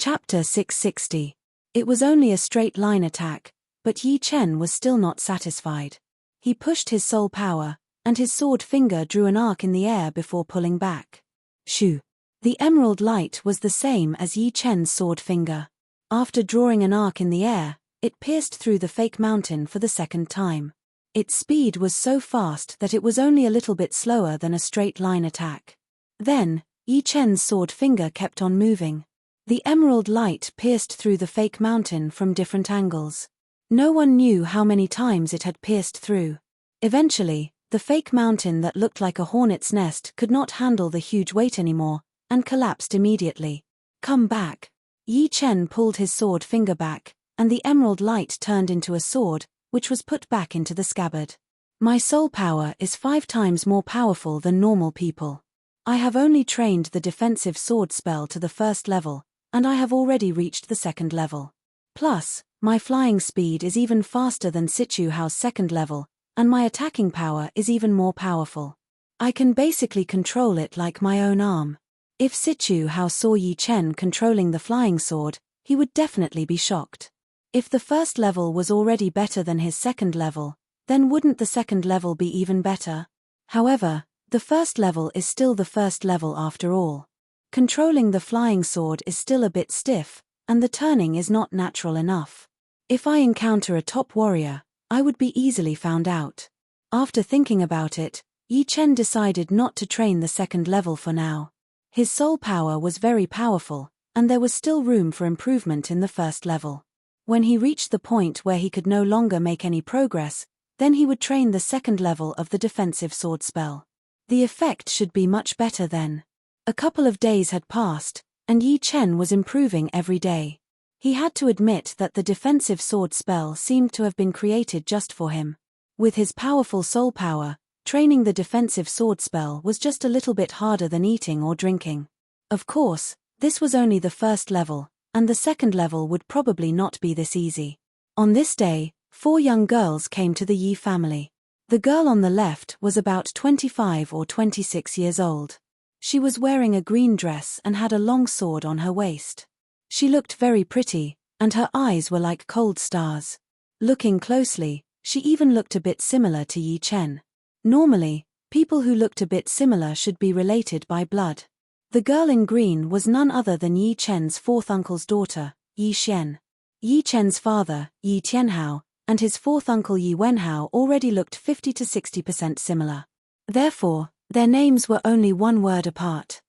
Chapter 660. It was only a straight line attack, but Yi Chen was still not satisfied. He pushed his soul power, and his sword finger drew an arc in the air before pulling back. Shoo! The emerald light was the same as Yi Chen's sword finger. After drawing an arc in the air, it pierced through the fake mountain for the second time. Its speed was so fast that it was only a little bit slower than a straight line attack. Then, Yi Chen's sword finger kept on moving. The emerald light pierced through the fake mountain from different angles. No one knew how many times it had pierced through. Eventually, the fake mountain that looked like a hornet's nest could not handle the huge weight anymore, and collapsed immediately. Come back. Yi Chen pulled his sword finger back, and the emerald light turned into a sword, which was put back into the scabbard. My soul power is 5 times more powerful than normal people. I have only trained the defensive sword spell to the first level, and I have already reached the second level. Plus, my flying speed is even faster than Sichu Hao's second level, and my attacking power is even more powerful. I can basically control it like my own arm. If Sichu Hao saw Yi Chen controlling the flying sword, he would definitely be shocked. If the first level was already better than his second level, then wouldn't the second level be even better? However, the first level is still the first level after all. Controlling the flying sword is still a bit stiff, and the turning is not natural enough. If I encounter a top warrior, I would be easily found out. After thinking about it, Yi Chen decided not to train the second level for now. His soul power was very powerful, and there was still room for improvement in the first level. When he reached the point where he could no longer make any progress, then he would train the second level of the defensive sword spell. The effect should be much better then. A couple of days had passed, and Yi Chen was improving every day. He had to admit that the defensive sword spell seemed to have been created just for him. With his powerful soul power, training the defensive sword spell was just a little bit harder than eating or drinking. Of course, this was only the first level, and the second level would probably not be this easy. On this day, 4 young girls came to the Yi family. The girl on the left was about 25 or 26 years old. She was wearing a green dress and had a long sword on her waist. She looked very pretty, and her eyes were like cold stars. Looking closely, she even looked a bit similar to Yi Chen. Normally, people who looked a bit similar should be related by blood. The girl in green was none other than Yi Chen's 4th uncle's daughter, Yi Xian. Yi Chen's father, Yi Tianhao, and his 4th uncle Yi Wenhao already looked 50 to 60% similar. Therefore, their names were only one word apart.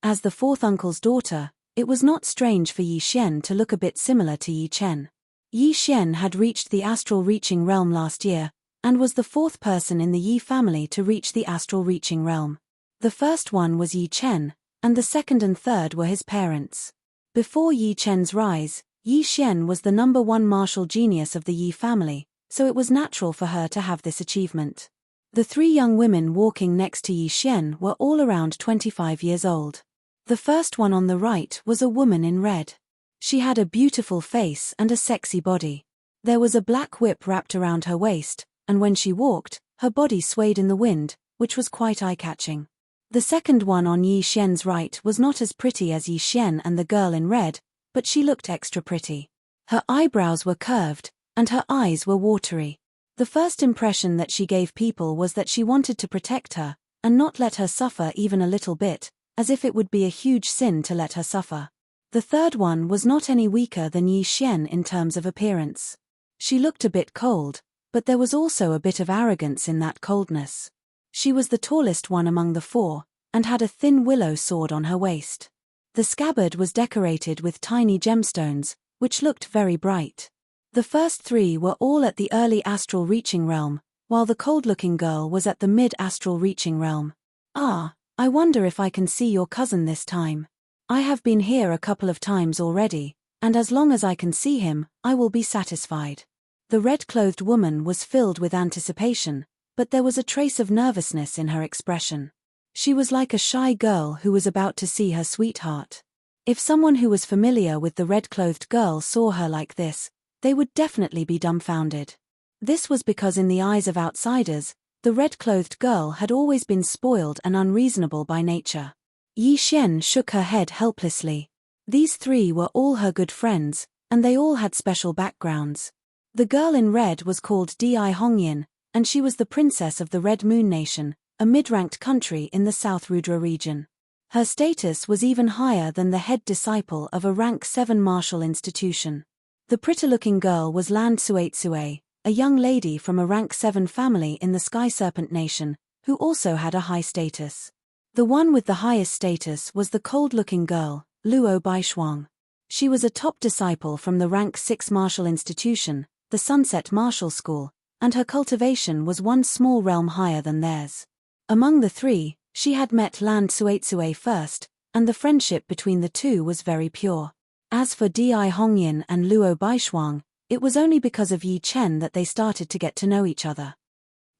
As the 4th uncle's daughter, it was not strange for Yi Xian to look a bit similar to Yi Chen. Yi Xian had reached the astral reaching realm last year, and was the 4th person in the Yi family to reach the astral reaching realm. The first one was Yi Chen, and the second and third were his parents. Before Yi Chen's rise, Yi Xian was the #1 martial genius of the Yi family, so it was natural for her to have this achievement. The 3 young women walking next to Yi Xian were all around 25 years old. The first one on the right was a woman in red. She had a beautiful face and a sexy body. There was a black whip wrapped around her waist, and when she walked, her body swayed in the wind, which was quite eye-catching. The second one on Yi Xian's right was not as pretty as Yi Xian and the girl in red, but she looked extra pretty. Her eyebrows were curved, and her eyes were watery. The first impression that she gave people was that she wanted to protect her, and not let her suffer even a little bit, as if it would be a huge sin to let her suffer. The third one was not any weaker than Yi Xian in terms of appearance. She looked a bit cold, but there was also a bit of arrogance in that coldness. She was the tallest one among the 4, and had a thin willow sword on her waist. The scabbard was decorated with tiny gemstones, which looked very bright. The first 3 were all at the early astral reaching realm, while the cold-looking girl was at the mid-astral reaching realm. Ah, I wonder if I can see your cousin this time. I have been here a couple of times already, and as long as I can see him, I will be satisfied. The red-clothed woman was filled with anticipation, but there was a trace of nervousness in her expression. She was like a shy girl who was about to see her sweetheart. If someone who was familiar with the red-clothed girl saw her like this, they would definitely be dumbfounded. This was because in the eyes of outsiders, the red-clothed girl had always been spoiled and unreasonable by nature. Yi Xian shook her head helplessly. These three were all her good friends, and they all had special backgrounds. The girl in red was called Di Hongyin, and she was the princess of the Red Moon Nation, a mid-ranked country in the South Rudra region. Her status was even higher than the head disciple of a rank 7 martial institution. The pretty-looking girl was Land Suetsue, a young lady from a rank 7 family in the Sky Serpent Nation, who also had a high status. The one with the highest status was the cold-looking girl, Luo Baishuang. She was a top disciple from the rank 6 martial institution, the Sunset Martial School, and her cultivation was one small realm higher than theirs. Among the three, she had met Land Suetsue first, and the friendship between the two was very pure. As for Di Hongyin and Luo Baishuang, it was only because of Yi Chen that they started to get to know each other.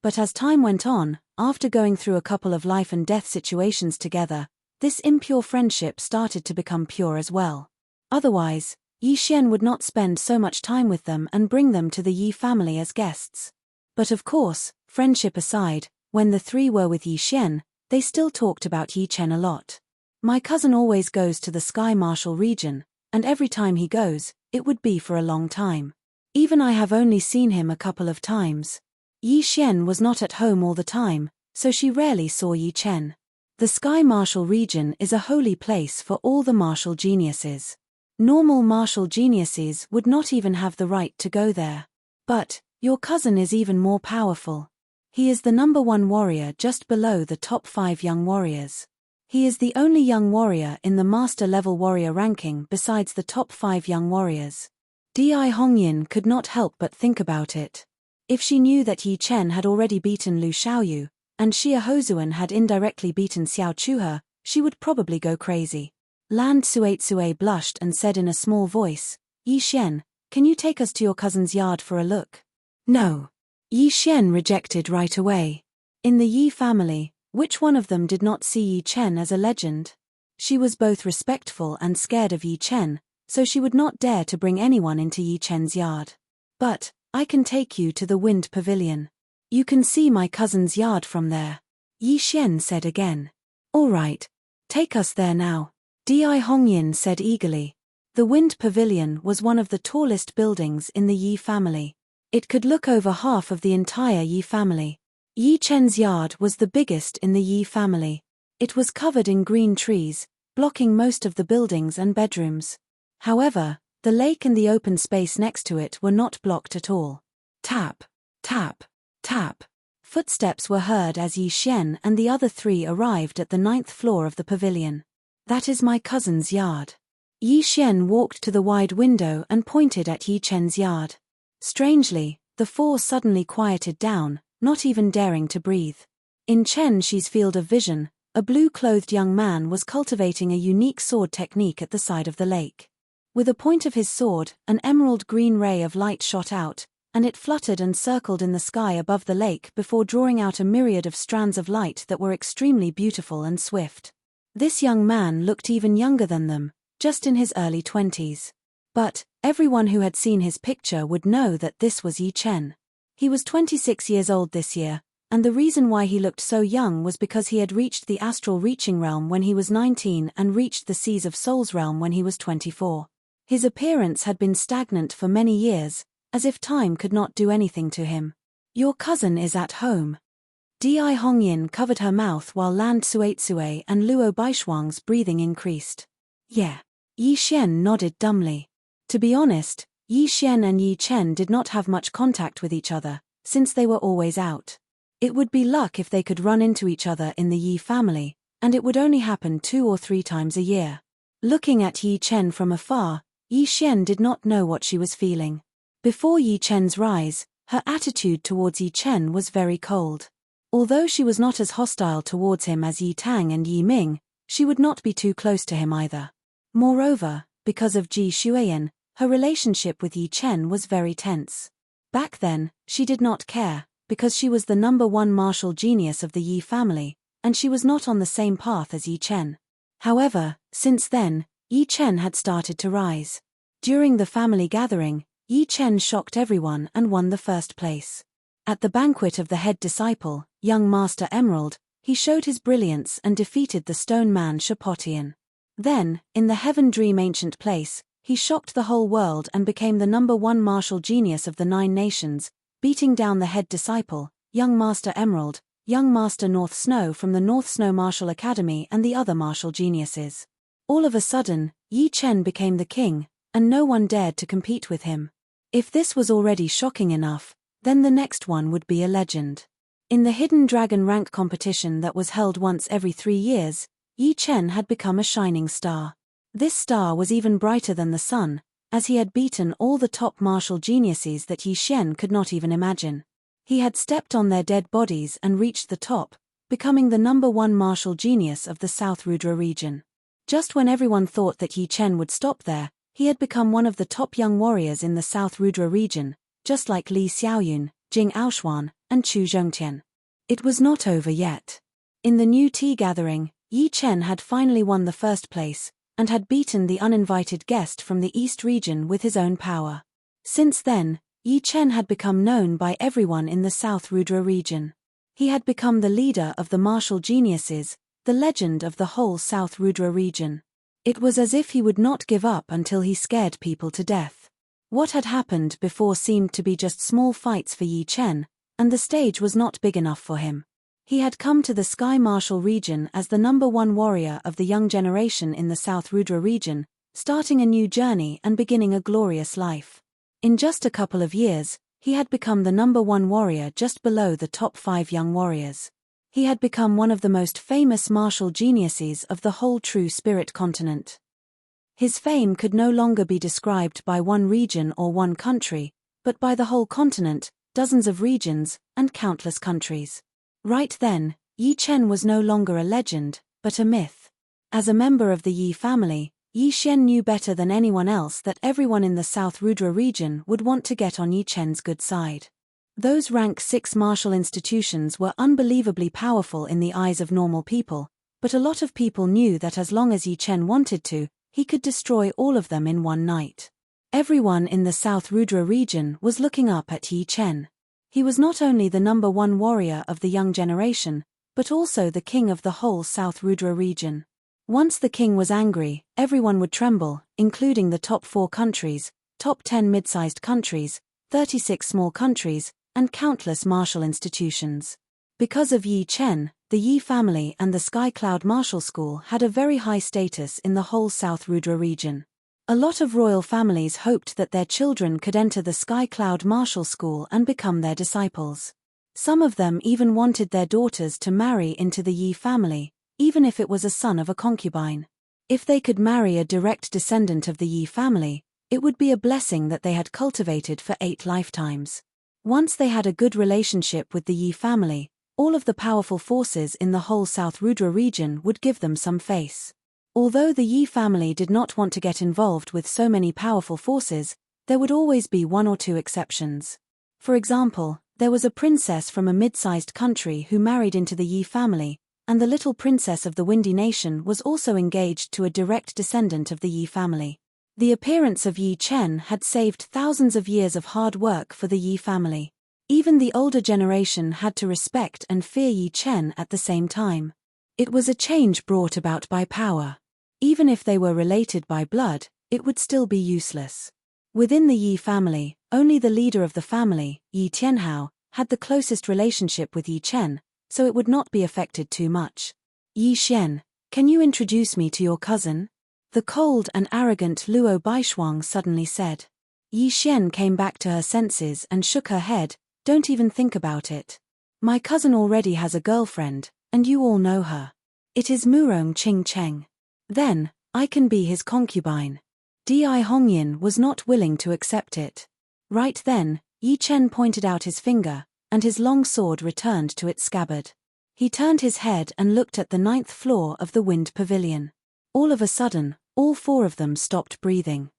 But as time went on, after going through a couple of life and death situations together, this impure friendship started to become pure as well. Otherwise, Yi Xian would not spend so much time with them and bring them to the Yi family as guests. But of course, friendship aside, when the three were with Yi Xian, they still talked about Yi Chen a lot. My cousin always goes to the Sky Martial region, and every time he goes, it would be for a long time. Even I have only seen him a couple of times. Yi Xian was not at home all the time, so she rarely saw Yi Chen. The Sky Martial region is a holy place for all the martial geniuses. Normal martial geniuses would not even have the right to go there. But your cousin is even more powerful. He is the number 1 warrior just below the top 5 young warriors. He is the only young warrior in the master-level warrior ranking besides the top 5 young warriors. Di Hongyin could not help but think about it. If she knew that Yi Chen had already beaten Lu Xiaoyu, and Xia Hozuan had indirectly beaten Xiao Chuhe, she would probably go crazy. Land Suetsue blushed and said in a small voice, "Yi Xian, can you take us to your cousin's yard for a look?" No. Yi Xian rejected right away. In the Yi family, which one of them did not see Yi Chen as a legend? She was both respectful and scared of Yi Chen, so she would not dare to bring anyone into Yi Chen's yard. "But I can take you to the Wind Pavilion. You can see my cousin's yard from there," Yi Xian said again. "All right. Take us there now," Di Hongyin said eagerly. The Wind Pavilion was one of the tallest buildings in the Yi family. It could look over half of the entire Yi family. Yi Chen's yard was the biggest in the Yi family. It was covered in green trees, blocking most of the buildings and bedrooms. However, the lake and the open space next to it were not blocked at all. Tap, tap, tap. Footsteps were heard as Yi Xian and the other three arrived at the 9th floor of the pavilion. "That is my cousin's yard." Yi Xian walked to the wide window and pointed at Yi Chen's yard. Strangely, the four suddenly quieted down, not even daring to breathe. In Chen Shi's field of vision, a blue-clothed young man was cultivating a unique sword technique at the side of the lake. With a point of his sword, an emerald-green ray of light shot out, and it fluttered and circled in the sky above the lake before drawing out a myriad of strands of light that were extremely beautiful and swift. This young man looked even younger than them, just in his early 20s. But everyone who had seen his picture would know that this was Yi Chen. He was 26 years old this year, and the reason why he looked so young was because he had reached the astral reaching realm when he was 19 and reached the Seas of Souls realm when he was 24. His appearance had been stagnant for many years, as if time could not do anything to him. "Your cousin is at home." Di Hongyin covered her mouth while Land Suetsue and Luo Baishuang's breathing increased. "Yeah." Yi Xian nodded dumbly. To be honest, Yi Xian and Yi Chen did not have much contact with each other, since they were always out. It would be luck if they could run into each other in the Yi family, and it would only happen 2 or 3 times a year. Looking at Yi Chen from afar, Yi Xian did not know what she was feeling. Before Yi Chen's rise, her attitude towards Yi Chen was very cold. Although she was not as hostile towards him as Yi Tang and Yi Ming, she would not be too close to him either. Moreover, because of Ji Xueyan, her relationship with Yi Chen was very tense. Back then, she did not care, because she was the number 1 martial genius of the Yi family, and she was not on the same path as Yi Chen. However, since then, Yi Chen had started to rise. During the family gathering, Yi Chen shocked everyone and won the first place. At the banquet of the head disciple, young Master Emerald, he showed his brilliance and defeated the stone man Shapotian. Then, in the Heaven Dream ancient place, he shocked the whole world and became the #1 martial genius of the 9 nations, beating down the head disciple, young Master Emerald, young Master North Snow from the North Snow Martial Academy and the other martial geniuses. All of a sudden, Yi Chen became the king, and no one dared to compete with him. If this was already shocking enough, then the next one would be a legend. In the Hidden Dragon rank competition that was held once every 3 years, Yi Chen had become a shining star. This star was even brighter than the sun, as he had beaten all the top martial geniuses that Yi Chen could not even imagine. He had stepped on their dead bodies and reached the top, becoming the #1 martial genius of the South Rudra region. Just when everyone thought that Yi Chen would stop there, he had become one of the top young warriors in the South Rudra region, just like Li Xiaoyun, Jing Aoxuan, and Chu Zhongtian. It was not over yet. In the new tea gathering, Yi Chen had finally won the first place, and had beaten the uninvited guest from the East region with his own power. Since then, Yi Chen had become known by everyone in the South Rudra region. He had become the leader of the martial geniuses, the legend of the whole South Rudra region. It was as if he would not give up until he scared people to death. What had happened before seemed to be just small fights for Yi Chen, and the stage was not big enough for him. He had come to the Sky Martial region as the #1 warrior of the young generation in the South Rudra region, starting a new journey and beginning a glorious life. In just a couple of years, he had become the #1 warrior just below the top 5 young warriors. He had become one of the most famous martial geniuses of the whole True Spirit continent. His fame could no longer be described by one region or one country, but by the whole continent, dozens of regions, and countless countries. Right then, Yi Chen was no longer a legend, but a myth. As a member of the Yi family, Yi Chen knew better than anyone else that everyone in the South Rudra region would want to get on Yi Chen's good side. Those rank 6 martial institutions were unbelievably powerful in the eyes of normal people, but a lot of people knew that as long as Yi Chen wanted to, he could destroy all of them in one night. Everyone in the South Rudra region was looking up at Yi Chen. He was not only the #1 warrior of the young generation, but also the king of the whole South Rudra region. Once the king was angry, everyone would tremble, including the top 4 countries, top 10 mid-sized countries, 36 small countries, and countless martial institutions. Because of Yi Chen, the Yi family and the Sky Cloud Martial School had a very high status in the whole South Rudra region. A lot of royal families hoped that their children could enter the Sky Cloud Martial School and become their disciples. Some of them even wanted their daughters to marry into the Yi family, even if it was a son of a concubine. If they could marry a direct descendant of the Yi family, it would be a blessing that they had cultivated for 8 lifetimes. Once they had a good relationship with the Yi family, all of the powerful forces in the whole South Rudra region would give them some face. Although the Yi family did not want to get involved with so many powerful forces, there would always be 1 or 2 exceptions. For example, there was a princess from a mid-sized country who married into the Yi family, and the little princess of the Windy Nation was also engaged to a direct descendant of the Yi family. The appearance of Yi Chen had saved thousands of years of hard work for the Yi family. Even the older generation had to respect and fear Yi Chen at the same time. It was a change brought about by power. Even if they were related by blood, it would still be useless. Within the Yi family, only the leader of the family, Yi Tianhao, had the closest relationship with Yi Chen, so it would not be affected too much. Yi Xian, can you introduce me to your cousin? The cold and arrogant Luo Baishuang suddenly said. Yi Xian came back to her senses and shook her head. Don't even think about it. My cousin already has a girlfriend, and you all know her. It is Murong Qing Cheng. Then, I can be his concubine. Di Hongyan was not willing to accept it. Right then, Yi Chen pointed out his finger, and his long sword returned to its scabbard. He turned his head and looked at the 9th floor of the Wind Pavilion. All of a sudden, all 4 of them stopped breathing.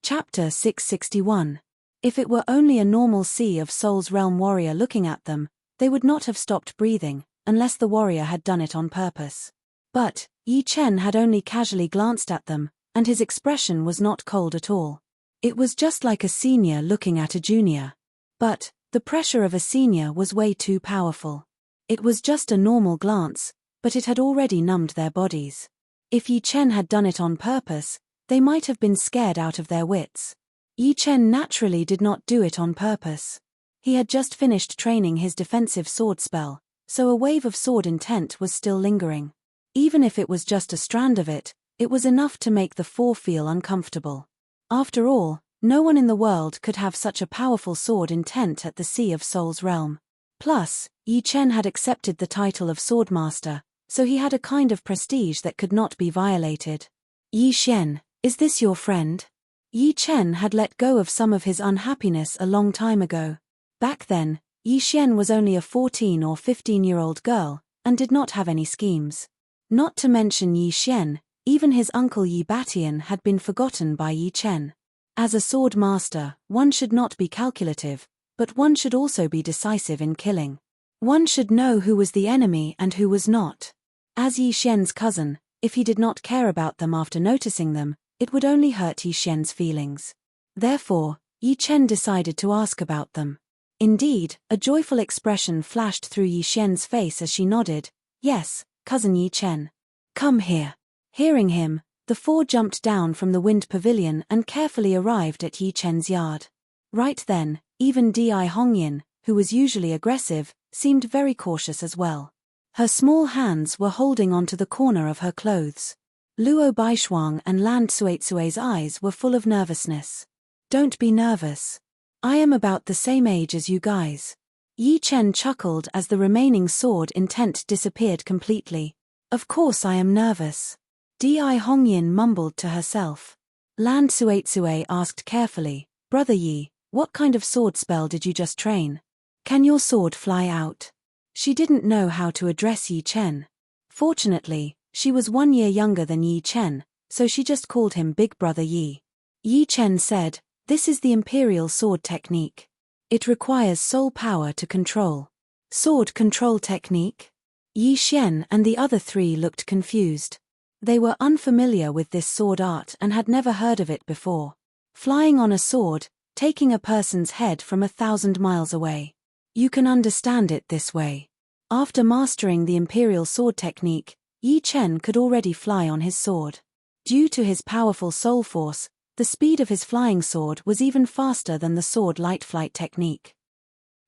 Chapter 661. If it were only a normal Sea of Souls realm warrior looking at them, they would not have stopped breathing, unless the warrior had done it on purpose. But, Yi Chen had only casually glanced at them, and his expression was not cold at all. It was just like a senior looking at a junior. But, the pressure of a senior was way too powerful. It was just a normal glance, but it had already numbed their bodies. If Yi Chen had done it on purpose, they might have been scared out of their wits. Yi Chen naturally did not do it on purpose. He had just finished training his defensive sword spell, so a wave of sword intent was still lingering. Even if it was just a strand of it, it was enough to make the four feel uncomfortable. After all, no one in the world could have such a powerful sword intent at the Sea of Souls realm. Plus, Yi Chen had accepted the title of Swordmaster, so he had a kind of prestige that could not be violated. Yi Chen, is this your friend? Yi Chen had let go of some of his unhappiness a long time ago. Back then, Yi Chen was only a 14 or 15-year-old girl, and did not have any schemes. Not to mention Yi Chen, even his uncle Yi Batian had been forgotten by Yi Chen. As a sword master, one should not be calculative, but one should also be decisive in killing. One should know who was the enemy and who was not. As Yi Xian's cousin, if he did not care about them after noticing them, it would only hurt Yi Xian's feelings. Therefore, Yi Chen decided to ask about them. Indeed, a joyful expression flashed through Yi Xian's face as she nodded, "Yes, cousin Yi Chen. Come here." Hearing him, the four jumped down from the wind pavilion and carefully arrived at Yi Chen's yard. Right then, even Di Hongyin, who was usually aggressive, seemed very cautious as well. Her small hands were holding onto the corner of her clothes. Luo Baishuang and Lan Suetsue's eyes were full of nervousness. "Don't be nervous. I am about the same age as you guys." Yi Chen chuckled as the remaining sword intent disappeared completely. "Of course I am nervous." Di Hongyin mumbled to herself. Lan Suetsue asked carefully, "Brother Yi, what kind of sword spell did you just train? Can your sword fly out?" She didn't know how to address Yi Chen. Fortunately, she was 1 year younger than Yi Chen, so she just called him Big Brother Yi. Yi Chen said, "This is the Imperial Sword Technique. It requires soul power to control." Sword control technique? Yi Xian and the other three looked confused. They were unfamiliar with this sword art and had never heard of it before. Flying on a sword, taking a person's head from 1,000 miles away. You can understand it this way. After mastering the Imperial Sword Technique, Yi Chen could already fly on his sword. Due to his powerful soul force, the speed of his flying sword was even faster than the sword light flight technique.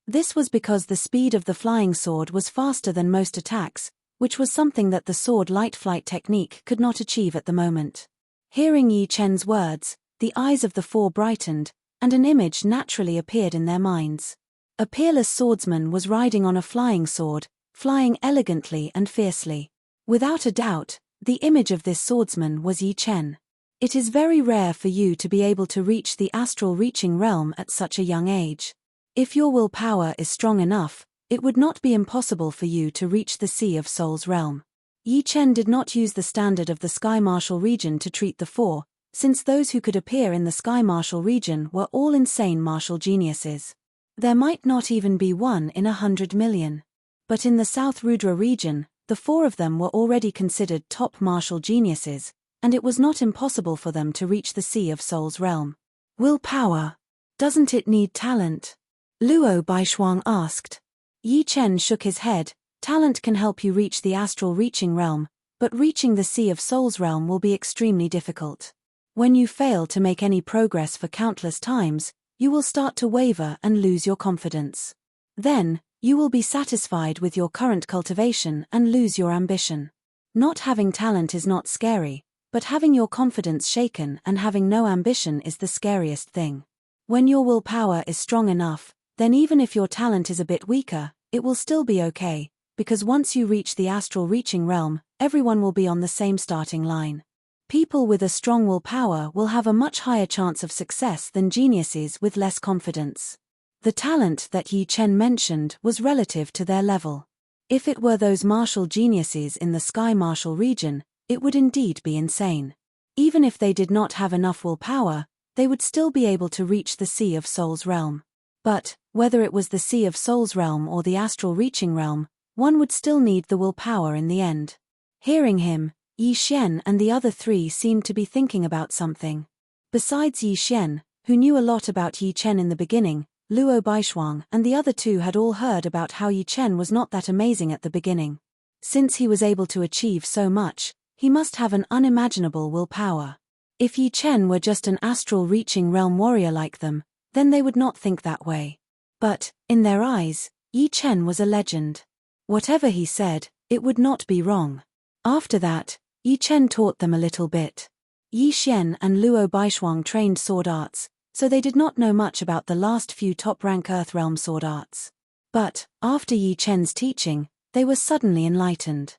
This was because the speed of the flying sword was faster than most attacks, which was something that the sword light flight technique could not achieve at the moment. Hearing Yi Chen's words, the eyes of the four brightened, and an image naturally appeared in their minds. A peerless swordsman was riding on a flying sword, flying elegantly and fiercely. Without a doubt, the image of this swordsman was Yi Chen. It is very rare for you to be able to reach the astral reaching realm at such a young age. If your willpower is strong enough, it would not be impossible for you to reach the Sea of Souls realm. Yi Chen did not use the standard of the Sky Martial region to treat the four, since those who could appear in the Sky Martial region were all insane martial geniuses. There might not even be one in 100 million. But in the South Rudra region, the four of them were already considered top martial geniuses, and it was not impossible for them to reach the Sea of Souls realm. Willpower. Doesn't it need talent? Luo Baishuang asked. Yi Chen shook his head. Talent can help you reach the astral reaching realm, but reaching the Sea of Souls realm will be extremely difficult. When you fail to make any progress for countless times, you will start to waver and lose your confidence. Then, you will be satisfied with your current cultivation and lose your ambition. Not having talent is not scary, but having your confidence shaken and having no ambition is the scariest thing. When your willpower is strong enough, then even if your talent is a bit weaker, it will still be okay, because once you reach the astral reaching realm, everyone will be on the same starting line. People with a strong willpower will have a much higher chance of success than geniuses with less confidence. The talent that Yi Chen mentioned was relative to their level. If it were those martial geniuses in the Sky Martial region, it would indeed be insane. Even if they did not have enough willpower, they would still be able to reach the Sea of Souls realm. But, whether it was the Sea of Souls realm or the astral reaching realm, one would still need the willpower in the end. Hearing him, Yi Xian and the other three seemed to be thinking about something. Besides Yi Xian, who knew a lot about Yi Chen in the beginning, Luo Baishuang and the other two had all heard about how Yi Chen was not that amazing at the beginning. Since he was able to achieve so much, He must have an unimaginable willpower. If Yi Chen were just an astral reaching realm warrior like them, then they would not think that way. But, in their eyes, Yi Chen was a legend. Whatever he said, it would not be wrong. After that, Yi Chen taught them a little bit. Yi Xian and Luo Baishuang trained sword arts, so they did not know much about the last few top-rank Earthrealm sword arts. But, after Yi Chen's teaching, they were suddenly enlightened.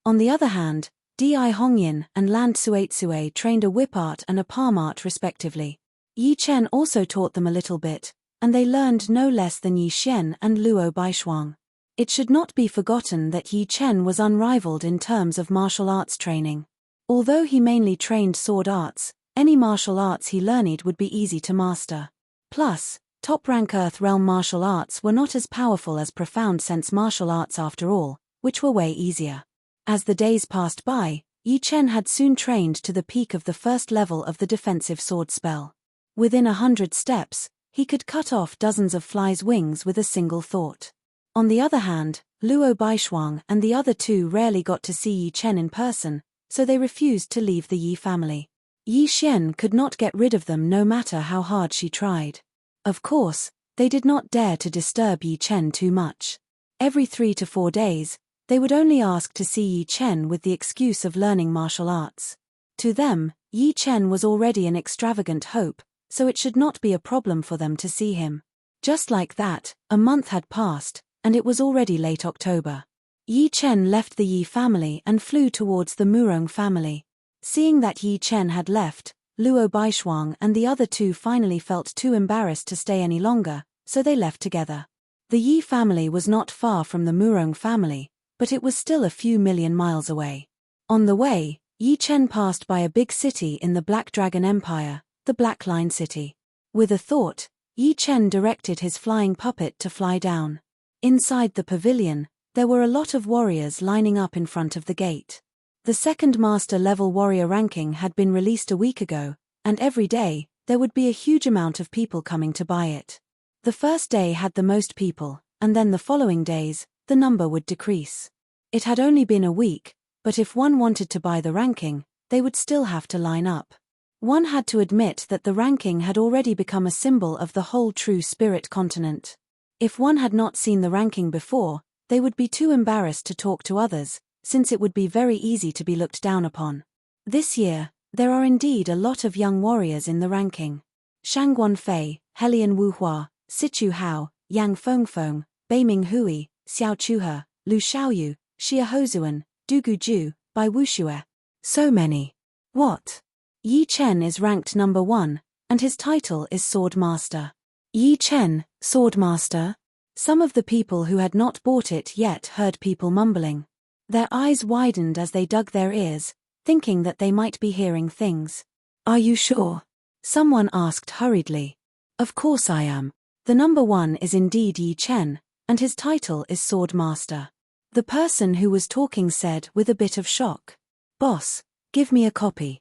On the other hand, Di Hongyin and Land Suetsue trained a whip art and a palm art respectively. Yi Chen also taught them a little bit, and they learned no less than Yi Xian and Luo Baishuang. It should not be forgotten that Yi Chen was unrivaled in terms of martial arts training. Although he mainly trained sword arts, any martial arts he learned would be easy to master. Plus, top-rank Earth-realm martial arts were not as powerful as profound sense martial arts after all, which were way easier. As the days passed by, Yi Chen had soon trained to the peak of the first level of the defensive sword spell. Within 100 steps, he could cut off dozens of flies' wings with a single thought. On the other hand, Luo Baishuang and the other two rarely got to see Yi Chen in person, so they refused to leave the Yi family. Yi Xian could not get rid of them no matter how hard she tried. Of course, they did not dare to disturb Yi Chen too much. Every 3 to 4 days, they would only ask to see Yi Chen with the excuse of learning martial arts. To them, Yi Chen was already an extravagant hope, so it should not be a problem for them to see him. Just like that, a month had passed, and it was already late October. Yi Chen left the Yi family and flew towards the Murong family. Seeing that Yi Chen had left, Luo Baishuang and the other two finally felt too embarrassed to stay any longer, so they left together. The Yi family was not far from the Murong family, but it was still a few million miles away. On the way, Yi Chen passed by a big city in the Black Dragon Empire, the Black Line City. With a thought, Yi Chen directed his flying puppet to fly down. Inside the pavilion, there were a lot of warriors lining up in front of the gate. The second master level warrior ranking had been released a week ago, and every day, there would be a huge amount of people coming to buy it. The first day had the most people, and then the following days, the number would decrease. It had only been a week, but if one wanted to buy the ranking, they would still have to line up. One had to admit that the ranking had already become a symbol of the whole true spirit continent. If one had not seen the ranking before, they would be too embarrassed to talk to others, since it would be very easy to be looked down upon. This year, there are indeed a lot of young warriors in the ranking. Shang Guanfei, Helian Wuhua, Sichu Hao, Yang Fengfeng, Beiming Hui, Xiao Chuhe, Lu Xiaoyu, Xia Hozuan, Dugu Ju, Bai Wuxue. So many. What? Yi Chen is ranked number 1, and his title is Sword Master. Yi Chen, Sword Master? Some of the people who had not bought it yet heard people mumbling. Their eyes widened as they dug their ears, thinking that they might be hearing things. Are you sure? Someone asked hurriedly. Of course I am. The number 1 is indeed Yi Chen, and his title is Sword Master. The person who was talking said with a bit of shock. Boss, give me a copy.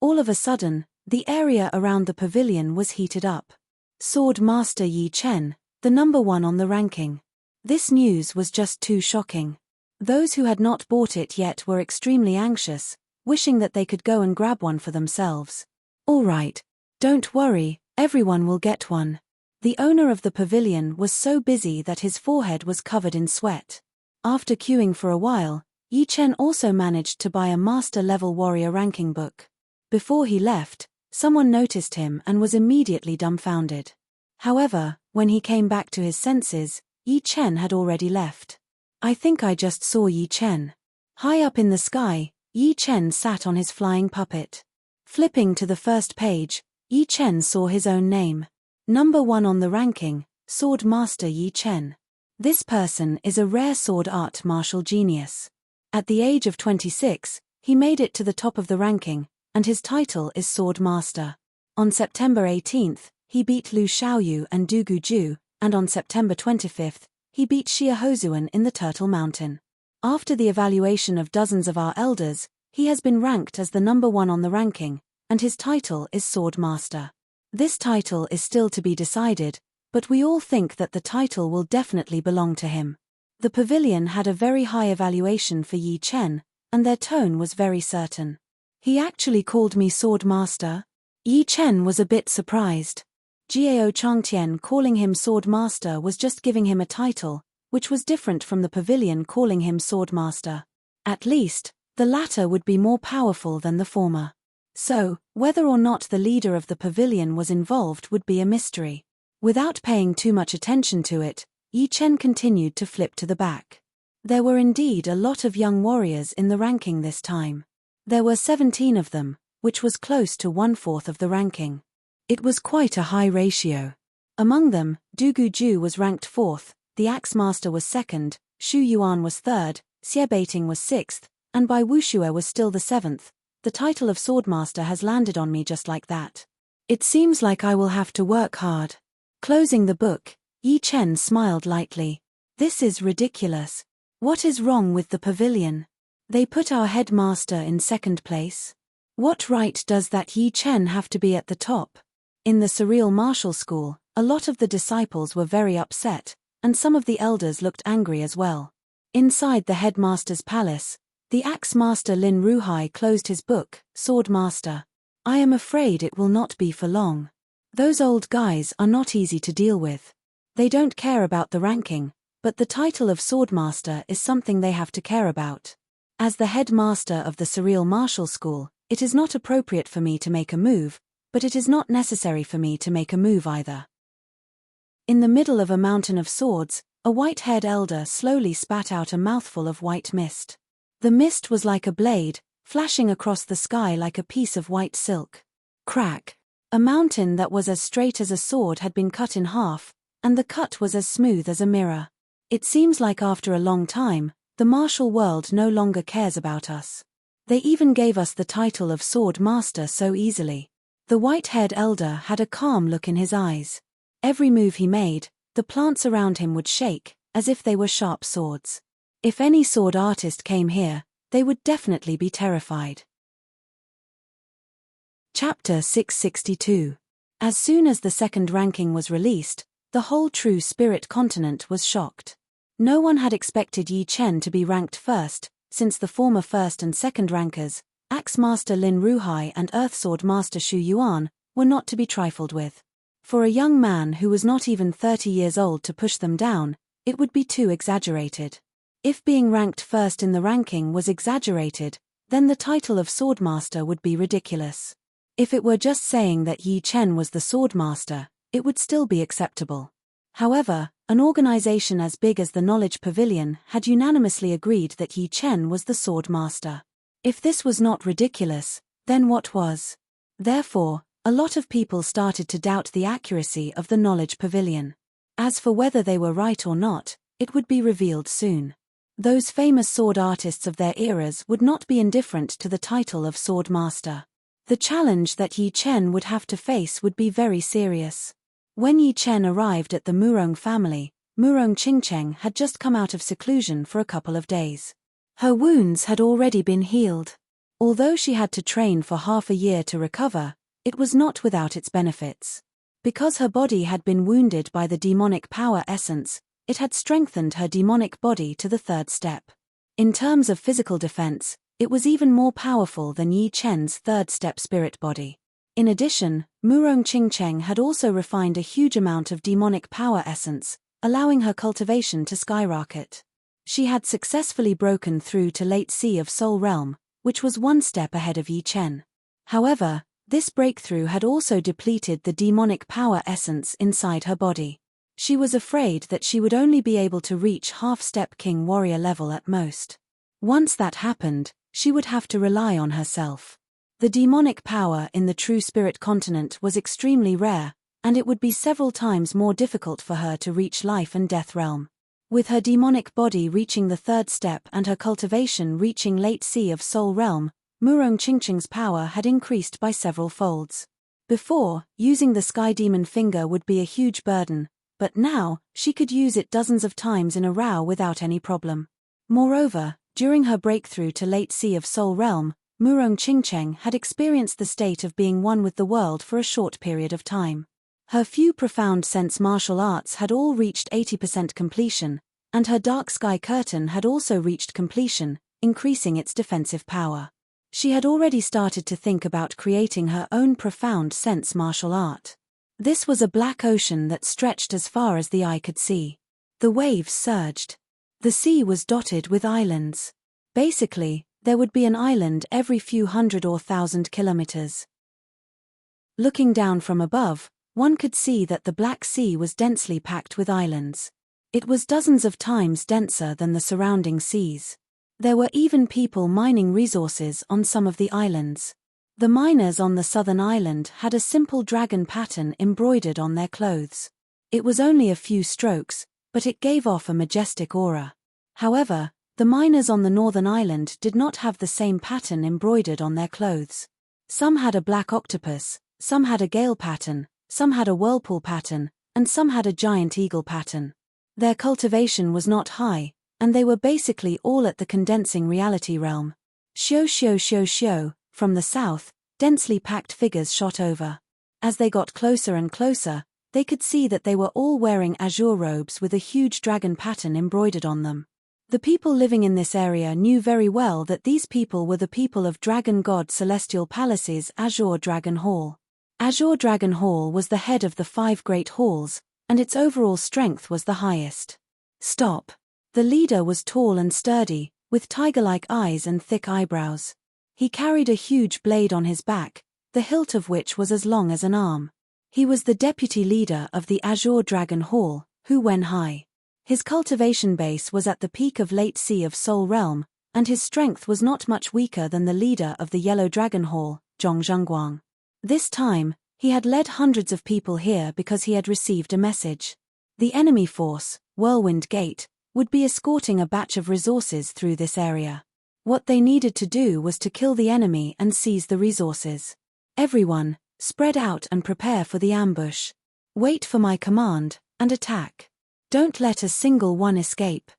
All of a sudden, the area around the pavilion was heated up. Sword Master Yi Chen, the number 1 on the ranking. This news was just too shocking. Those who had not bought it yet were extremely anxious, wishing that they could go and grab one for themselves. All right, don't worry, everyone will get one. The owner of the pavilion was so busy that his forehead was covered in sweat. After queuing for a while, Yi Chen also managed to buy a master-level warrior ranking book. Before he left, someone noticed him and was immediately dumbfounded. However, when he came back to his senses, Yi Chen had already left. I think I just saw Yi Chen. High up in the sky, Yi Chen sat on his flying puppet. Flipping to the first page, Yi Chen saw his own name. Number 1 on the ranking, Sword Master Yi Chen. This person is a rare sword art martial genius. At the age of 26, he made it to the top of the ranking, and his title is Sword Master. On September 18th, he beat Lu Xiaoyu and Dugu Ju, and on September 25th, he beat Xia Hozuan in the Turtle Mountain. After the evaluation of dozens of our elders, he has been ranked as the number 1 on the ranking, and his title is Sword Master. This title is still to be decided, but we all think that the title will definitely belong to him. The pavilion had a very high evaluation for Yi Chen, and their tone was very certain. He actually called me Sword Master? Yi Chen was a bit surprised. Jiao Changtian calling him Sword Master was just giving him a title, which was different from the pavilion calling him Sword Master. At least, the latter would be more powerful than the former. So, whether or not the leader of the pavilion was involved would be a mystery. Without paying too much attention to it, Yi Chen continued to flip to the back. There were indeed a lot of young warriors in the ranking this time. There were 17 of them, which was close to 1/4 of the ranking. It was quite a high ratio. Among them, Du Guju was ranked 4th, the Axe Master was 2nd, Shu Yuan was 3rd, Xie Beiting was 6th, and Bai Wuxue was still the 7th. The title of Swordmaster has landed on me just like that. It seems like I will have to work hard. Closing the book, Yi Chen smiled lightly. This is ridiculous. What is wrong with the pavilion? They put our headmaster in 2nd place. What right does that Yi Chen have to be at the top? In the surreal martial school, a lot of the disciples were very upset, and some of the elders looked angry as well. Inside the headmaster's palace, the Axe Master Lin Ruhai closed his book, Sword Master. I am afraid it will not be for long. Those old guys are not easy to deal with. They don't care about the ranking, but the title of Swordmaster is something they have to care about. As the headmaster of the surreal martial school, it is not appropriate for me to make a move, but it is not necessary for me to make a move either. In the middle of a mountain of swords, a white-haired elder slowly spat out a mouthful of white mist. The mist was like a blade, flashing across the sky like a piece of white silk. Crack! A mountain that was as straight as a sword had been cut in half, and the cut was as smooth as a mirror. It seems like after a long time, the martial world no longer cares about us. They even gave us the title of Sword Master so easily. The white-haired elder had a calm look in his eyes. Every move he made, the plants around him would shake, as if they were sharp swords. If any sword artist came here, they would definitely be terrified. Chapter 662. As soon as the 2nd ranking was released, the whole True Spirit continent was shocked. No one had expected Yi Chen to be ranked 1st, since the former 1st and 2nd rankers, Axe Master Lin Ruhai and Earth Sword Master Shu Yuan, were not to be trifled with. For a young man who was not even 30 years old to push them down, it would be too exaggerated. If being ranked 1st in the ranking was exaggerated, then the title of Swordmaster would be ridiculous. If it were just saying that Yi Chen was the Swordmaster, it would still be acceptable. However, an organization as big as the Knowledge Pavilion had unanimously agreed that Yi Chen was the Swordmaster. If this was not ridiculous, then what was? Therefore, a lot of people started to doubt the accuracy of the Knowledge Pavilion. As for whether they were right or not, it would be revealed soon. Those famous sword artists of their eras would not be indifferent to the title of Sword Master. The challenge that Yi Chen would have to face would be very serious. When Yi Chen arrived at the Murong family, Murong Qingcheng had just come out of seclusion for a couple of days. Her wounds had already been healed. Although she had to train for half a year to recover, it was not without its benefits. Because her body had been wounded by the demonic power essence, it had strengthened her demonic body to the 3rd step. In terms of physical defense, it was even more powerful than Yi Chen's 3rd step spirit body. In addition, Murong Qingcheng had also refined a huge amount of demonic power essence, allowing her cultivation to skyrocket. She had successfully broken through to Late Sea of Soul Realm, which was 1 step ahead of Yi Chen. However, this breakthrough had also depleted the demonic power essence inside her body. She was afraid that she would only be able to reach half-step King Warrior level at most. Once that happened, she would have to rely on herself. The demonic power in the True Spirit continent was extremely rare, and it would be several times more difficult for her to reach Life and Death Realm. With her demonic body reaching the 3rd step and her cultivation reaching Late Sea of Soul Realm, Murong Qingcheng's power had increased by several folds. Before, using the Sky Demon Finger would be a huge burden, but now, she could use it dozens of times in a row without any problem. Moreover, during her breakthrough to Late Sea of Soul Realm, Murong Qingcheng had experienced the state of being one with the world for a short period of time. Her few profound sense martial arts had all reached 80% completion, and her Dark Sky Curtain had also reached completion, increasing its defensive power. She had already started to think about creating her own profound sense martial art. This was a black ocean that stretched as far as the eye could see. The waves surged. The sea was dotted with islands. Basically, there would be an island every few hundred or thousand kilometers. Looking down from above, one could see that the Black Sea was densely packed with islands. It was dozens of times denser than the surrounding seas. There were even people mining resources on some of the islands. The miners on the southern island had a simple dragon pattern embroidered on their clothes. It was only a few strokes, but it gave off a majestic aura. However, the miners on the northern island did not have the same pattern embroidered on their clothes. Some had a black octopus, some had a gale pattern, some had a whirlpool pattern, and some had a giant eagle pattern. Their cultivation was not high, and they were basically all at the condensing reality realm. Shio, from the south, densely packed figures shot over. As they got closer and closer, they could see that they were all wearing azure robes with a huge dragon pattern embroidered on them. The people living in this area knew very well that these people were the people of Dragon God Celestial Palace's Azure Dragon Hall. Azure Dragon Hall was the head of the 5 great halls, and its overall strength was the highest. Stop. The leader was tall and sturdy, with tiger-like eyes and thick eyebrows. He carried a huge blade on his back, the hilt of which was as long as an arm. He was the deputy leader of the Azure Dragon Hall, Hu Wenhai. His cultivation base was at the peak of Late Sea of Soul Realm, and his strength was not much weaker than the leader of the Yellow Dragon Hall, Zhong Zhengguang. This time, he had led hundreds of people here because he had received a message. The enemy force, Whirlwind Gate, would be escorting a batch of resources through this area. What they needed to do was to kill the enemy and seize the resources. Everyone, spread out and prepare for the ambush. Wait for my command, and attack. Don't let a single one escape.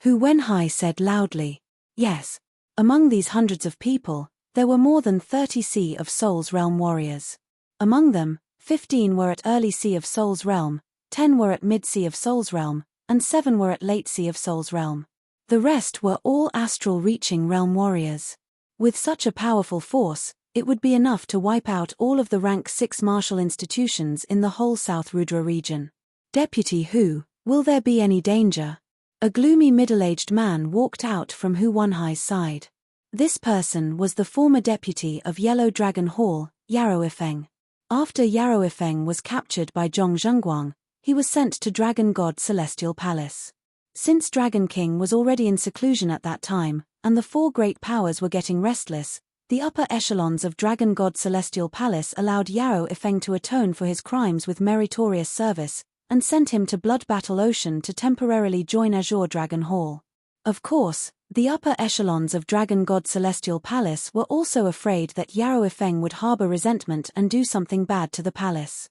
Hu Wenhai said loudly. Yes. Among these hundreds of people, there were more than 30 Sea of Souls Realm warriors. Among them, 15 were at Early Sea of Souls Realm, 10 were at Mid Sea of Souls Realm, and 7 were at Late Sea of Souls Realm. The rest were all astral-reaching realm warriors. With such a powerful force, it would be enough to wipe out all of the rank 6 martial institutions in the whole South Rudra region. Deputy Hu, will there be any danger? A gloomy middle-aged man walked out from Hu Wenhai's side. This person was the former deputy of Yellow Dragon Hall, Yarrow Ifeng. After Yarrow Ifeng was captured by Zhong Zhengguang, he was sent to Dragon God Celestial Palace. Since Dragon King was already in seclusion at that time, and the 4 great powers were getting restless, the upper echelons of Dragon God Celestial Palace allowed Yarrow Ifeng to atone for his crimes with meritorious service, and sent him to Blood Battle Ocean to temporarily join Azure Dragon Hall. Of course, the upper echelons of Dragon God Celestial Palace were also afraid that Yarrow Ifeng would harbor resentment and do something bad to the palace.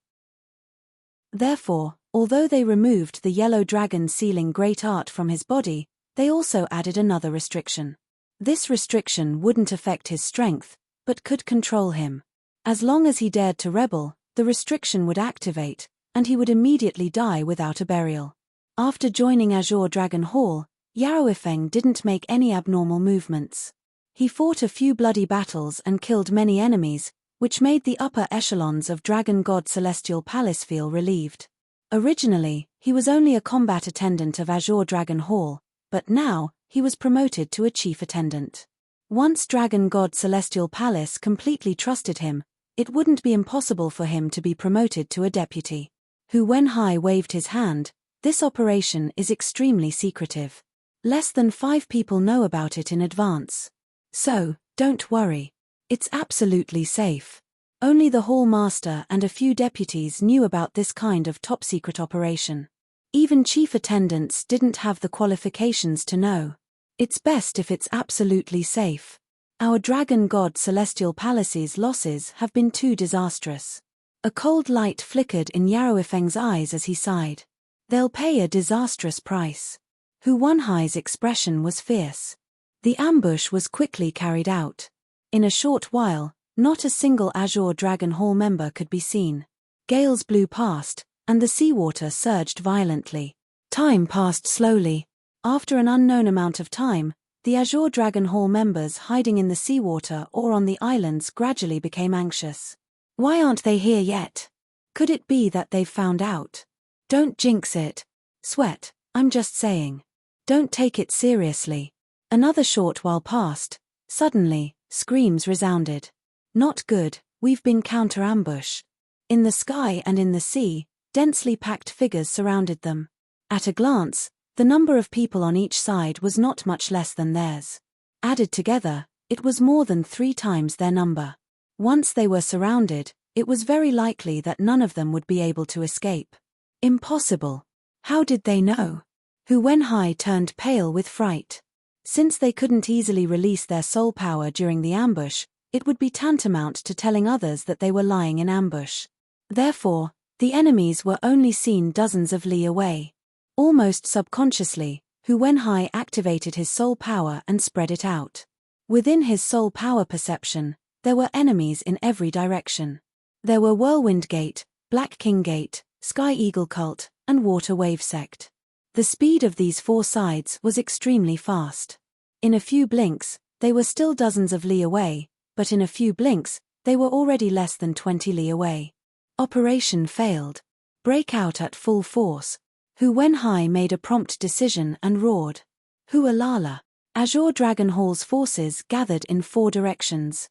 Therefore, although they removed the yellow dragon sealing great art from his body, they also added another restriction. This restriction wouldn't affect his strength, but could control him. As long as he dared to rebel, the restriction would activate, and he would immediately die without a burial. After joining Azure Dragon Hall, Yarrow Ifeng didn't make any abnormal movements. He fought a few bloody battles and killed many enemies, which made the upper echelons of Dragon God Celestial Palace feel relieved. Originally, he was only a combat attendant of Azure Dragon Hall, but now, he was promoted to a chief attendant. Once Dragon God Celestial Palace completely trusted him, it wouldn't be impossible for him to be promoted to a deputy. Hu Wenhai waved his hand. This operation is extremely secretive. Less than 5 people know about it in advance. So, don't worry. It's absolutely safe. Only the Hall Master and a few deputies knew about this kind of top-secret operation. Even chief attendants didn't have the qualifications to know. It's best if it's absolutely safe. Our Dragon God Celestial Palace's losses have been too disastrous. A cold light flickered in Yarrow Ifeng's eyes as he sighed. They'll pay a disastrous price. Hu Wenhai's expression was fierce. The ambush was quickly carried out. In a short while, not a single Azure Dragon Hall member could be seen. Gales blew past, and the seawater surged violently. Time passed slowly. After an unknown amount of time, The Azure Dragon Hall members hiding in the seawater or on the islands gradually became anxious. Why aren't they here yet? Could it be that they've found out? Don't jinx it. Sweat, I'm just saying. Don't take it seriously. Another short while passed. Suddenly, screams resounded. Not good, we've been counter-ambushed. In the sky and in the sea, densely packed figures surrounded them. At a glance, the number of people on each side was not much less than theirs. Added together, it was more than 3 times their number. Once they were surrounded, it was very likely that none of them would be able to escape. Impossible. How did they know? Hu Wenhai turned pale with fright. Since they couldn't easily release their soul power during the ambush, it would be tantamount to telling others that they were lying in ambush. Therefore, the enemies were only seen dozens of li away. Almost subconsciously, Hu Wenhai activated his soul power and spread it out. Within his soul power perception, there were enemies in every direction. There were Whirlwind Gate, Black King Gate, Sky Eagle Cult, and Water Wave Sect. The speed of these 4 sides was extremely fast. In a few blinks, they were still dozens of li away, but in a few blinks, they were already less than 20 li away. Operation failed. Break out at full force. Hu Wenhai made a prompt decision and roared. Hualala. Azure Dragon Hall's forces gathered in 4 directions.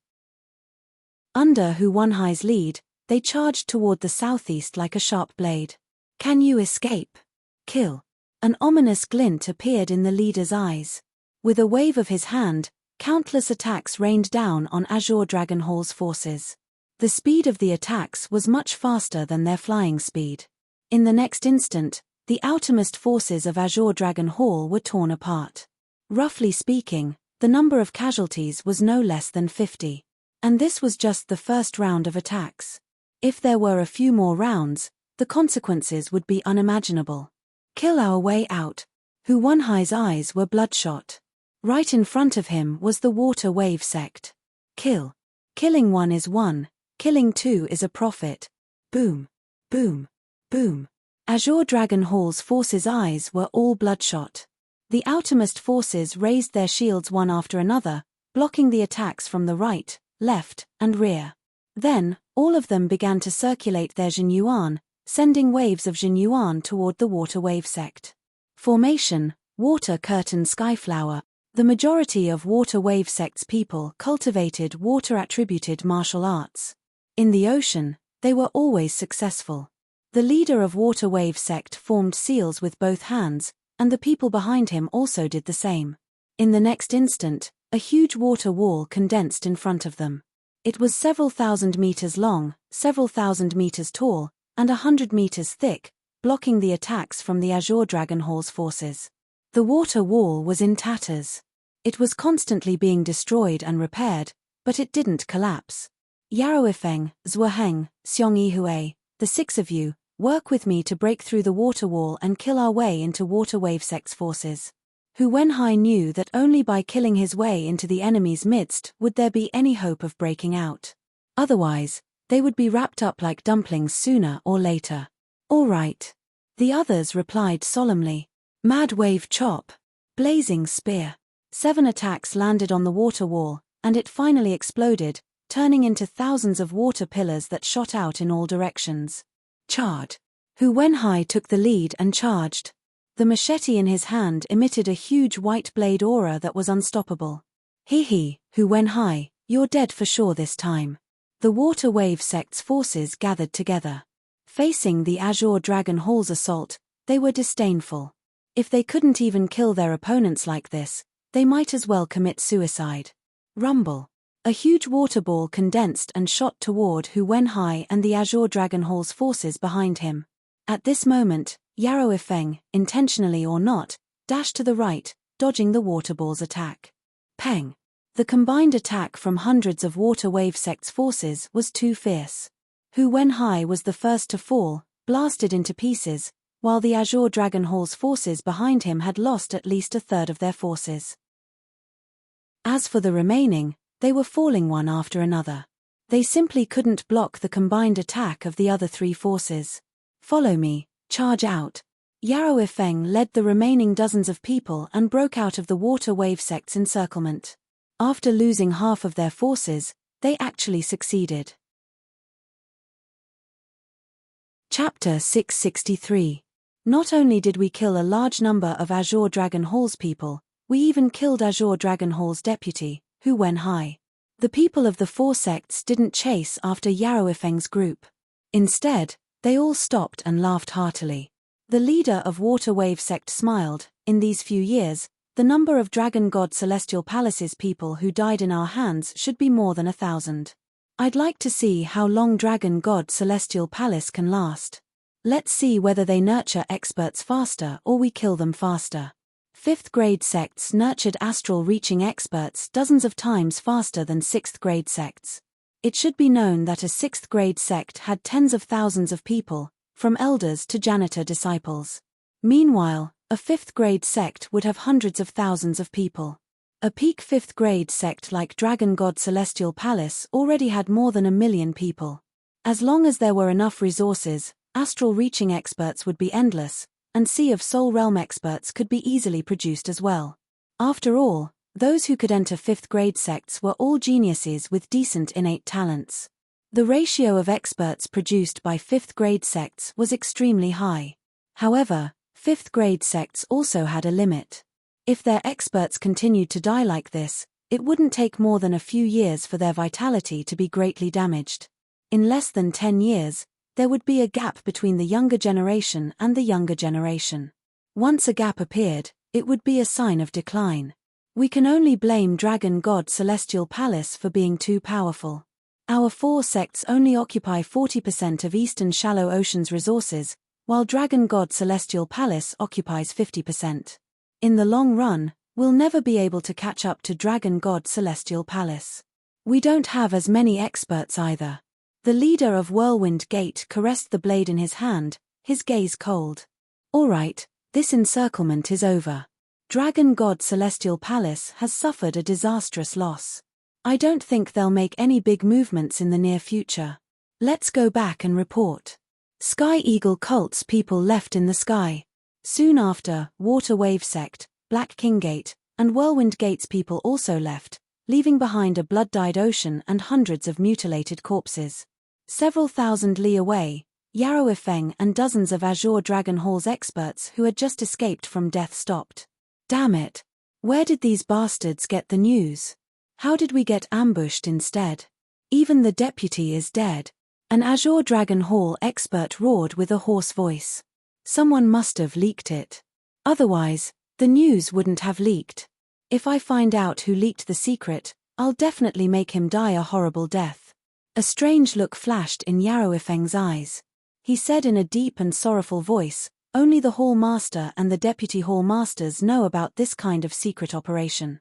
Under Hu Wenhai's lead, they charged toward the southeast like a sharp blade. Can you escape? Kill. An ominous glint appeared in the leader's eyes. With a wave of his hand, countless attacks rained down on Azure Dragon Hall's forces. The speed of the attacks was much faster than their flying speed. In the next instant, the outermost forces of Azure Dragon Hall were torn apart. Roughly speaking, the number of casualties was no less than 50. And this was just the first round of attacks. If there were a few more rounds, the consequences would be unimaginable. Kill our way out. Hu Wenhai's eyes were bloodshot. Right in front of him was the Water Wave Sect. Kill. Killing 1 is 1, killing 2 is a profit. Boom. Boom. Boom. Azure Dragon Hall's forces' eyes were all bloodshot. The outermost forces raised their shields one after another, blocking the attacks from the right, left, and rear. Then, all of them began to circulate their Jinyuan, sending waves of Jinyuan toward the Water Wave Sect. Formation, Water Curtain Skyflower. The majority of Water Wave Sect's people cultivated water-attributed martial arts. In the ocean, they were always successful. The leader of Water Wave Sect formed seals with both hands, and the people behind him also did the same. In the next instant, a huge water wall condensed in front of them. It was several thousand meters long, several thousand meters tall, and 100 meters thick, blocking the attacks from the Azure Dragon Hall's forces. The water wall was in tatters. It was constantly being destroyed and repaired, but it didn't collapse. Yaroifeng, Zhuaheng, Xiong Yihui, the 6 of you, work with me to break through the water wall and kill our way into Water Wave Sect's forces. Hu Wenhai knew that only by killing his way into the enemy's midst would there be any hope of breaking out. Otherwise, they would be wrapped up like dumplings sooner or later. All right. The others replied solemnly. Mad Wave Chop. Blazing Spear. 7 attacks landed on the water wall, and it finally exploded, turning into thousands of water pillars that shot out in all directions. Charge. Hu Wenhai took the lead and charged. The machete in his hand emitted a huge white blade aura that was unstoppable. Hee, Hu Wenhai, you're dead for sure this time. The Water Wave Sect's forces gathered together. Facing the Azure Dragon Hall's assault, they were disdainful. If they couldn't even kill their opponents like this, they might as well commit suicide. Rumble. A huge water ball condensed and shot toward Hu Wenhai and the Azure Dragon Hall's forces behind him. At this moment, Yaroifeng, intentionally or not, dashed to the right, dodging the water ball's attack. Peng. The combined attack from hundreds of Water Wave Sect's forces was too fierce. Hu Wenhai was the first to fall, blasted into pieces, while the Azure Dragon Hall's forces behind him had lost at least a third of their forces. As for the remaining, they were falling one after another. They simply couldn't block the combined attack of the other 3 forces. Follow me, charge out. Yarrow Ifeng led the remaining dozens of people and broke out of the water wave sect's encirclement. After losing half of their forces, they actually succeeded. Chapter 663. Not only did we kill a large number of Azure Dragon Hall's people, we even killed Azure Dragon Hall's deputy, Hu Wenhai. The people of the four sects didn't chase after Yarrow Ifeng's group. Instead, they all stopped and laughed heartily. The leader of Water Wave sect smiled. In these few years, the number of Dragon God Celestial Palace's people who died in our hands should be more than 1,000. I'd like to see how long Dragon God Celestial Palace can last. Let's see whether they nurture experts faster or we kill them faster. 5th grade sects nurtured astral reaching experts dozens of times faster than 6th grade sects. It should be known that a 6th grade sect had tens of thousands of people, from elders to janitor disciples. Meanwhile, a 5th grade sect would have hundreds of thousands of people. A peak 5th grade sect like Dragon God Celestial Palace already had more than 1 million people. As long as there were enough resources, astral reaching experts would be endless, and Sea of Soul Realm experts could be easily produced as well. After all, those who could enter 5th grade sects were all geniuses with decent innate talents. The ratio of experts produced by 5th grade sects was extremely high. However, 5th grade sects also had a limit. If their experts continued to die like this, it wouldn't take more than a few years for their vitality to be greatly damaged. In less than 10 years, there would be a gap between the younger generation and the younger generation. Once a gap appeared, it would be a sign of decline. We can only blame Dragon God Celestial Palace for being too powerful. Our 4 sects only occupy 40% of Eastern Shallow Ocean's resources, while Dragon God Celestial Palace occupies 50%. In the long run, we'll never be able to catch up to Dragon God Celestial Palace. We don't have as many experts either. The leader of Whirlwind Gate caressed the blade in his hand, his gaze cold. All right, this encirclement is over. Dragon God Celestial Palace has suffered a disastrous loss. I don't think they'll make any big movements in the near future. Let's go back and report. Sky Eagle Cult's people left in the sky. Soon after, Water Wave Sect, Black King Gate, and Whirlwind Gate's people also left, leaving behind a blood-dyed ocean and hundreds of mutilated corpses. Several thousand li away, Yarrow Ifeng and dozens of Azure Dragon Hall's experts who had just escaped from death stopped. Damn it! Where did these bastards get the news? How did we get ambushed instead? Even the deputy is dead. An Azure Dragon Hall expert roared with a hoarse voice. Someone must have leaked it. Otherwise, the news wouldn't have leaked. If I find out who leaked the secret, I'll definitely make him die a horrible death. A strange look flashed in Yarrow Ifeng's eyes. He said in a deep and sorrowful voice, "Only the Hall Master and the Deputy Hall Masters know about this kind of secret operation.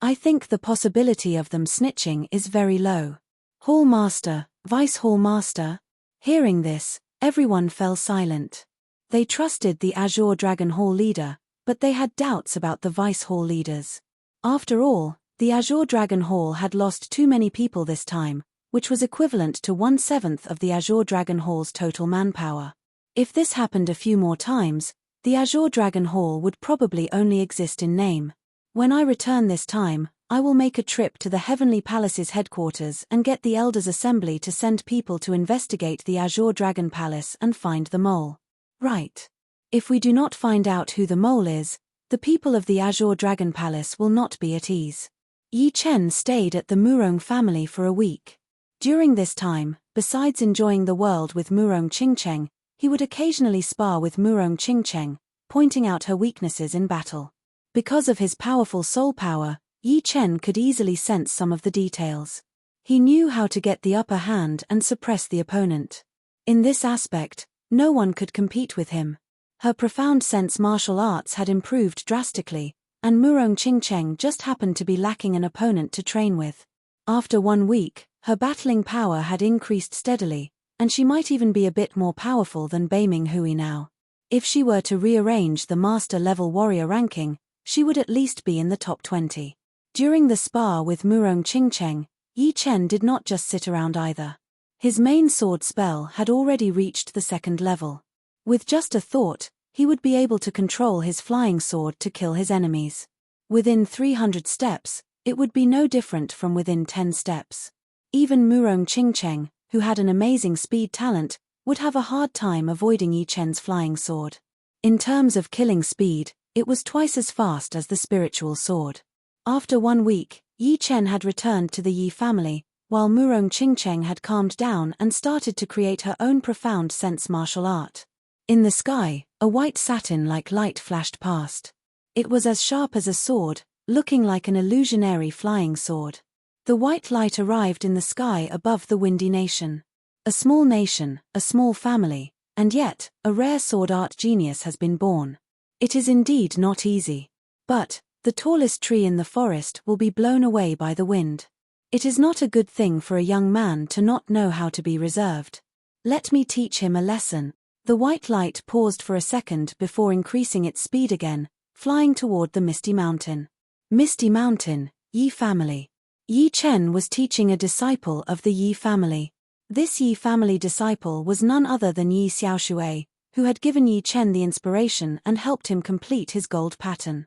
I think the possibility of them snitching is very low." Hall Master, Vice Hall Master. Hearing this, everyone fell silent. They trusted the Azure Dragon Hall leader, but they had doubts about the Vice Hall leaders. After all, the Azure Dragon Hall had lost too many people this time, which was equivalent to 1/7 of the Azure Dragon Hall's total manpower. If this happened a few more times, the Azure Dragon Hall would probably only exist in name. When I return this time, I will make a trip to the Heavenly Palace's headquarters and get the Elders' Assembly to send people to investigate the Azure Dragon Palace and find the mole. Right. If we do not find out who the mole is, the people of the Azure Dragon Palace will not be at ease. Yi Chen stayed at the Murong family for a week. During this time, besides enjoying the world with Murong Qingcheng, he would occasionally spar with Murong Qingcheng, pointing out her weaknesses in battle. Because of his powerful soul power, Yi Chen could easily sense some of the details. He knew how to get the upper hand and suppress the opponent. In this aspect, no one could compete with him. Her profound sense martial arts had improved drastically, and Murong Qingcheng just happened to be lacking an opponent to train with. After 1 week, her battling power had increased steadily, and she might even be a bit more powerful than Beiming Hui now. If she were to rearrange the master-level warrior ranking, she would at least be in the top 20. During the spar with Murong Qingcheng, Yi Chen did not just sit around either. His main sword spell had already reached the 2nd level. With just a thought, he would be able to control his flying sword to kill his enemies. Within 300 steps, it would be no different from within 10 steps. Even Murong Qingcheng, who had an amazing speed talent, would have a hard time avoiding Yi Chen's flying sword. In terms of killing speed, it was twice as fast as the spiritual sword. After 1 week, Yi Chen had returned to the Yi family, while Murong Qingcheng had calmed down and started to create her own profound sense martial art. In the sky, a white satin-like light flashed past. It was as sharp as a sword, looking like an illusionary flying sword. The white light arrived in the sky above the windy nation. A small nation, a small family, and yet, a rare sword art genius has been born. It is indeed not easy. But, the tallest tree in the forest will be blown away by the wind. It is not a good thing for a young man to not know how to be reserved. Let me teach him a lesson. The white light paused for a second before increasing its speed again, flying toward the Misty Mountain. Misty Mountain, Yi family. Yi Chen was teaching a disciple of the Yi family. This Yi family disciple was none other than Yi Xiaoshui, who had given Yi Chen the inspiration and helped him complete his gold pattern.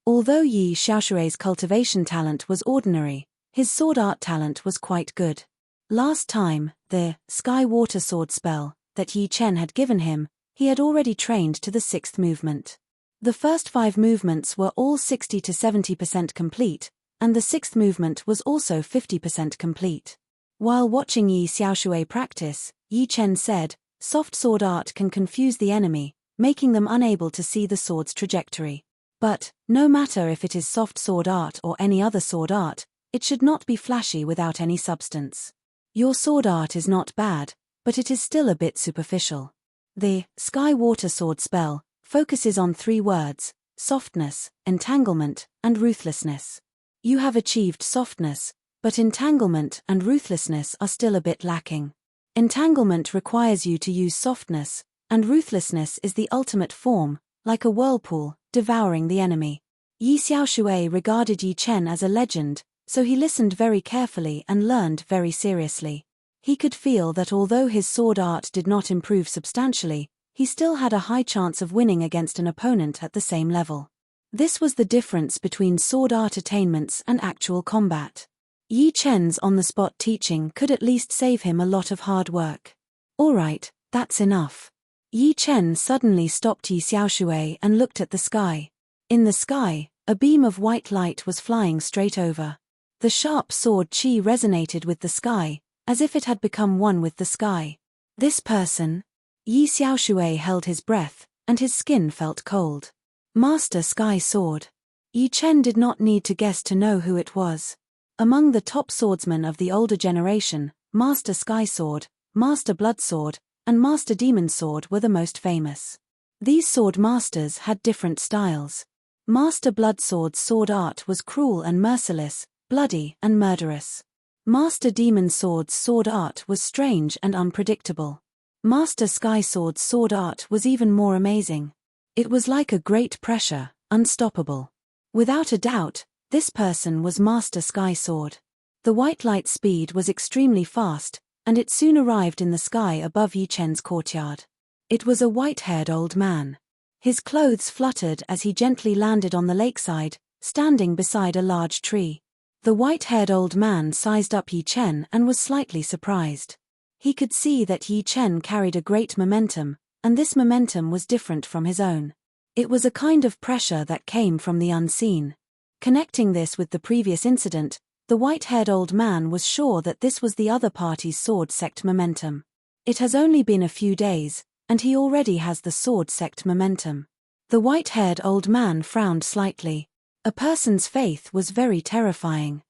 Although Yi Xiaoshui's cultivation talent was ordinary, his sword art talent was quite good. Last time, the Sky Water Sword spell that Yi Chen had given him, he had already trained to the 6th movement. The first 5 movements were all 60 to 70% complete, and the 6th movement was also 50% complete. While watching Yi Xiaoshui practice, Yi Chen said, "Soft sword art can confuse the enemy, making them unable to see the sword's trajectory. But, no matter if it is soft sword art or any other sword art, it should not be flashy without any substance. Your sword art is not bad, but it is still a bit superficial." The Sky Water Sword spell focuses on 3 words: softness, entanglement, and ruthlessness. You have achieved softness, but entanglement and ruthlessness are still a bit lacking. Entanglement requires you to use softness, and ruthlessness is the ultimate form, like a whirlpool, devouring the enemy. Yi Xiaoshui regarded Yi Chen as a legend, so he listened very carefully and learned very seriously. He could feel that although his sword art did not improve substantially, he still had a high chance of winning against an opponent at the same level. This was the difference between sword art attainments and actual combat. Yi Chen's on-the-spot teaching could at least save him a lot of hard work. "Alright, that's enough." Yi Chen suddenly stopped Yi Xiaoshui and looked at the sky. In the sky, a beam of white light was flying straight over. The sharp sword qi resonated with the sky, as if it had become one with the sky. This person? Yi Xiaoshui held his breath, and his skin felt cold. Master Sky Sword. Yi Chen did not need to guess to know who it was. Among the top swordsmen of the older generation, Master Sky Sword, Master Blood Sword, and Master Demon Sword were the most famous. These sword masters had different styles. Master Blood Sword's sword art was cruel and merciless, bloody and murderous. Master Demon Sword's sword art was strange and unpredictable. Master Sky Sword's sword art was even more amazing. It was like a great pressure, unstoppable. Without a doubt, this person was Master Sky Sword. The white light speed was extremely fast, and it soon arrived in the sky above Yi Chen's courtyard. It was a white-haired old man. His clothes fluttered as he gently landed on the lakeside, standing beside a large tree. The white-haired old man sized up Yi Chen and was slightly surprised. He could see that Yi Chen carried a great momentum, and this momentum was different from his own. It was a kind of pressure that came from the unseen. Connecting this with the previous incident, the white-haired old man was sure that this was the other party's sword sect momentum. It has only been a few days, and he already has the sword sect momentum. The white-haired old man frowned slightly. A person's faith was very terrifying.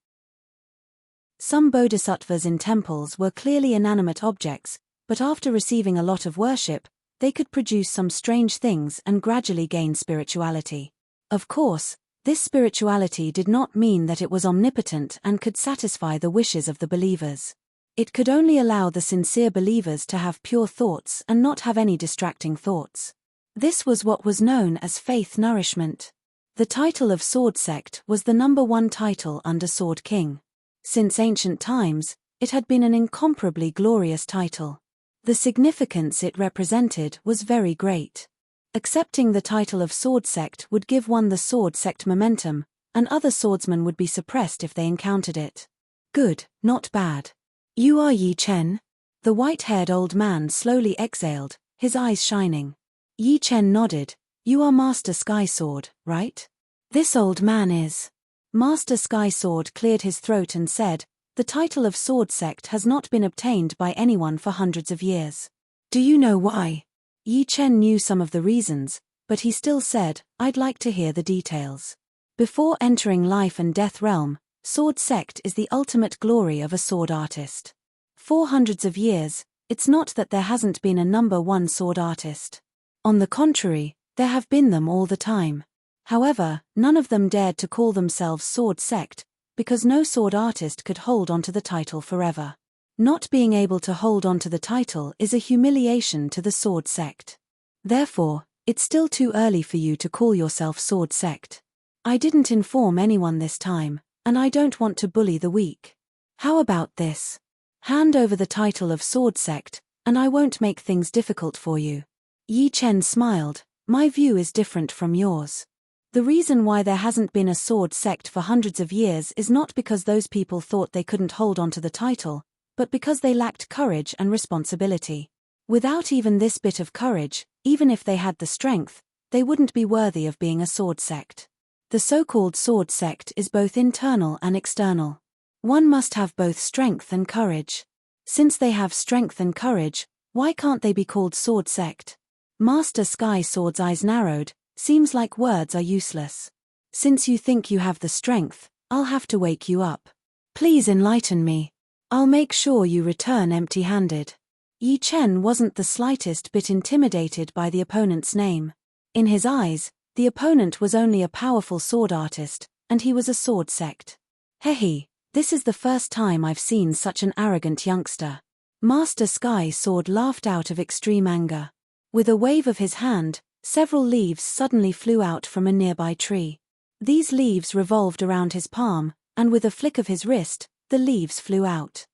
Some bodhisattvas in temples were clearly inanimate objects, but after receiving a lot of worship, they could produce some strange things and gradually gain spirituality. Of course, this spirituality did not mean that it was omnipotent and could satisfy the wishes of the believers. It could only allow the sincere believers to have pure thoughts and not have any distracting thoughts. This was what was known as faith nourishment. The title of Sword Sect was the #1 title under Sword King. Since ancient times, it had been an incomparably glorious title. The significance it represented was very great. Accepting the title of sword sect would give one the sword sect momentum, and other swordsmen would be suppressed if they encountered it. Good, not bad. You are Yi Chen? The white-haired old man slowly exhaled, his eyes shining. Yi Chen nodded. You are Master Sky Sword, right? This old man is. Master Sky Sword cleared his throat and said, the title of sword sect has not been obtained by anyone for hundreds of years. Do you know why? Yi Chen knew some of the reasons, but he still said, I'd like to hear the details. Before entering life and death realm, sword sect is the ultimate glory of a sword artist. For hundreds of years, it's not that there hasn't been a number one sword artist. On the contrary, there have been them all the time. However, none of them dared to call themselves sword sect, because no sword artist could hold onto the title forever. Not being able to hold onto the title is a humiliation to the sword sect. Therefore, it's still too early for you to call yourself sword sect. I didn't inform anyone this time, and I don't want to bully the weak. How about this? Hand over the title of sword sect, and I won't make things difficult for you. Yi Chen smiled. My view is different from yours. The reason why there hasn't been a sword sect for hundreds of years is not because those people thought they couldn't hold onto the title, but because they lacked courage and responsibility. Without even this bit of courage, even if they had the strength, they wouldn't be worthy of being a sword sect. The so-called sword sect is both internal and external. One must have both strength and courage. Since they have strength and courage, why can't they be called sword sect? Master Sky Sword's eyes narrowed. Seems like words are useless. Since you think you have the strength, I'll have to wake you up. Please enlighten me. I'll make sure you return empty-handed. Yi Chen wasn't the slightest bit intimidated by the opponent's name. In his eyes, the opponent was only a powerful sword artist, and he was a sword sect. Hehe, this is the first time I've seen such an arrogant youngster. Master Sky Sword laughed out of extreme anger. With a wave of his hand, several leaves suddenly flew out from a nearby tree. These leaves revolved around his palm, and with a flick of his wrist, the leaves flew out.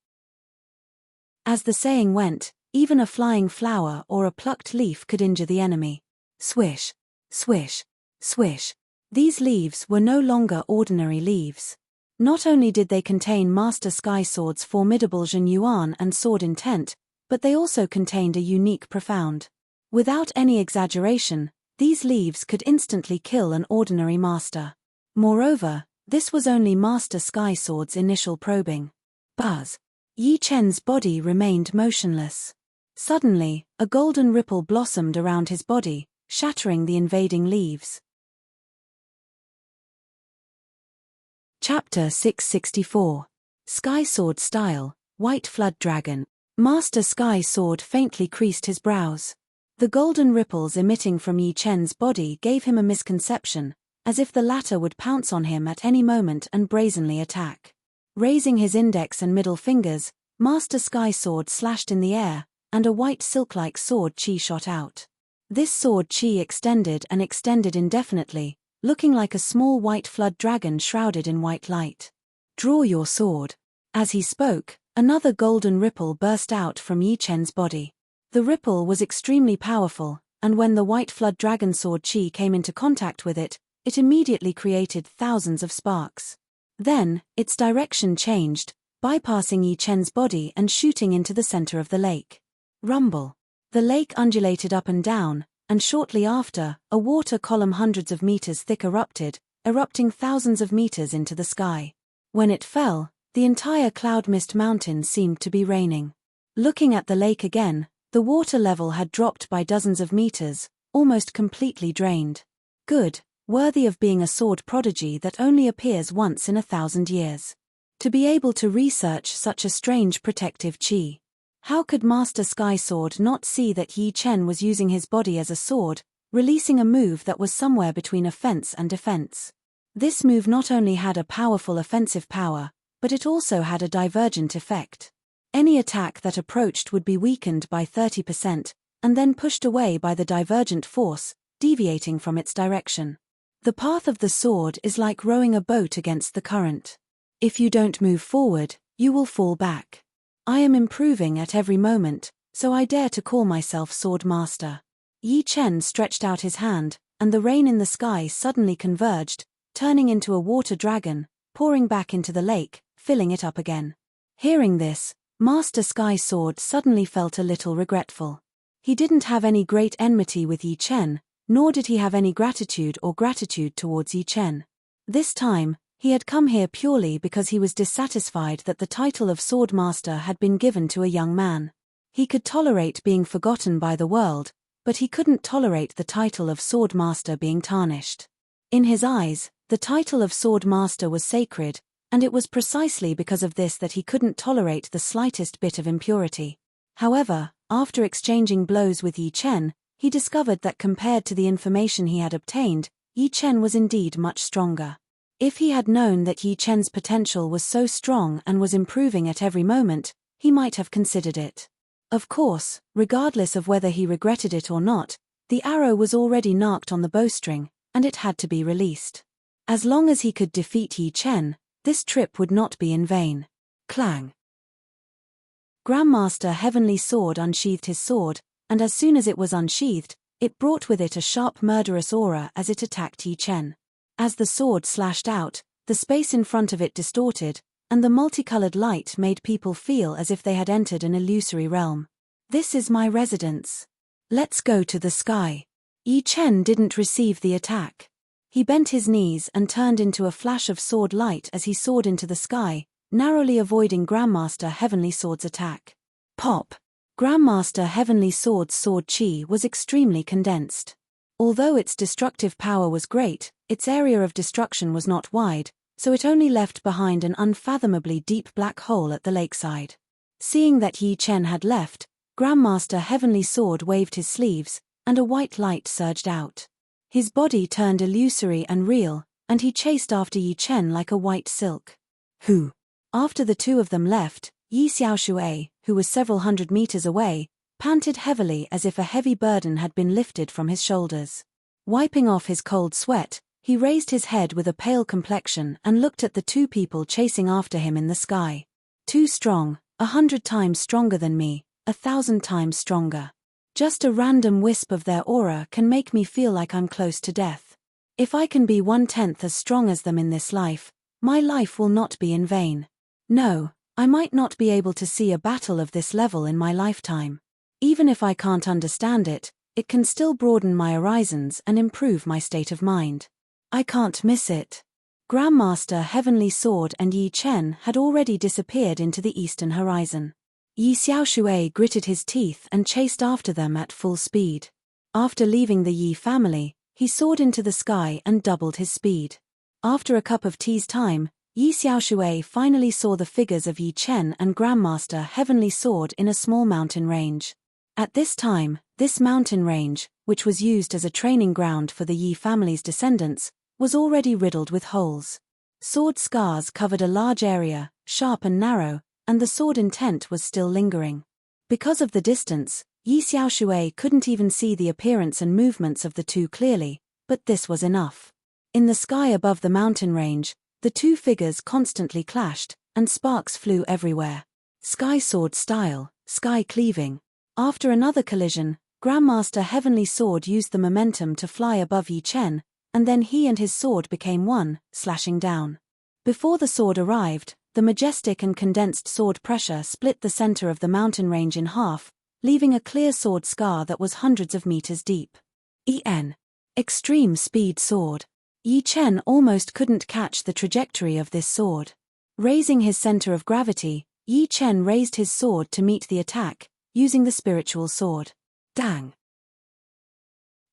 As the saying went, even a flying flower or a plucked leaf could injure the enemy. Swish, swish, swish. These leaves were no longer ordinary leaves. Not only did they contain Master Sky Sword's formidable Zhen Yuan and sword intent, but they also contained a unique profound. Without any exaggeration, these leaves could instantly kill an ordinary master. Moreover, this was only Master Sky Sword's initial probing. Buzz. Yi Chen's body remained motionless. Suddenly, a golden ripple blossomed around his body, shattering the invading leaves. Chapter 664. Sky Sword Style, White Flood Dragon. Master Sky Sword faintly creased his brows. The golden ripples emitting from Yi Chen's body gave him a misconception, as if the latter would pounce on him at any moment and brazenly attack. Raising his index and middle fingers, Master Sky Sword slashed in the air, and a white silk-like sword chi shot out. This sword chi extended and extended indefinitely, looking like a small white flood dragon shrouded in white light. Draw your sword. As he spoke, another golden ripple burst out from Yi Chen's body. The ripple was extremely powerful, and when the white flood dragon sword chi came into contact with it, it immediately created thousands of sparks. Then, its direction changed, bypassing Yi Chen's body and shooting into the center of the lake. Rumble. The lake undulated up and down, and shortly after, a water column hundreds of meters thick erupted, erupting thousands of meters into the sky. When it fell, the entire cloud mist mountain seemed to be raining. Looking at the lake again, the water level had dropped by dozens of meters, almost completely drained. Good, worthy of being a sword prodigy that only appears once in 1,000 years. To be able to research such a strange protective chi. How could Master Sky Sword not see that Yi Chen was using his body as a sword, releasing a move that was somewhere between offense and defense? This move not only had a powerful offensive power, but it also had a divergent effect. Any attack that approached would be weakened by 30%, and then pushed away by the divergent force, deviating from its direction. The path of the sword is like rowing a boat against the current. If you don't move forward, you will fall back. I am improving at every moment, so I dare to call myself Sword Master. Yi Chen stretched out his hand, and the rain in the sky suddenly converged, turning into a water dragon, pouring back into the lake, filling it up again. Hearing this, Master Sky Sword suddenly felt a little regretful. He didn't have any great enmity with Yi Chen, nor did he have any gratitude towards Yi Chen. This time, he had come here purely because he was dissatisfied that the title of Sword Master had been given to a young man. He could tolerate being forgotten by the world, but he couldn't tolerate the title of Sword Master being tarnished. In his eyes, the title of Sword Master was sacred, and it was precisely because of this that he couldn't tolerate the slightest bit of impurity. However, after exchanging blows with Yi Chen, he discovered that compared to the information he had obtained, Yi Chen was indeed much stronger. If he had known that Yi Chen's potential was so strong and was improving at every moment, he might have considered it. Of course, regardless of whether he regretted it or not, the arrow was already narked on the bowstring, and it had to be released. As long as he could defeat Yi Chen, this trip would not be in vain. Clang! Grandmaster Heavenly Sword unsheathed his sword, and as soon as it was unsheathed, it brought with it a sharp murderous aura as it attacked Yi Chen. As the sword slashed out, the space in front of it distorted, and the multicolored light made people feel as if they had entered an illusory realm. This is my residence. Let's go to the sky. Yi Chen didn't receive the attack. He bent his knees and turned into a flash of sword light as he soared into the sky, narrowly avoiding Grandmaster Heavenly Sword's attack. Pop! Grandmaster Heavenly Sword's sword chi was extremely condensed. Although its destructive power was great, its area of destruction was not wide, so it only left behind an unfathomably deep black hole at the lakeside. Seeing that Yi Chen had left, Grandmaster Heavenly Sword waved his sleeves, and a white light surged out. His body turned illusory and real, and he chased after Yi Chen like a white silk. Who? After the two of them left, Yi Xiaoshui, who was several hundred meters away, panted heavily as if a heavy burden had been lifted from his shoulders. Wiping off his cold sweat, he raised his head with a pale complexion and looked at the two people chasing after him in the sky. Too strong, 100 times stronger than me, 1,000 times stronger. Just a random wisp of their aura can make me feel like I'm close to death. If I can be 1/10 as strong as them in this life, my life will not be in vain. No, I might not be able to see a battle of this level in my lifetime. Even if I can't understand it, it can still broaden my horizons and improve my state of mind. I can't miss it. Grandmaster Heavenly Sword and Yi Chen had already disappeared into the eastern horizon. Yi Xiaoshui gritted his teeth and chased after them at full speed. After leaving the Yi family, he soared into the sky and doubled his speed. After a cup of tea's time, Yi Xiaoshui finally saw the figures of Yi Chen and Grandmaster Heavenly Sword in a small mountain range. At this time, this mountain range, which was used as a training ground for the Yi family's descendants, was already riddled with holes. Sword scars covered a large area, sharp and narrow, and the sword intent was still lingering. Because of the distance, Yi Xiaoshui couldn't even see the appearance and movements of the two clearly, but this was enough. In the sky above the mountain range, the two figures constantly clashed, and sparks flew everywhere. Sky sword style, sky cleaving. After another collision, Grandmaster Heavenly Sword used the momentum to fly above Yi Chen, and then he and his sword became one, slashing down. Before the sword arrived, the majestic and condensed sword pressure split the center of the mountain range in half, leaving a clear sword scar that was hundreds of meters deep. Extreme speed sword. Yi Chen almost couldn't catch the trajectory of this sword. Raising his center of gravity, Yi Chen raised his sword to meet the attack, using the spiritual sword. Dang!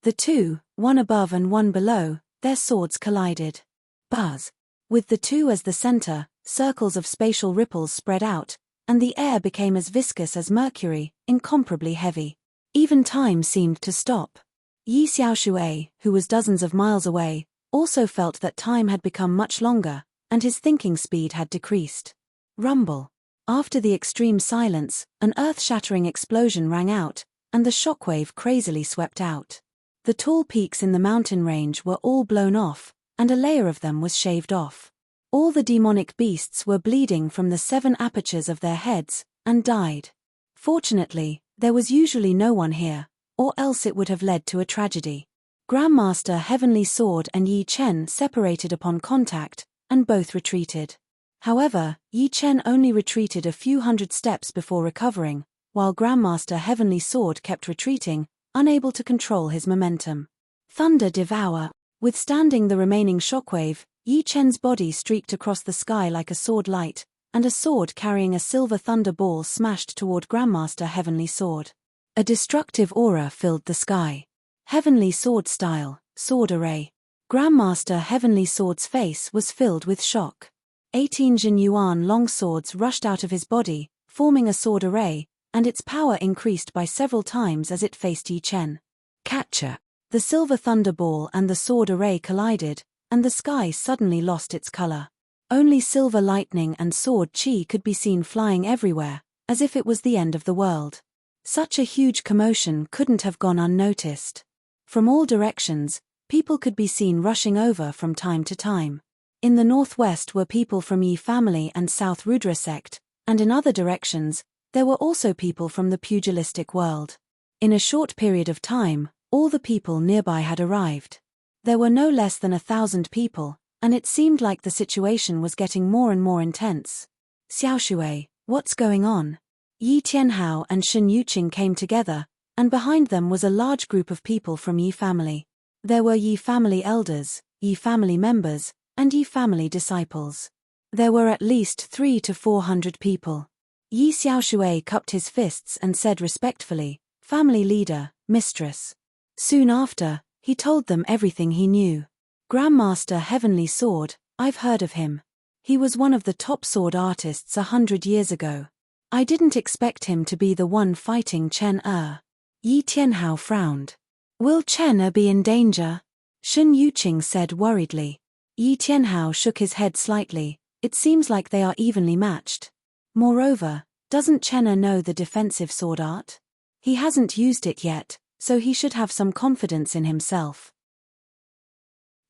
The two, one above and one below, their swords collided. Buzz! With the two as the center, circles of spatial ripples spread out, and the air became as viscous as mercury, incomparably heavy. Even time seemed to stop. Yi Xiaoshui, who was dozens of miles away, also felt that time had become much longer, and his thinking speed had decreased. Rumble. After the extreme silence, an earth-shattering explosion rang out, and the shockwave crazily swept out. The tall peaks in the mountain range were all blown off, and a layer of them was shaved off. All the demonic beasts were bleeding from the 7 apertures of their heads, and died. Fortunately, There was usually no one here, or else it would have led to a tragedy. Grandmaster Heavenly Sword and Yi Chen separated upon contact, and both retreated. However, Yi Chen only retreated a few hundred steps before recovering, while Grandmaster Heavenly Sword kept retreating, unable to control his momentum. Thunder Devour. Withstanding the remaining shockwave, Yi Chen's body streaked across the sky like a sword light, and a sword carrying a silver thunder ball smashed toward Grandmaster Heavenly Sword. A destructive aura filled the sky. Heavenly Sword style, sword array. Grandmaster Heavenly Sword's face was filled with shock. 18 Jin Yuan long swords rushed out of his body, forming a sword array, and its power increased by several times as it faced Yi Chen. Catcher. The silver thunder ball and the sword array collided, and the sky suddenly lost its color. Only silver lightning and sword chi could be seen flying everywhere, as if it was the end of the world. Such a huge commotion couldn't have gone unnoticed. From all directions, people could be seen rushing over from time to time. In the northwest were people from Yi family and South Rudra sect, and in other directions, there were also people from the pugilistic world. In a short period of time, all the people nearby had arrived. There were no less than 1,000 people, and it seemed like the situation was getting more and more intense. Xiaoshui, what's going on? Yi Tianhao and Shen Yuqing came together, and behind them was a large group of people from Yi family. There were Yi family elders, Yi family members, and Yi family disciples. There were at least 300 to 400 people. Yi Xiaoshui cupped his fists and said respectfully, "Family leader, mistress." Soon after, he told them everything he knew. Grandmaster Heavenly Sword, I've heard of him. He was one of the top sword artists 100 years ago. I didn't expect him to be the one fighting Chen Er. Yi Tianhao frowned. Will Chen Er be in danger? Shen Yuqing said worriedly. Yi Tianhao shook his head slightly. It seems like they are evenly matched. Moreover, doesn't Chen Er know the defensive sword art? He hasn't used it yet, so he should have some confidence in himself.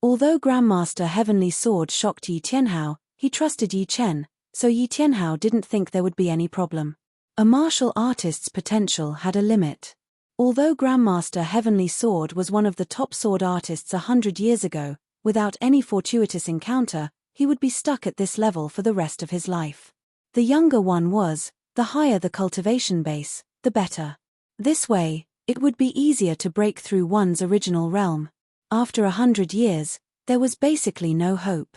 Although Grandmaster Heavenly Sword shocked Yi Tianhao, he trusted Yi Chen, so Yi Tianhao didn't think there would be any problem. A martial artist's potential had a limit. Although Grandmaster Heavenly Sword was one of the top sword artists 100 years ago, without any fortuitous encounter, he would be stuck at this level for the rest of his life. The younger one was, the higher the cultivation base, the better. This way, it would be easier to break through one's original realm. After 100 years, there was basically no hope.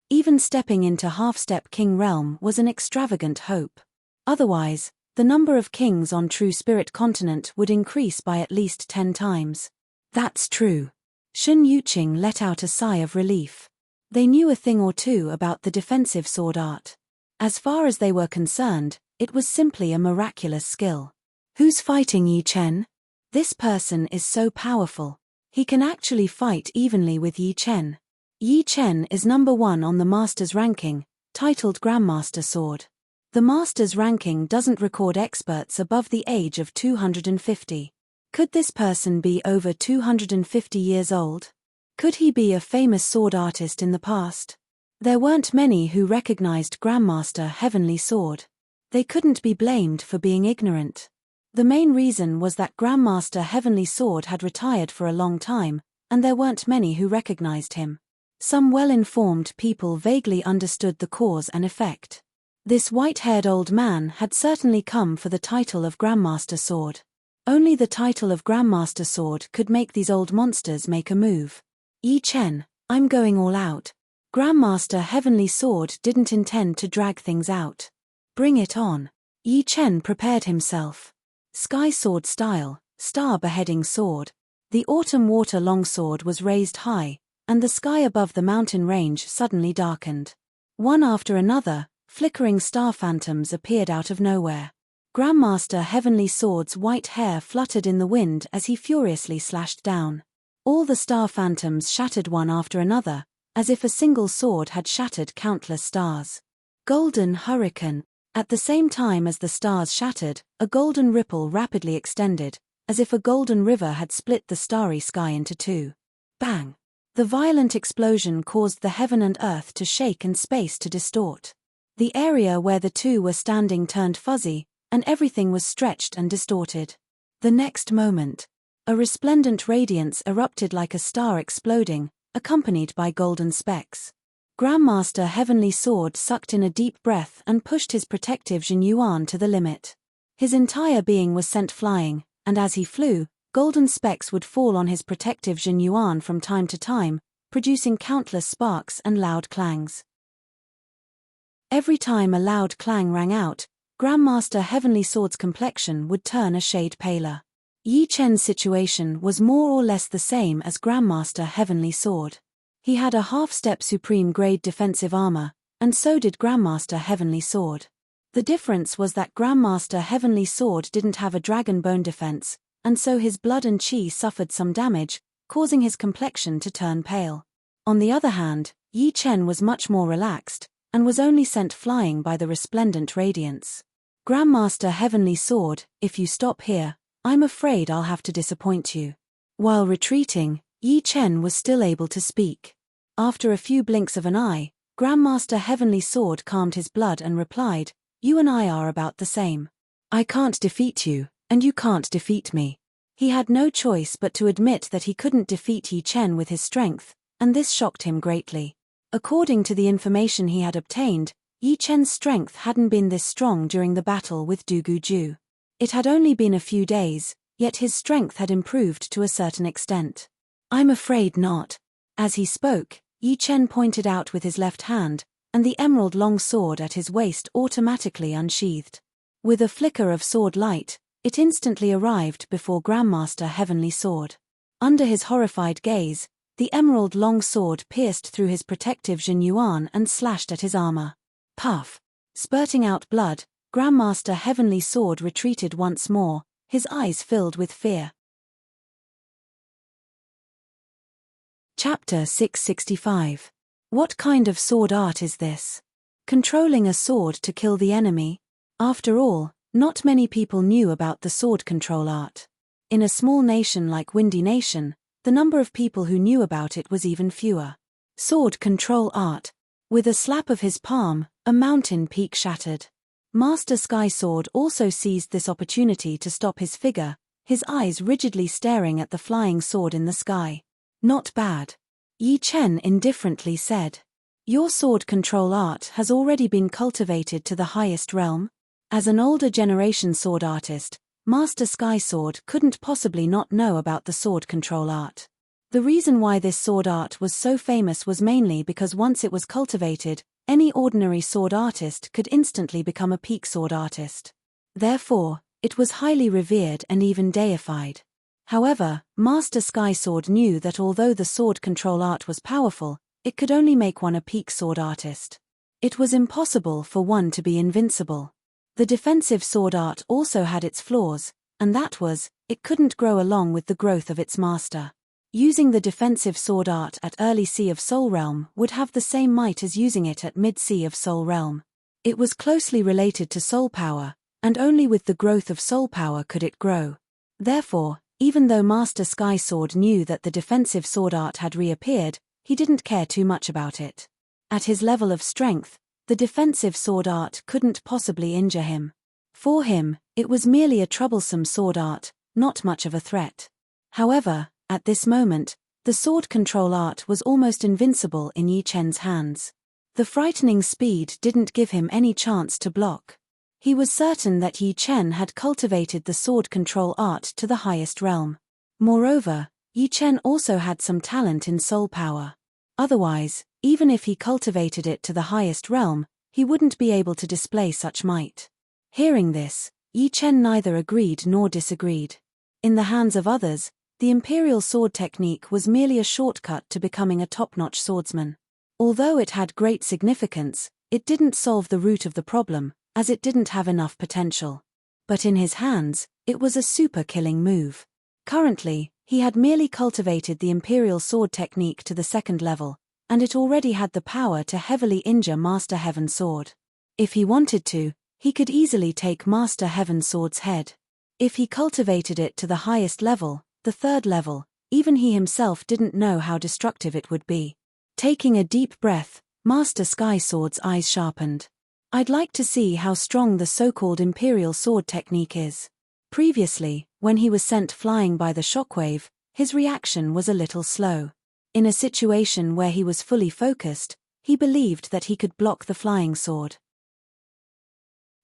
Even stepping into half-step king realm was an extravagant hope. Otherwise, the number of kings on True Spirit continent would increase by at least 10 times. That's true. Shen Yuqing let out a sigh of relief. They knew a thing or two about the defensive sword art. As far as they were concerned, it was simply a miraculous skill. Who's fighting Yi Chen? This person is so powerful. He can actually fight evenly with Yi Chen. Yi Chen is number 1 on the Master's ranking, titled Grandmaster Sword. The Master's ranking doesn't record experts above the age of 250. Could this person be over 250 years old? Could he be a famous sword artist in the past? There weren't many who recognized Grandmaster Heavenly Sword. They couldn't be blamed for being ignorant. The main reason was that Grandmaster Heavenly Sword had retired for a long time, and there weren't many who recognized him. Some well-informed people vaguely understood the cause and effect. This white-haired old man had certainly come for the title of Grandmaster Sword. Only the title of Grandmaster Sword could make these old monsters make a move. Yi Chen, I'm going all out. Grandmaster Heavenly Sword didn't intend to drag things out. Bring it on. Yi Chen prepared himself. Sky sword style, star beheading sword. The autumn water longsword was raised high, and the sky above the mountain range suddenly darkened. One after another, flickering star phantoms appeared out of nowhere. Grandmaster Heavenly Sword's white hair fluttered in the wind as he furiously slashed down. All the star phantoms shattered one after another, as if a single sword had shattered countless stars. Golden Hurricane. At the same time as the stars shattered, a golden ripple rapidly extended, as if a golden river had split the starry sky into two. Bang! The violent explosion caused the heaven and earth to shake and space to distort. The area where the two were standing turned fuzzy, and everything was stretched and distorted. The next moment, a resplendent radiance erupted like a star exploding, accompanied by golden specks. Grandmaster Heavenly Sword sucked in a deep breath and pushed his protective Jinyuan to the limit. His entire being was sent flying, and as he flew, golden specks would fall on his protective Jinyuan from time to time, producing countless sparks and loud clangs. Every time a loud clang rang out, Grandmaster Heavenly Sword's complexion would turn a shade paler. Yi Chen's situation was more or less the same as Grandmaster Heavenly Sword. He had a half-step supreme grade defensive armor, and so did Grandmaster Heavenly Sword. The difference was that Grandmaster Heavenly Sword didn't have a dragon bone defense, and so his blood and chi suffered some damage, causing his complexion to turn pale. On the other hand, Yi Chen was much more relaxed, and was only sent flying by the resplendent radiance. Grandmaster Heavenly Sword, if you stop here, I'm afraid I'll have to disappoint you. While retreating, Yi Chen was still able to speak. After a few blinks of an eye, Grandmaster Heavenly Sword calmed his blood and replied, "You and I are about the same. I can't defeat you, and you can't defeat me." He had no choice but to admit that he couldn't defeat Yi Chen with his strength, and this shocked him greatly. According to the information he had obtained, Yi Chen's strength hadn't been this strong during the battle with Dugu Ju. It had only been a few days, yet his strength had improved to a certain extent. "I'm afraid not." As he spoke, Yi Chen pointed out with his left hand, and the emerald long sword at his waist automatically unsheathed. With a flicker of sword light, it instantly arrived before Grandmaster Heavenly Sword. Under his horrified gaze, the emerald long sword pierced through his protective Jinyuan and slashed at his armor. Puff! Spurting out blood, Grandmaster Heavenly Sword retreated once more, his eyes filled with fear. Chapter 665. What kind of sword art is this? Controlling a sword to kill the enemy? After all, not many people knew about the sword control art. In a small nation like Windy Nation, the number of people who knew about it was even fewer. Sword control art. With a slap of his palm, a mountain peak shattered. Master Sky Sword also seized this opportunity to stop his figure, his eyes rigidly staring at the flying sword in the sky. "Not bad," Yi Chen indifferently said. "Your sword control art has already been cultivated to the highest realm." As an older generation sword artist, Master Sky Sword couldn't possibly not know about the sword control art. The reason why this sword art was so famous was mainly because once it was cultivated, any ordinary sword artist could instantly become a peak sword artist. Therefore, it was highly revered and even deified. However, Master Sky Sword knew that although the sword control art was powerful, it could only make one a peak sword artist. It was impossible for one to be invincible. The defensive sword art also had its flaws, and that was, it couldn't grow along with the growth of its master. Using the defensive sword art at early Sea of Soul Realm would have the same might as using it at mid-Sea of Soul Realm. It was closely related to soul power, and only with the growth of soul power could it grow. Therefore, even though Master Sky Sword knew that the defensive sword art had reappeared, he didn't care too much about it. At his level of strength, the defensive sword art couldn't possibly injure him. For him, it was merely a troublesome sword art, not much of a threat. However, at this moment, the sword control art was almost invincible in Yi Chen's hands. The frightening speed didn't give him any chance to block. He was certain that Yi Chen had cultivated the sword control art to the highest realm. Moreover, Yi Chen also had some talent in soul power. Otherwise, even if he cultivated it to the highest realm, he wouldn't be able to display such might. Hearing this, Yi Chen neither agreed nor disagreed. In the hands of others, the imperial sword technique was merely a shortcut to becoming a top-notch swordsman. Although it had great significance, it didn't solve the root of the problem, as it didn't have enough potential. But in his hands, it was a super-killing move. Currently, he had merely cultivated the imperial sword technique to the second level, and it already had the power to heavily injure Master Heaven Sword. If he wanted to, he could easily take Master Heaven Sword's head. If he cultivated it to the highest level, the third level, even he himself didn't know how destructive it would be. Taking a deep breath, Master Sky Sword's eyes sharpened. I'd like to see how strong the so-called imperial sword technique is. Previously, when he was sent flying by the shockwave, his reaction was a little slow. In a situation where he was fully focused, he believed that he could block the flying sword.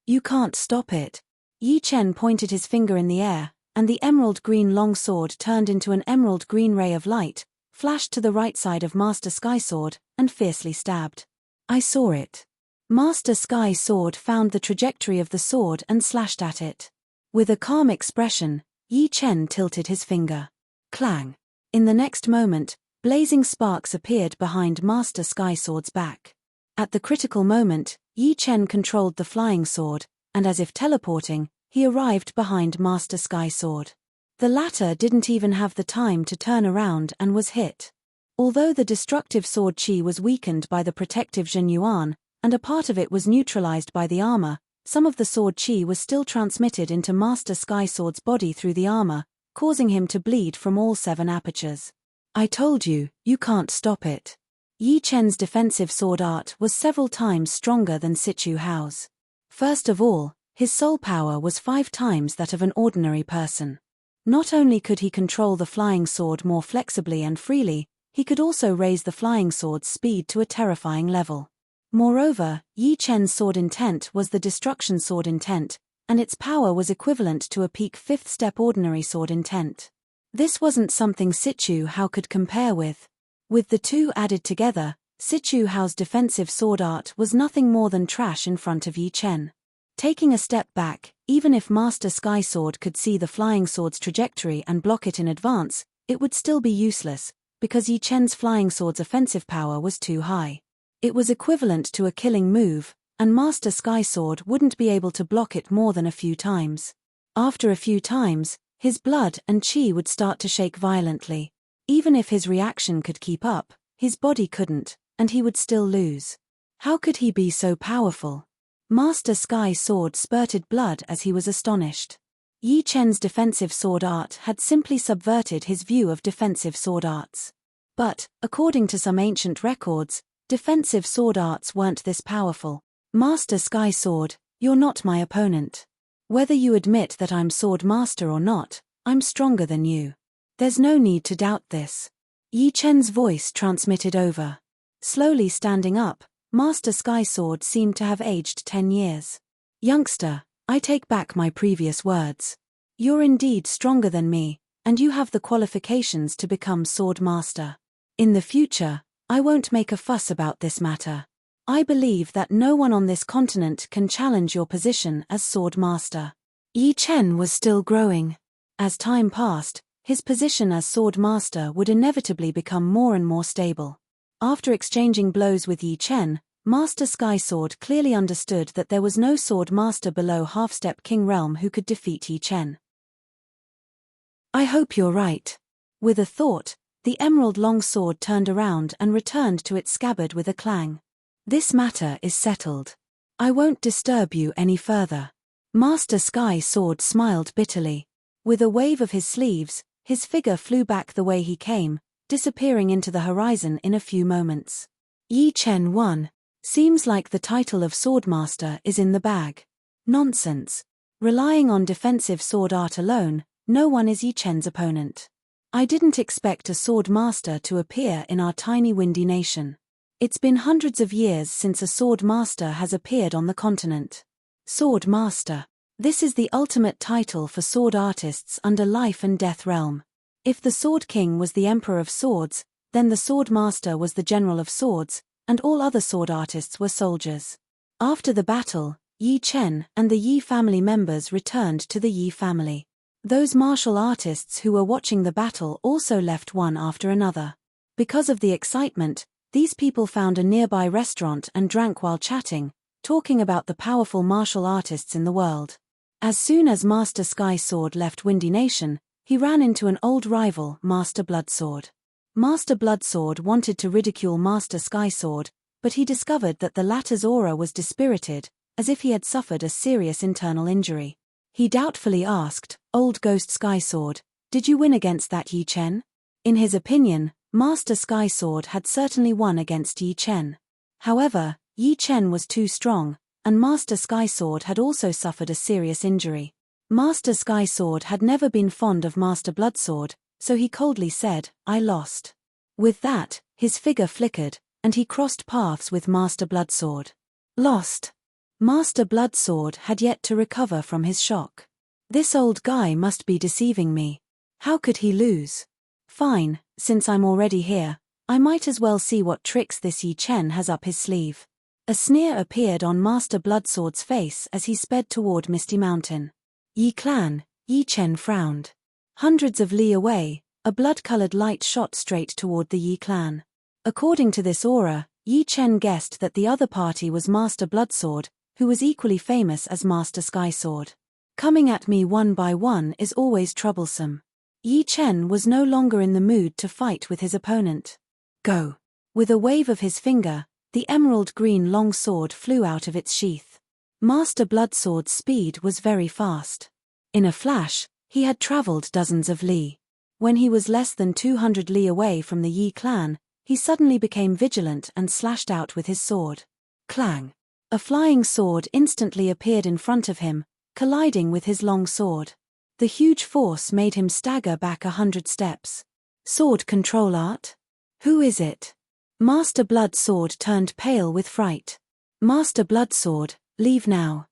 You can't stop it. Yi Chen pointed his finger in the air, and the emerald green longsword turned into an emerald green ray of light, flashed to the right side of Master Sky Sword, and fiercely stabbed. I saw it. Master Sky Sword found the trajectory of the sword and slashed at it. With a calm expression, Yi Chen tilted his finger. Clang! In the next moment, blazing sparks appeared behind Master Sky Sword's back. At the critical moment, Yi Chen controlled the flying sword, and as if teleporting, he arrived behind Master Sky Sword. The latter didn't even have the time to turn around and was hit. Although the destructive sword chi was weakened by the protective Zhen Yuan, and a part of it was neutralized by the armor, some of the sword chi was still transmitted into Master Sky Sword's body through the armor, causing him to bleed from all 7 apertures. I told you, you can't stop it. Yi Chen's defensive sword art was several times stronger than Sichu Hao's. First of all, his soul power was 5 times that of an ordinary person. Not only could he control the flying sword more flexibly and freely, he could also raise the flying sword's speed to a terrifying level. Moreover, Yi Chen's sword intent was the destruction sword intent, and its power was equivalent to a peak 5th step ordinary sword intent. This wasn't something Sichu Hao could compare with. With the two added together, Sichu Hao's defensive sword art was nothing more than trash in front of Yi Chen. Taking a step back, even if Master Sky Sword could see the flying sword's trajectory and block it in advance, it would still be useless, because Yi Chen's flying sword's offensive power was too high. It was equivalent to a killing move, and Master Sky Sword wouldn't be able to block it more than a few times. After a few times, his blood and chi would start to shake violently. Even if his reaction could keep up, his body couldn't, and he would still lose. How could he be so powerful? Master Sky Sword spurted blood as he was astonished. Yi Chen's defensive sword art had simply subverted his view of defensive sword arts. But, according to some ancient records, defensive sword arts weren't this powerful. Master Sky Sword, you're not my opponent. Whether you admit that I'm Sword Master or not, I'm stronger than you. There's no need to doubt this. Yi Chen's voice transmitted over. Slowly standing up, Master Sky Sword seemed to have aged 10 years. Youngster, I take back my previous words. You're indeed stronger than me, and you have the qualifications to become Sword Master. In the future, I won't make a fuss about this matter. I believe that no one on this continent can challenge your position as Sword Master. Yi Chen was still growing. As time passed, his position as Sword Master would inevitably become more and more stable. After exchanging blows with Yi Chen, Master Sky Sword clearly understood that there was no Sword Master below Half-Step King Realm who could defeat Yi Chen. I hope you're right. With a thought, the emerald long sword turned around and returned to its scabbard with a clang. This matter is settled. I won't disturb you any further. Master Sky Sword smiled bitterly. With a wave of his sleeves, his figure flew back the way he came, disappearing into the horizon in a few moments. Yi Chen won. Seems like the title of Swordmaster is in the bag. Nonsense. Relying on defensive sword art alone, no one is Yi Chen's opponent. I didn't expect a Sword Master to appear in our tiny windy nation. It's been hundreds of years since a Sword Master has appeared on the continent. Sword Master. This is the ultimate title for sword artists under Life and Death Realm. If the Sword King was the Emperor of Swords, then the Sword Master was the General of Swords, and all other sword artists were soldiers. After the battle, Yi Chen and the Yi family members returned to the Yi family. Those martial artists who were watching the battle also left one after another. Because of the excitement, these people found a nearby restaurant and drank while chatting, talking about the powerful martial artists in the world. As soon as Master Sky Sword left Windy Nation, he ran into an old rival, Master Bloodsword. Master Bloodsword wanted to ridicule Master Sky Sword, but he discovered that the latter's aura was dispirited, as if he had suffered a serious internal injury. He doubtfully asked, Old Ghost Sky Sword, did you win against that Yi Chen? In his opinion, Master Sky Sword had certainly won against Yi Chen. However, Yi Chen was too strong, and Master Sky Sword had also suffered a serious injury. Master Sky Sword had never been fond of Master Bloodsword, so he coldly said, "I lost." With that, his figure flickered, and he crossed paths with Master Bloodsword. Lost. Master Bloodsword had yet to recover from his shock. This old guy must be deceiving me. How could he lose? Fine, since I'm already here, I might as well see what tricks this Yi Chen has up his sleeve. A sneer appeared on Master Bloodsword's face as he sped toward Misty Mountain. Yi Clan, Yi Chen frowned. Hundreds of li away, a blood-colored light shot straight toward the Yi Clan. According to this aura, Yi Chen guessed that the other party was Master Bloodsword, who was equally famous as Master Sky Sword. Coming at me one by one is always troublesome. Yi Chen was no longer in the mood to fight with his opponent. Go. With a wave of his finger, the emerald green long sword flew out of its sheath. Master Bloodsword's speed was very fast. In a flash, he had traveled dozens of li. When he was less than 200 li away from the Yi clan, he suddenly became vigilant and slashed out with his sword. Clang! A flying sword instantly appeared in front of him, colliding with his long sword. The huge force made him stagger back 100 steps. Sword control art? Who is it? Master Bloodsword turned pale with fright. Master Bloodsword, leave now.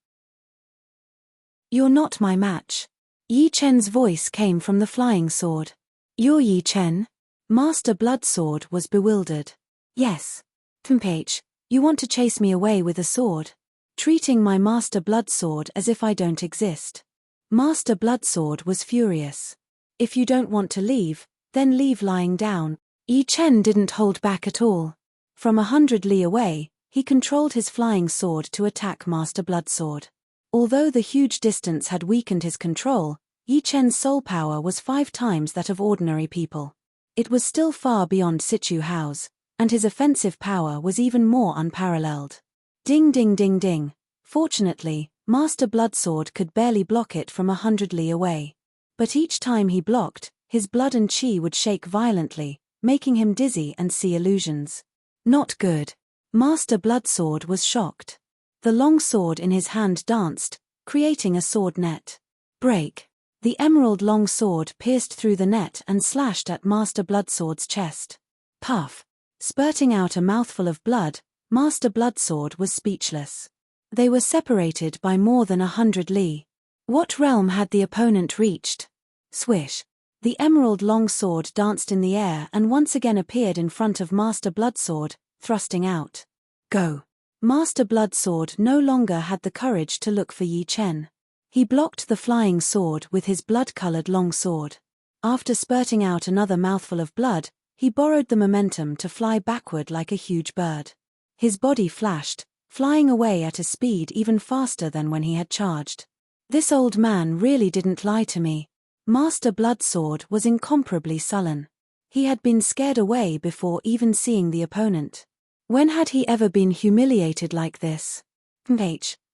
You're not my match. Yi Chen's voice came from the flying sword. You're Yi Chen? Master Bloodsword was bewildered. Yes. Page, you want to chase me away with a sword? Treating my Master Bloodsword as if I don't exist. Master Bloodsword was furious. If you don't want to leave, then leave lying down. Yi Chen didn't hold back at all. From 100 li away, he controlled his flying sword to attack Master Bloodsword. Although the huge distance had weakened his control, Yi Chen's soul power was 5 times that of ordinary people. It was still far beyond Sichu Hao's, and his offensive power was even more unparalleled. Ding ding ding ding. Fortunately, Master Bloodsword could barely block it from 100 li away. But each time he blocked, his blood and chi would shake violently, making him dizzy and see illusions. Not good. Master Bloodsword was shocked. The long sword in his hand danced, creating a sword net. Break. The emerald long sword pierced through the net and slashed at Master Bloodsword's chest. Puff. Spurting out a mouthful of blood, Master Bloodsword was speechless. They were separated by more than 100 li. What realm had the opponent reached? Swish. The emerald long sword danced in the air and once again appeared in front of Master Bloodsword, thrusting out. Go. Master Bloodsword no longer had the courage to look for Yi Chen. He blocked the flying sword with his blood-colored long sword. After spurting out another mouthful of blood, he borrowed the momentum to fly backward like a huge bird. His body flashed, flying away at a speed even faster than when he had charged. This old man really didn't lie to me. Master Bloodsword was incomparably sullen. He had been scared away before even seeing the opponent. When had he ever been humiliated like this?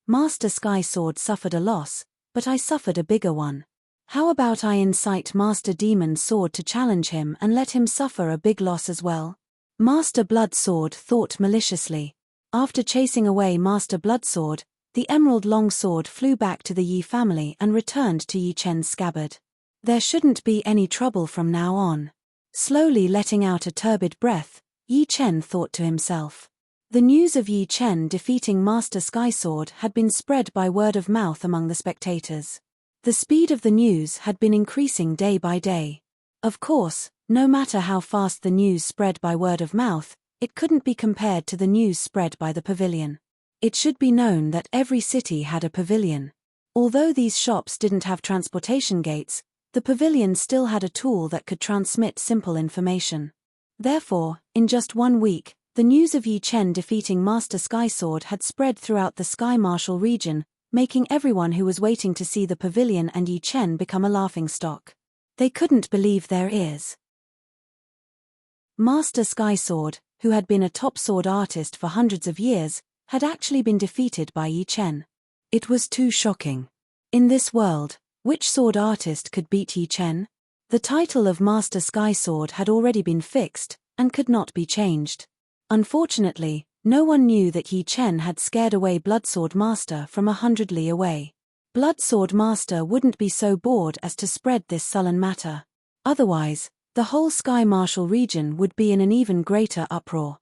Master Sky Sword suffered a loss, but I suffered a bigger one. How about I incite Master Demon Sword to challenge him and let him suffer a big loss as well? Master Bloodsword thought maliciously. After chasing away Master Bloodsword, the emerald long sword flew back to the Yi family and returned to Yi Chen's scabbard. There shouldn't be any trouble from now on. Slowly letting out a turbid breath, Yi Chen thought to himself. The news of Yi Chen defeating Master Sky Sword had been spread by word of mouth among the spectators. The speed of the news had been increasing day by day. Of course, no matter how fast the news spread by word of mouth, it couldn't be compared to the news spread by the pavilion. It should be known that every city had a pavilion. Although these shops didn't have transportation gates, the pavilion still had a tool that could transmit simple information. Therefore, in just 1 week, the news of Yi Chen defeating Master Sky Sword had spread throughout the Sky Marshal region, making everyone who was waiting to see the pavilion and Yi Chen become a laughingstock. They couldn't believe their ears. Master Sky Sword, who had been a top sword artist for hundreds of years, had actually been defeated by Yi Chen. It was too shocking. In this world, which sword artist could beat Yi Chen? The title of Master Sky Sword had already been fixed, and could not be changed. Unfortunately, No one knew that Yi Chen had scared away Bloodsword Master from 100 li away. Bloodsword Master wouldn't be so bored as to spread this sullen matter. Otherwise, the whole Sky Marshal region would be in an even greater uproar.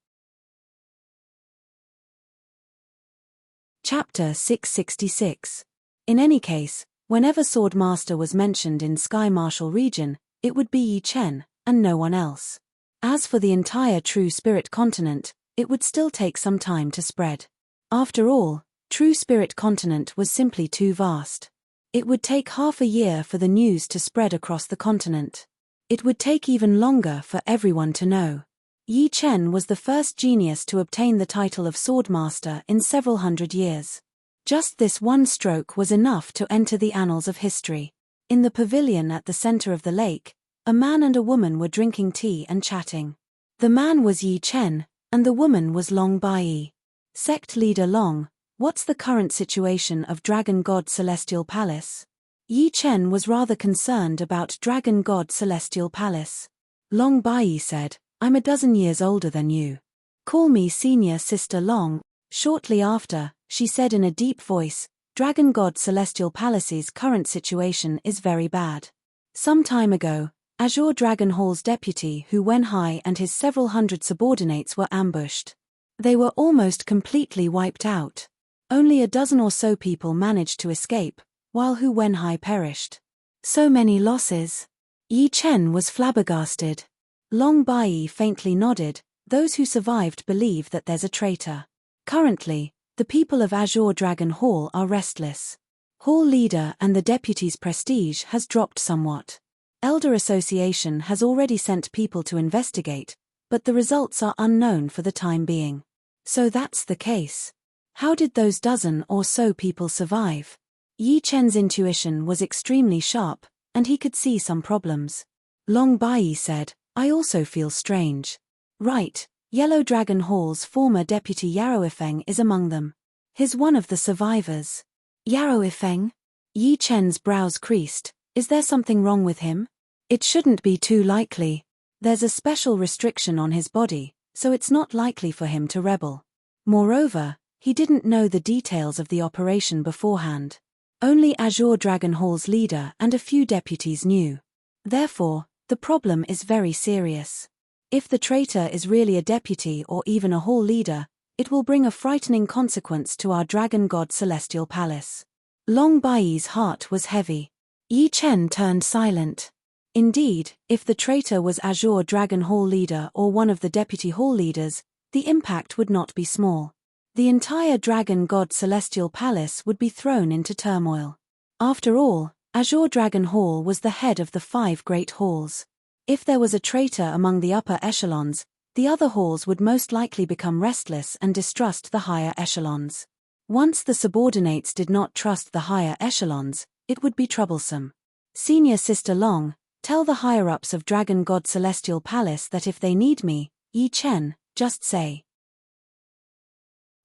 Chapter 666. In any case, whenever Sword Master was mentioned in Sky Marshal region, it would be Yi Chen, and no one else. As for the entire True Spirit continent, it would still take some time to spread. After all, True Spirit continent was simply too vast. It would take half a year for the news to spread across the continent. It would take even longer for everyone to know. Yi Chen was the first genius to obtain the title of Swordmaster in several hundred years. Just this one stroke was enough to enter the annals of history. In the pavilion at the center of the lake, a man and a woman were drinking tea and chatting. The man was Yi Chen, and the woman was Long Bai. Sect leader Long, what's the current situation of Dragon God Celestial Palace? Yi Chen was rather concerned about Dragon God Celestial Palace. Long Bai said, I'm a dozen years older than you. Call me Senior Sister Long. Shortly after, she said in a deep voice, Dragon God Celestial Palace's current situation is very bad. Some time ago, Azure Dragon Hall's deputy Hu Wenhai and his several hundred subordinates were ambushed. They were almost completely wiped out. Only a dozen or so people managed to escape, while Hu Wenhai perished. So many losses. Yi Chen was flabbergasted. Long Bai faintly nodded. Those who survived believe that there's a traitor. Currently, the people of Azure Dragon Hall are restless. Hall leader and the deputy's prestige has dropped somewhat. Elder Association has already sent people to investigate, but the results are unknown for the time being. So that's the case. How did those dozen or so people survive? Yi Chen's intuition was extremely sharp, and he could see some problems. Long Bai said, I also feel strange. Right, Yellow Dragon Hall's former deputy Yarrow Ifeng is among them. He's one of the survivors. Yarrow Ifeng? Yi Chen's brows creased. Is there something wrong with him? It shouldn't be too likely. There's a special restriction on his body, so it's not likely for him to rebel. Moreover, he didn't know the details of the operation beforehand. Only Azure Dragon Hall's leader and a few deputies knew. Therefore, the problem is very serious. If the traitor is really a deputy or even a hall leader, it will bring a frightening consequence to our Dragon God Celestial Palace. Long Bai's heart was heavy. Yi Chen turned silent. Indeed, if the traitor was Azure Dragon Hall leader or one of the deputy hall leaders, the impact would not be small. The entire Dragon God Celestial Palace would be thrown into turmoil. After all, Azure Dragon Hall was the head of the 5 great halls. If there was a traitor among the upper echelons, the other halls would most likely become restless and distrust the higher echelons. Once the subordinates did not trust the higher echelons, it would be troublesome. Senior Sister Long, tell the higher-ups of Dragon God Celestial Palace that if they need me, Yi Chen, just say.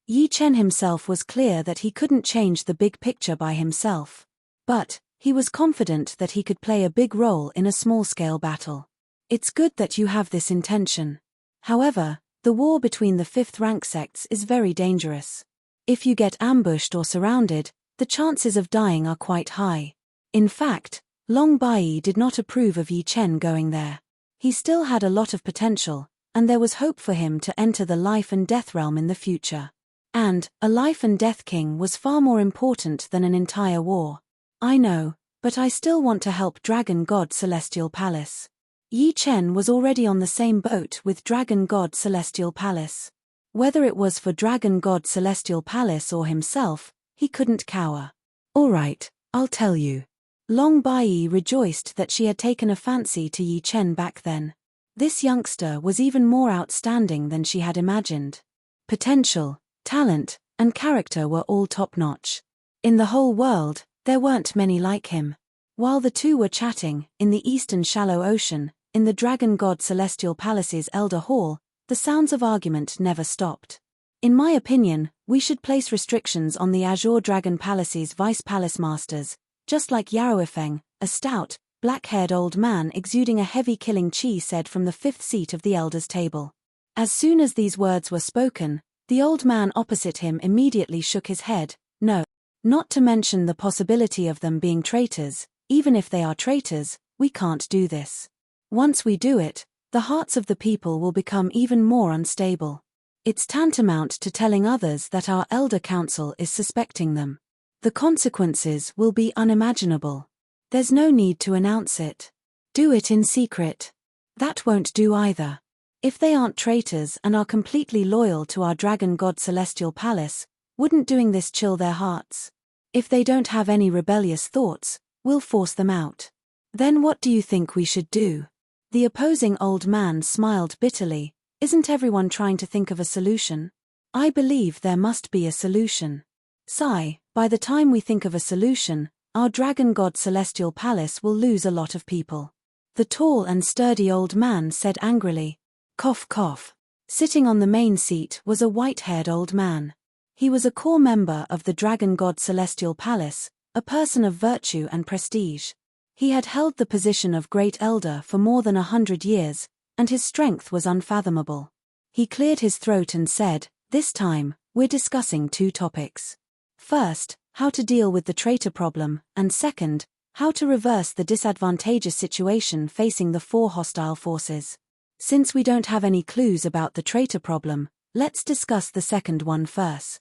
Yi Chen himself was clear that he couldn't change the big picture by himself. But he was confident that he could play a big role in a small-scale battle. It's good that you have this intention. However, the war between the 5th rank sects is very dangerous. If you get ambushed or surrounded, the chances of dying are quite high. In fact, Long Bai did not approve of Yi Chen going there. He still had a lot of potential, and there was hope for him to enter the life and death realm in the future. And a life and death king was far more important than an entire war. I know, but I still want to help Dragon God Celestial Palace. Yi Chen was already on the same boat with Dragon God Celestial Palace. Whether it was for Dragon God Celestial Palace or himself, he couldn't cower. All right, I'll tell you. Long Bai rejoiced that she had taken a fancy to Yi Chen back then. This youngster was even more outstanding than she had imagined. Potential, talent, and character were all top-notch. In the whole world, there weren't many like him. While the two were chatting, in the eastern shallow ocean, in the Dragon God Celestial Palace's Elder Hall, the sounds of argument never stopped. In my opinion, we should place restrictions on the Azure Dragon Palace's Vice Palace Masters, just like Yarrow Ifeng, a stout, black-haired old man exuding a heavy killing chi said from the 5th seat of the Elder's table. As soon as these words were spoken, The old man opposite him immediately shook his head. No. Not to mention the possibility of them being traitors. Even if they are traitors, we can't do this. Once we do it, the hearts of the people will become even more unstable. It's tantamount to telling others that our elder council is suspecting them. The consequences will be unimaginable. There's no need to announce it. Do it in secret. That won't do either. If they aren't traitors and are completely loyal to our dragon god celestial palace, wouldn't doing this chill their hearts? If they don't have any rebellious thoughts, we'll force them out. Then what do you think we should do? The opposing old man smiled bitterly. Isn't everyone trying to think of a solution? I believe there must be a solution. Sigh, by the time we think of a solution, our dragon god celestial palace will lose a lot of people. The tall and sturdy old man said angrily. Cough cough. Sitting on the main seat was a white-haired old man. He was a core member of the dragon god celestial palace, a person of virtue and prestige. He had held the position of great elder for more than 100 years, and his strength was unfathomable. He cleared his throat and said, "This time, we're discussing two topics. First, how to deal with the traitor problem, and second, how to reverse the disadvantageous situation facing the 4 hostile forces. Since we don't have any clues about the traitor problem, let's discuss the second one first."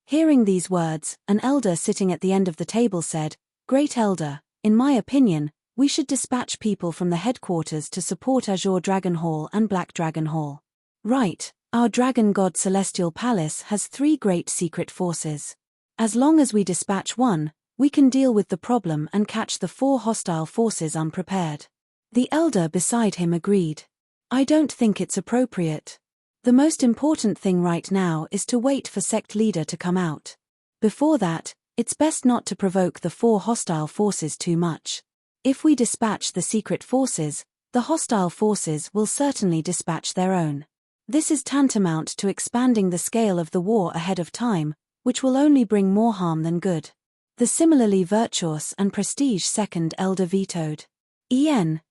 Hearing these words, an elder sitting at the end of the table said, "Great elder, in my opinion, we should dispatch people from the headquarters to support Azure Dragon Hall and Black Dragon Hall. Right, our dragon god celestial palace has 3 great secret forces. As long as we dispatch one, we can deal with the problem and catch the 4 hostile forces unprepared." The elder beside him agreed. "I don't think it's appropriate. The most important thing right now is to wait for sect leader to come out. Before that, it's best not to provoke the 4 hostile forces too much. If we dispatch the secret forces, the hostile forces will certainly dispatch their own. This is tantamount to expanding the scale of the war ahead of time, which will only bring more harm than good." The similarly virtuous and prestige second elder vetoed.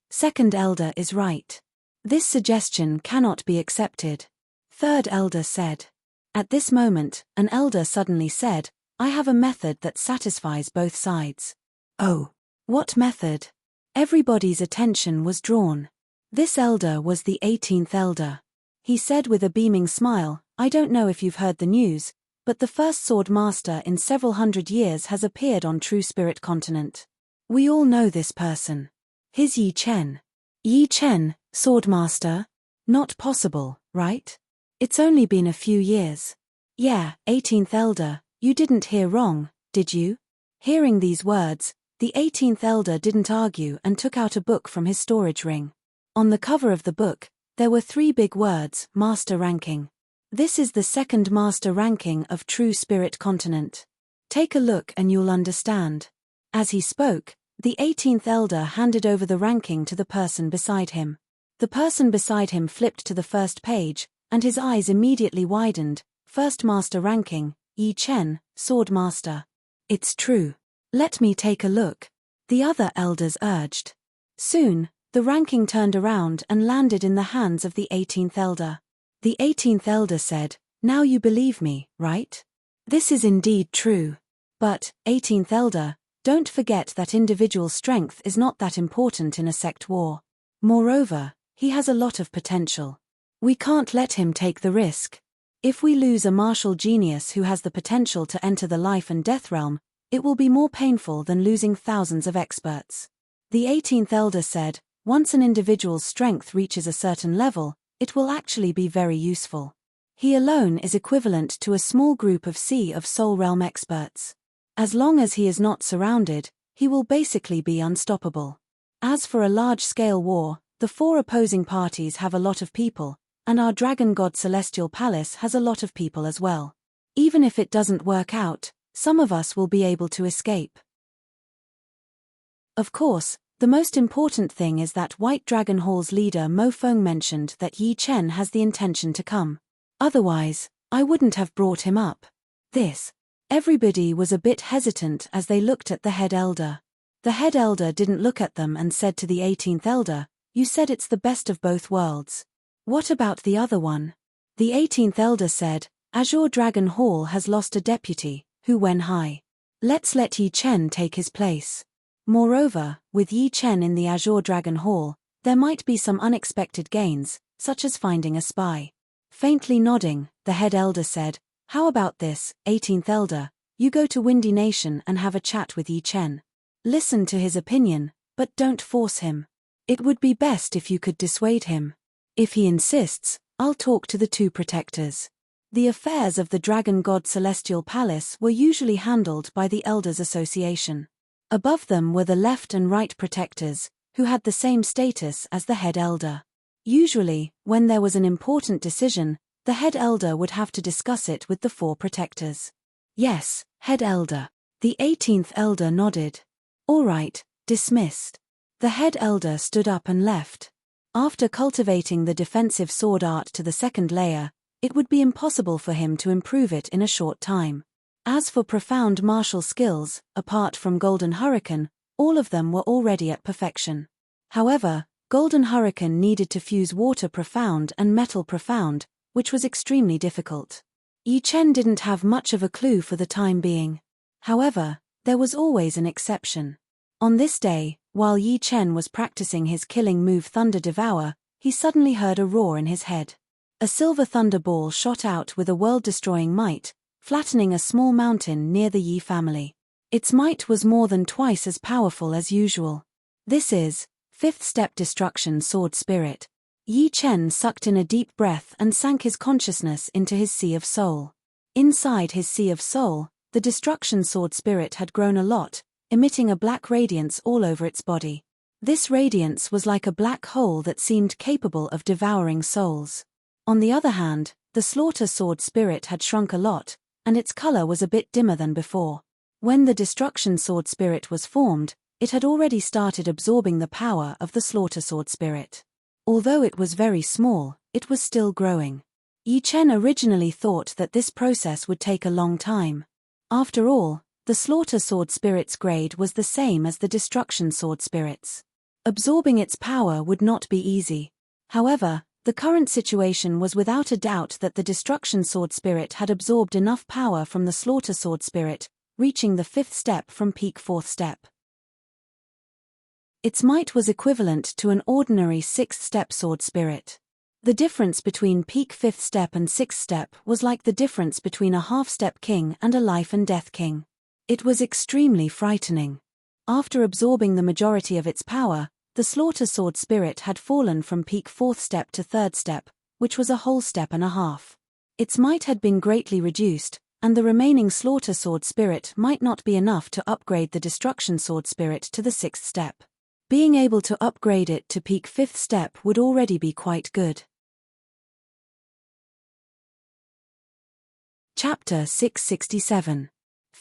Second elder is right. This suggestion cannot be accepted. Third elder said. At this moment, an elder suddenly said, "I have a method that satisfies both sides." "Oh, what method?" Everybody's attention was drawn. This elder was the 18th elder. He said with a beaming smile, "I don't know if you've heard the news, but the first sword master in several hundred years has appeared on True Spirit Continent. We all know this person. His Yi Chen." "Yi Chen, swordmaster? Not possible, right? It's only been a few years." "Yeah, 18th elder, you didn't hear wrong, did you?" Hearing these words, the 18th elder didn't argue and took out a book from his storage ring. On the cover of the book, there were 3 big words, Master Ranking. "This is the second master ranking of True Spirit Continent. Take a look and you'll understand." As he spoke, the 18th elder handed over the ranking to the person beside him. The person beside him flipped to the first page, and his eyes immediately widened. First master ranking, Yi Chen, sword master. "It's true. Let me take a look," the other elders urged. Soon, the ranking turned around and landed in the hands of the 18th elder. The 18th elder said, "Now you believe me, right? This is indeed true. But, 18th elder, don't forget that individual strength is not that important in a sect war. Moreover, he has a lot of potential. We can't let him take the risk. If we lose a martial genius who has the potential to enter the life and death realm, it will be more painful than losing thousands of experts." The 18th elder said, "Once an individual's strength reaches a certain level, it will actually be very useful. He alone is equivalent to a small group of Sea of Soul Realm experts. As long as he is not surrounded, he will basically be unstoppable. As for a large-scale war, the 4 opposing parties have a lot of people, and our dragon god celestial palace has a lot of people as well. Even if it doesn't work out, some of us will be able to escape. Of course, the most important thing is that White Dragon Hall's leader Mo Feng mentioned that Yi Chen has the intention to come. Otherwise, I wouldn't have brought him up." Everybody was a bit hesitant as they looked at the head elder. The head elder didn't look at them and said to the 18th elder, "You said it's the best of both worlds. What about the other one?" The 18th elder said, Azure Dragon Hall has lost a deputy, Hu Wenhai. Let's let Yi Chen take his place. Moreover, with Yi Chen in the Azure Dragon Hall, there might be some unexpected gains, such as finding a spy. Faintly nodding, the head elder said, How about this, 18th elder, you go to Windy Nation and have a chat with Yi Chen. Listen to his opinion, but don't force him. It would be best if you could dissuade him. If he insists, I'll talk to the two protectors. The affairs of the Dragon God Celestial Palace were usually handled by the Elders Association. Above them were the left and right protectors, who had the same status as the head elder. Usually, when there was an important decision, the head elder would have to discuss it with the four protectors. Yes, head elder. The 18th elder nodded. All right, dismissed. The head elder stood up and left. After cultivating the defensive sword art to the second layer, it would be impossible for him to improve it in a short time. As for profound martial skills, apart from Golden Hurricane, all of them were already at perfection. However, Golden Hurricane needed to fuse water profound and metal profound, which was extremely difficult. Yi Chen didn't have much of a clue for the time being. However, there was always an exception. On this day, while Yi Chen was practicing his killing move Thunder Devour, he suddenly heard a roar in his head. A silver thunder ball shot out with a world-destroying might, flattening a small mountain near the Yi family. Its might was more than twice as powerful as usual. This is 5th step Destruction Sword Spirit. Yi Chen sucked in a deep breath and sank his consciousness into his Sea of Soul. Inside his Sea of Soul, the Destruction Sword Spirit had grown a lot, emitting a black radiance all over its body. This radiance was like a black hole that seemed capable of devouring souls. On the other hand, the Slaughter Sword Spirit had shrunk a lot, and its color was a bit dimmer than before. When the Destruction Sword Spirit was formed, it had already started absorbing the power of the Slaughter Sword Spirit. Although it was very small, it was still growing. Yi Chen originally thought that this process would take a long time. After all, the Slaughter Sword Spirit's grade was the same as the Destruction Sword Spirit's. Absorbing its power would not be easy. However, the current situation was without a doubt that the Destruction Sword Spirit had absorbed enough power from the Slaughter Sword Spirit, reaching the 5th step from peak 4th step. Its might was equivalent to an ordinary 6th step Sword Spirit. The difference between peak 5th step and 6th step was like the difference between a half-step king and a life and death king. It was extremely frightening. After absorbing the majority of its power, the Slaughter Sword Spirit had fallen from peak 4th step to 3rd step, which was a whole step and a half. Its might had been greatly reduced, and the remaining Slaughter Sword Spirit might not be enough to upgrade the Destruction Sword Spirit to the 6th step. Being able to upgrade it to peak 5th step would already be quite good. Chapter 667.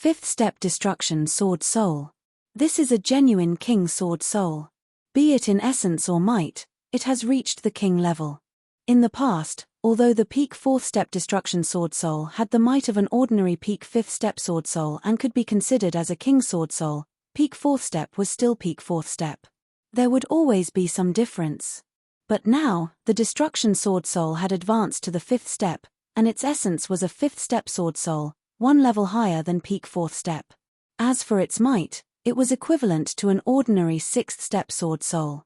5th Step Destruction Sword Soul. This is a genuine King Sword Soul. Be it in essence or might, it has reached the King level. In the past, although the peak 4th step Destruction Sword Soul had the might of an ordinary peak 5th step Sword Soul and could be considered as a King Sword Soul, peak 4th step was still peak 4th step. There would always be some difference. But now, the Destruction Sword Soul had advanced to the 5th step, and its essence was a 5th step Sword Soul, one level higher than peak 4th step. As for its might, it was equivalent to an ordinary 6th step Sword Soul.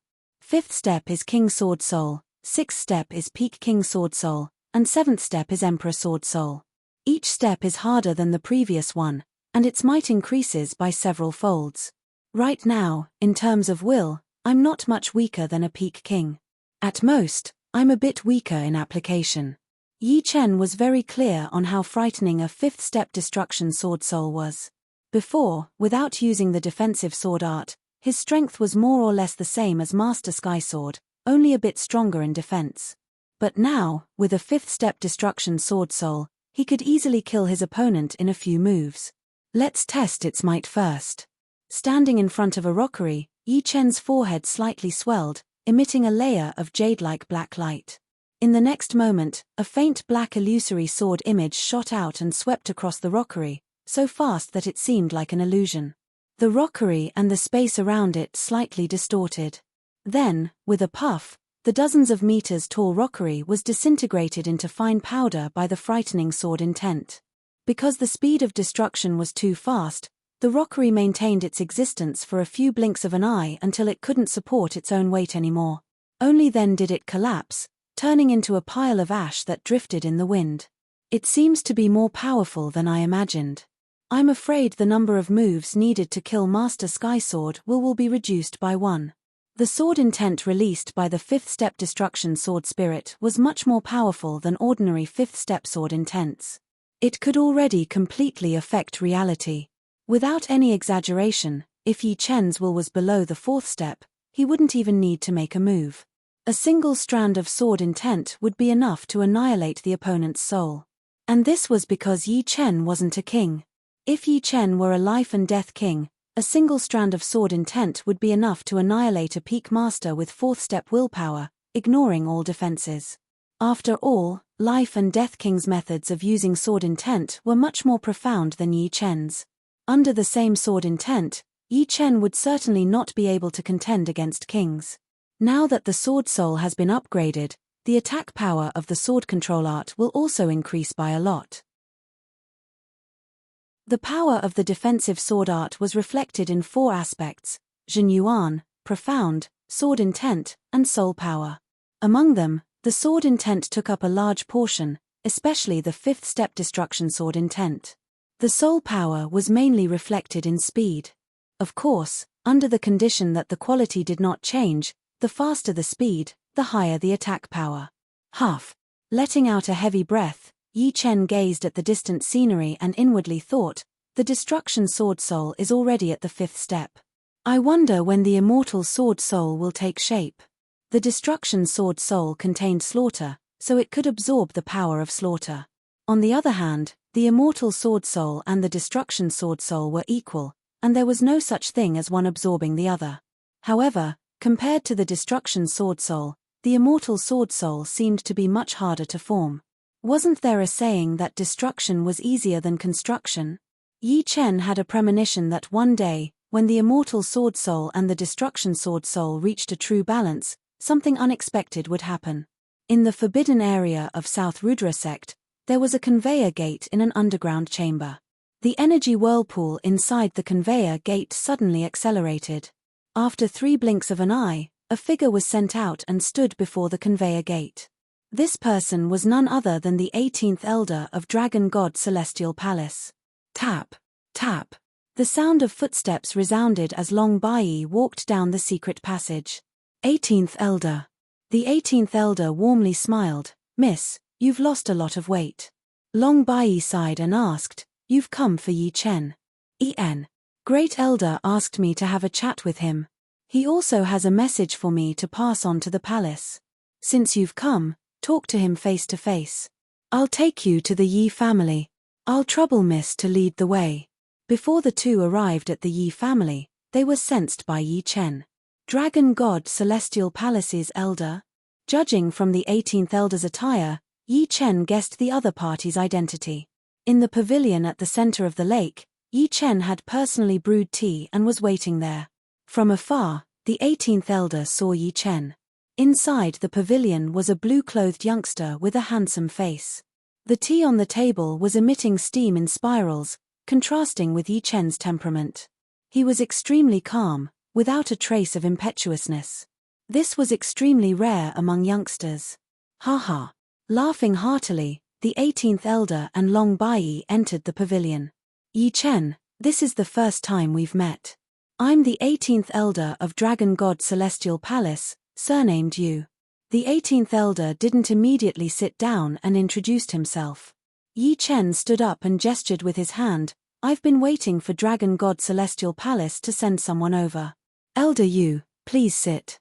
5th step is King Sword Soul, 6th step is Peak King Sword Soul, and 7th step is Emperor Sword Soul. Each step is harder than the previous one, and its might increases by several folds. Right now, in terms of will, I'm not much weaker than a Peak King. At most, I'm a bit weaker in application. Yi Chen was very clear on how frightening a 5th step Destruction Sword Soul was. Before, without using the defensive sword art, his strength was more or less the same as Master Sky Sword, only a bit stronger in defense. But now, with a 5th step Destruction Sword Soul, he could easily kill his opponent in a few moves. Let's test its might first. Standing in front of a rockery, Yi Chen's forehead slightly swelled, emitting a layer of jade-like black light. In the next moment, a faint black illusory sword image shot out and swept across the rockery, so fast that it seemed like an illusion. The rockery and the space around it slightly distorted. Then, with a puff, The dozens of meters tall rockery was disintegrated into fine powder by the frightening sword intent. Because the speed of destruction was too fast, the rockery maintained its existence for a few blinks of an eye until it couldn't support its own weight anymore. Only then did it collapse, turning into a pile of ash that drifted in the wind. It seems to be more powerful than I imagined. I'm afraid the number of moves needed to kill Master Skysword will be reduced by 1. The sword intent released by the 5th step destruction sword spirit was much more powerful than ordinary 5th step sword intents. It could already completely affect reality. Without any exaggeration, if Yi Chen's will was below the 4th step, he wouldn't even need to make a move. A single strand of sword intent would be enough to annihilate the opponent's soul. And this was because Yi Chen wasn't a king. If Yi Chen were a life and death king, a single strand of sword intent would be enough to annihilate a peak master with 4th step willpower, ignoring all defenses. After all, life and death king's methods of using sword intent were much more profound than Yi Chen's. Under the same sword intent, Yi Chen would certainly not be able to contend against kings. Now that the sword soul has been upgraded, the attack power of the sword control art will also increase by a lot. The power of the defensive sword art was reflected in 4 aspects: Zhenyuan, profound, sword intent, and soul power. Among them, the sword intent took up a large portion, especially the 5th step destruction sword intent. The soul power was mainly reflected in speed. Of course, under the condition that the quality did not change, the faster the speed, the higher the attack power. Letting out a heavy breath, Yi Chen gazed at the distant scenery and inwardly thought, the destruction sword soul is already at the 5th step. I wonder when the immortal sword soul will take shape. The destruction sword soul contained slaughter, so it could absorb the power of slaughter. On the other hand, the immortal sword soul and the destruction sword soul were equal, and there was no such thing as one absorbing the other. However, compared to the destruction sword soul, the immortal sword soul seemed to be much harder to form. Wasn't there a saying that destruction was easier than construction? Yi Chen had a premonition that one day, when the immortal sword soul and the destruction sword soul reached a true balance, something unexpected would happen. In the forbidden area of South Rudra sect, there was a conveyor gate in an underground chamber. The energy whirlpool inside the conveyor gate suddenly accelerated. After 3 blinks of an eye, a figure was sent out and stood before the conveyor gate. This person was none other than the 18th Elder of Dragon God Celestial Palace. Tap, tap. The sound of footsteps resounded as Long Bai walked down the secret passage. 18th Elder. The 18th Elder warmly smiled. Miss, you've lost a lot of weight. Long Bai sighed and asked, you've come for Yi Chen. En. Great Elder asked me to have a chat with him. He also has a message for me to pass on to the palace. Since you've come, talk to him face to face. I'll take you to the Yi family. I'll trouble Miss to lead the way. Before the two arrived at the Yi family, they were sensed by Yi Chen. Dragon God Celestial Palace's elder? Judging from the 18th Elder's attire, Yi Chen guessed the other party's identity. In the pavilion at the center of the lake, Yi Chen had personally brewed tea and was waiting there. From afar, the 18th Elder saw Yi Chen. Inside the pavilion was a blue-clothed youngster with a handsome face. The tea on the table was emitting steam in spirals, contrasting with Yi Chen's temperament. He was extremely calm, without a trace of impetuousness. This was extremely rare among youngsters. Ha. Laughing heartily, the 18th Elder and Long Bai entered the pavilion. Yi Chen, this is the first time we've met. I'm the 18th Elder of Dragon God Celestial Palace, surnamed Yu. The 18th Elder didn't immediately sit down and introduced himself. Yi Chen stood up and gestured with his hand. I've been waiting for Dragon God Celestial Palace to send someone over. Elder Yu, please sit.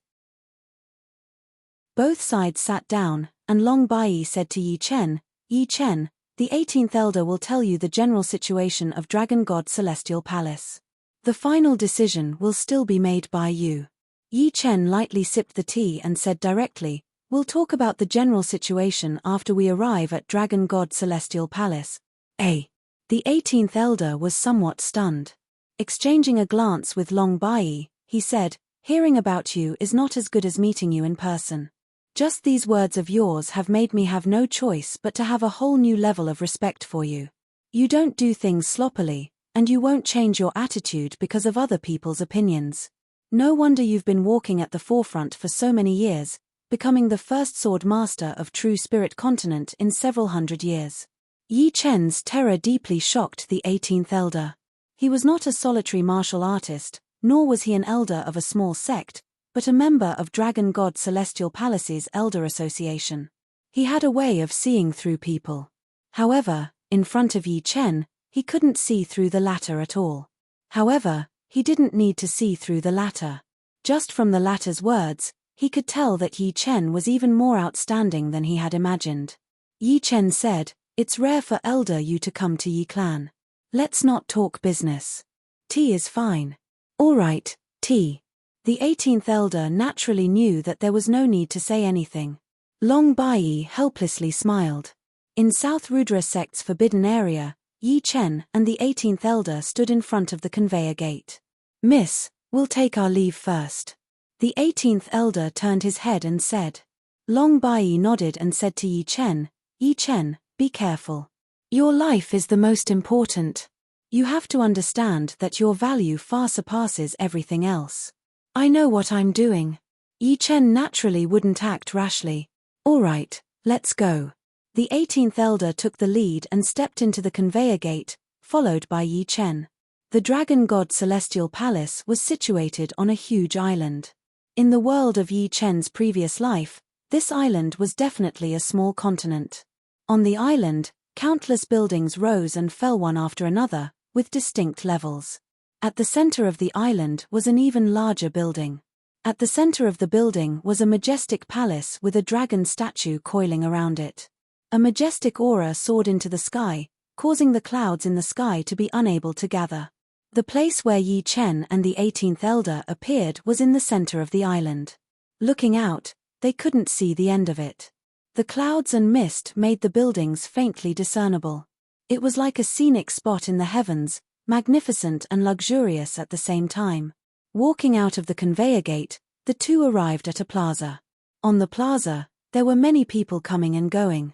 Both sides sat down, and Long Bai said to Yi Chen, the 18th Elder will tell you the general situation of Dragon God Celestial Palace. The final decision will still be made by you. Yi Chen lightly sipped the tea and said directly, we'll talk about the general situation after we arrive at Dragon God Celestial Palace. The 18th Elder was somewhat stunned. Exchanging a glance with Long Bai, he said, hearing about you is not as good as meeting you in person. Just these words of yours have made me have no choice but to have a whole new level of respect for you. You don't do things sloppily, and you won't change your attitude because of other people's opinions. No wonder you've been walking at the forefront for so many years, becoming the first sword master of true spirit continent in several hundred years. Yi Chen's terror deeply shocked the 18th elder. He was not a solitary martial artist, nor was he an elder of a small sect, but a member of Dragon God Celestial Palace's Elder Association. He had a way of seeing through people. However, in front of Yi Chen, he couldn't see through the latter at all. However, he didn't need to see through the latter. Just from the latter's words, he could tell that Yi Chen was even more outstanding than he had imagined. Yi Chen said, "It's rare for Elder you to come to Yi Clan. Let's not talk business. Tea is fine." "All right, tea." The 18th elder naturally knew that there was no need to say anything. Long Bai helplessly smiled. In South Rudra sect's forbidden area, Yi Chen and the 18th elder stood in front of the conveyor gate. "Miss, we'll take our leave first." The 18th elder turned his head and said. Long Bai nodded and said to Yi Chen, "Yi Chen, be careful. Your life is the most important. You have to understand that your value far surpasses everything else." "I know what I'm doing." Yi Chen naturally wouldn't act rashly. "All right, let's go." The 18th elder took the lead and stepped into the conveyor gate, followed by Yi Chen. The Dragon God Celestial Palace was situated on a huge island. In the world of Yi Chen's previous life, this island was definitely a small continent. On the island, countless buildings rose and fell one after another, with distinct levels. At the center of the island was an even larger building. At the center of the building was a majestic palace with a dragon statue coiling around it. A majestic aura soared into the sky, causing the clouds in the sky to be unable to gather. The place where Yi Chen and the 18th elder appeared was in the center of the island. Looking out, they couldn't see the end of it. The clouds and mist made the buildings faintly discernible. It was like a scenic spot in the heavens, magnificent and luxurious at the same time. Walking out of the conveyor gate, the two arrived at a plaza. On the plaza, there were many people coming and going.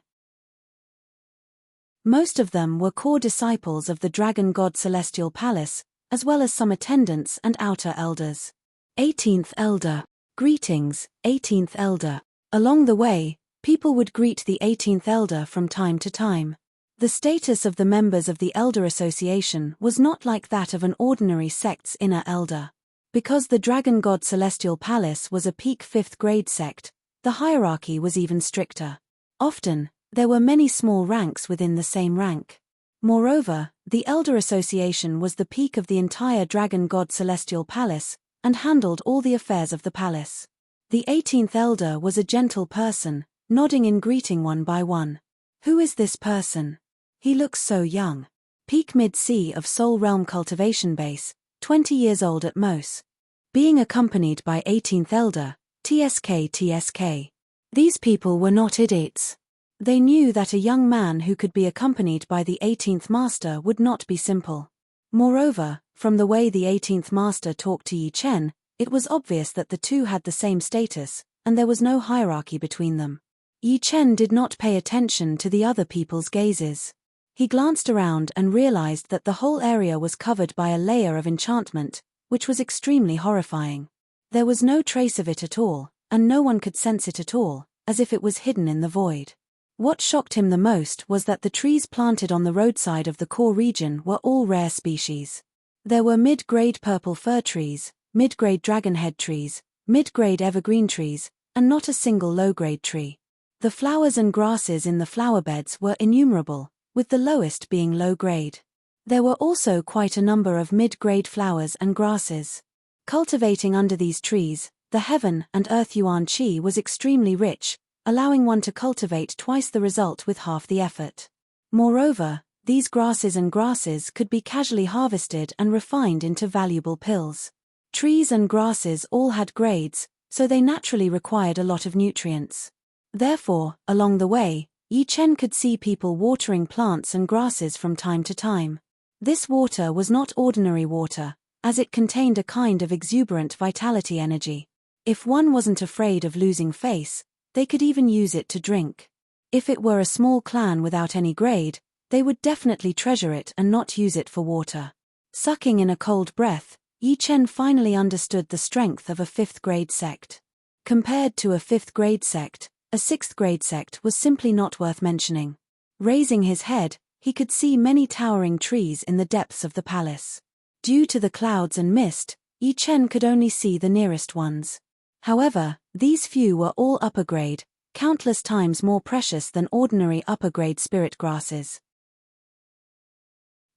Most of them were core disciples of the Dragon God Celestial Palace, as well as some attendants and outer elders. 18th Elder. Greetings, 18th Elder. Along the way, people would greet the 18th Elder from time to time. The status of the members of the Elder Association was not like that of an ordinary sect's inner elder. Because the Dragon God Celestial Palace was a peak 5th grade sect, the hierarchy was even stricter. Often, there were many small ranks within the same rank. Moreover, the Elder Association was the peak of the entire Dragon God Celestial Palace, and handled all the affairs of the palace. The 18th Elder was a gentle person, nodding in greeting one by one. "Who is this person? He looks so young." Peak mid-sea of Soul Realm Cultivation Base, 20 years old at most. Being accompanied by 18th Elder, TSK. These people were not idiots. They knew that a young man who could be accompanied by the 18th Master would not be simple. Moreover, from the way the 18th Master talked to Yi Chen, it was obvious that the two had the same status, and there was no hierarchy between them. Yi Chen did not pay attention to the other people's gazes. He glanced around and realized that the whole area was covered by a layer of enchantment, which was extremely horrifying. There was no trace of it at all, and no one could sense it at all, as if it was hidden in the void. What shocked him the most was that the trees planted on the roadside of the core region were all rare species. There were mid-grade purple fir trees, mid-grade dragonhead trees, mid-grade evergreen trees, and not a single low-grade tree. The flowers and grasses in the flower beds were innumerable, with the lowest being low-grade. There were also quite a number of mid-grade flowers and grasses. Cultivating under these trees, the heaven and earth yuan qi was extremely rich, allowing one to cultivate twice the result with half the effort. Moreover, these grasses could be casually harvested and refined into valuable pills. Trees and grasses all had grades, so they naturally required a lot of nutrients. Therefore, along the way, Yi Chen could see people watering plants and grasses from time to time. This water was not ordinary water, as it contained a kind of exuberant vitality energy. If one wasn't afraid of losing face, They could even use it to drink. If it were a small clan without any grade, they would definitely treasure it and not use it for water. Sucking in a cold breath, Yi Chen finally understood the strength of a 5th grade sect. Compared to a 5th grade sect, a 6th grade sect was simply not worth mentioning. Raising his head, he could see many towering trees in the depths of the palace. Due to the clouds and mist, Yi Chen could only see the nearest ones. However, these few were all upper grade, countless times more precious than ordinary upper grade spirit grasses.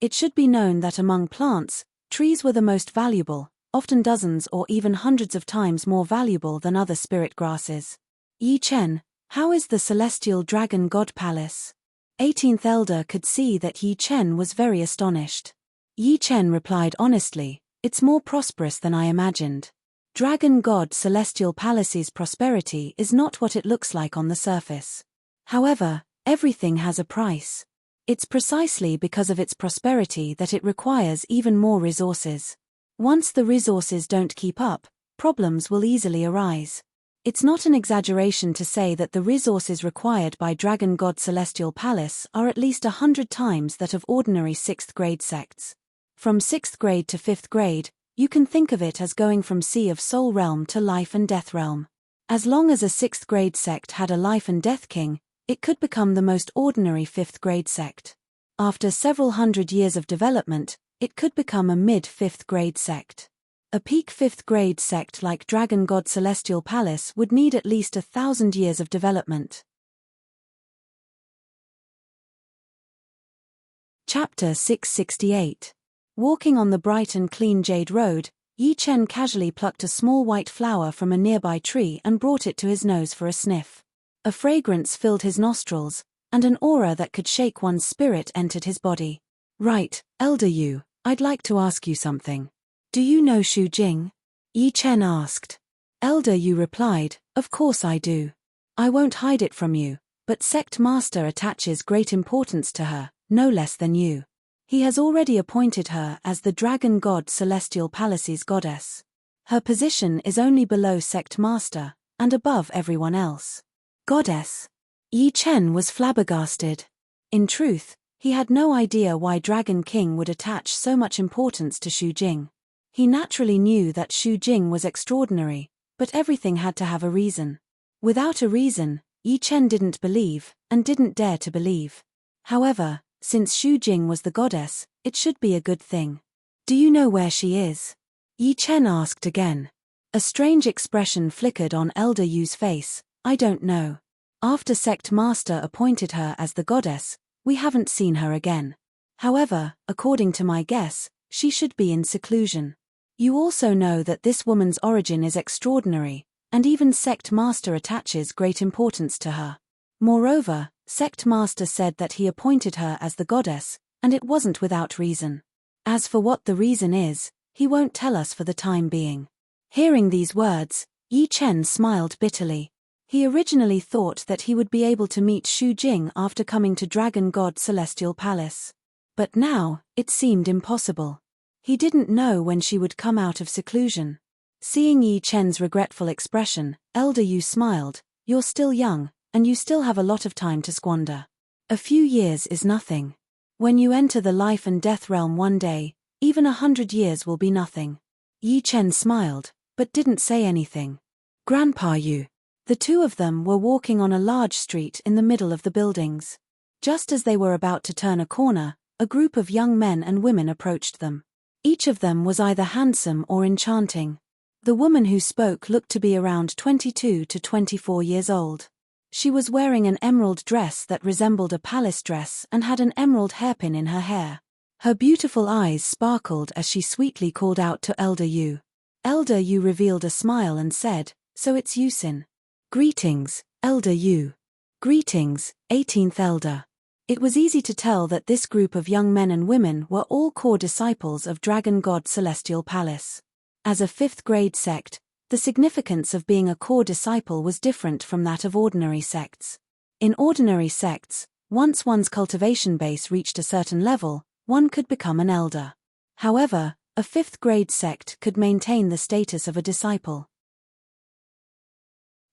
It should be known that among plants, trees were the most valuable, often dozens or even hundreds of times more valuable than other spirit grasses. Yi Chen, how is the celestial dragon god palace? 18th Elder could see that Yi Chen was very astonished. Yi Chen replied honestly, "It's more prosperous than I imagined. Dragon God Celestial Palace's prosperity is not what it looks like on the surface. However, everything has a price. It's precisely because of its prosperity that it requires even more resources. Once the resources don't keep up, problems will easily arise. It's not an exaggeration to say that the resources required by Dragon God Celestial Palace are at least 100 times that of ordinary 6th grade sects. From 6th grade to 5th grade, you can think of it as going from Sea of Soul Realm to Life and Death Realm. As long as a 6th grade sect had a Life and Death King, it could become the most ordinary 5th grade sect. After several hundred years of development, it could become a mid-5th grade sect. A peak 5th grade sect like Dragon God Celestial Palace would need at least 1,000 years of development. Chapter 668. Walking on the bright and clean jade road, Yi Chen casually plucked a small white flower from a nearby tree and brought it to his nose for a sniff. A fragrance filled his nostrils, and an aura that could shake one's spirit entered his body. "Right, Elder Yu, I'd like to ask you something. Do you know Shu Jing?" Yi Chen asked. Elder Yu replied, "Of course I do. I won't hide it from you, but Sect Master attaches great importance to her, no less than you. He has already appointed her as the Dragon God Celestial Palace's goddess. Her position is only below Sect Master, and above everyone else." Goddess? Yi Chen was flabbergasted. In truth, he had no idea why Dragon King would attach so much importance to Shu Jing. He naturally knew that Shu Jing was extraordinary, but everything had to have a reason. Without a reason, Yi Chen didn't believe, and didn't dare to believe. However, since Shu Jing was the goddess, it should be a good thing. "Do you know where she is?" Yi Chen asked again. A strange expression flickered on Elder Yu's face. "I don't know. After Sect Master appointed her as the goddess, we haven't seen her again. However, according to my guess, she should be in seclusion. You also know that this woman's origin is extraordinary, and even Sect Master attaches great importance to her. Moreover, Sect Master said that he appointed her as the goddess, and it wasn't without reason. As for what the reason is, he won't tell us for the time being." Hearing these words, Yi Chen smiled bitterly. He originally thought that he would be able to meet Shu Jing after coming to Dragon God Celestial Palace. But now, it seemed impossible. He didn't know when she would come out of seclusion. Seeing Yi Chen's regretful expression, Elder Yu smiled. "You're still young, and you still have a lot of time to squander. A few years is nothing. When you enter the life and death realm one day, even 100 years will be nothing." Yi Chen smiled, but didn't say anything. "Grandpa Yu." The two of them were walking on a large street in the middle of the buildings. Just as they were about to turn a corner, a group of young men and women approached them. Each of them was either handsome or enchanting. The woman who spoke looked to be around 22 to 24 years old. She was wearing an emerald dress that resembled a palace dress and had an emerald hairpin in her hair. Her beautiful eyes sparkled as she sweetly called out to Elder Yu. Elder Yu revealed a smile and said, "So it's Yusin." "Greetings, Elder Yu." "Greetings, 18th Elder." It was easy to tell that this group of young men and women were all core disciples of Dragon God Celestial Palace. As a 5th grade sect, the significance of being a core disciple was different from that of ordinary sects. In ordinary sects, once one's cultivation base reached a certain level, one could become an elder. However, a 5th grade sect could maintain the status of a disciple.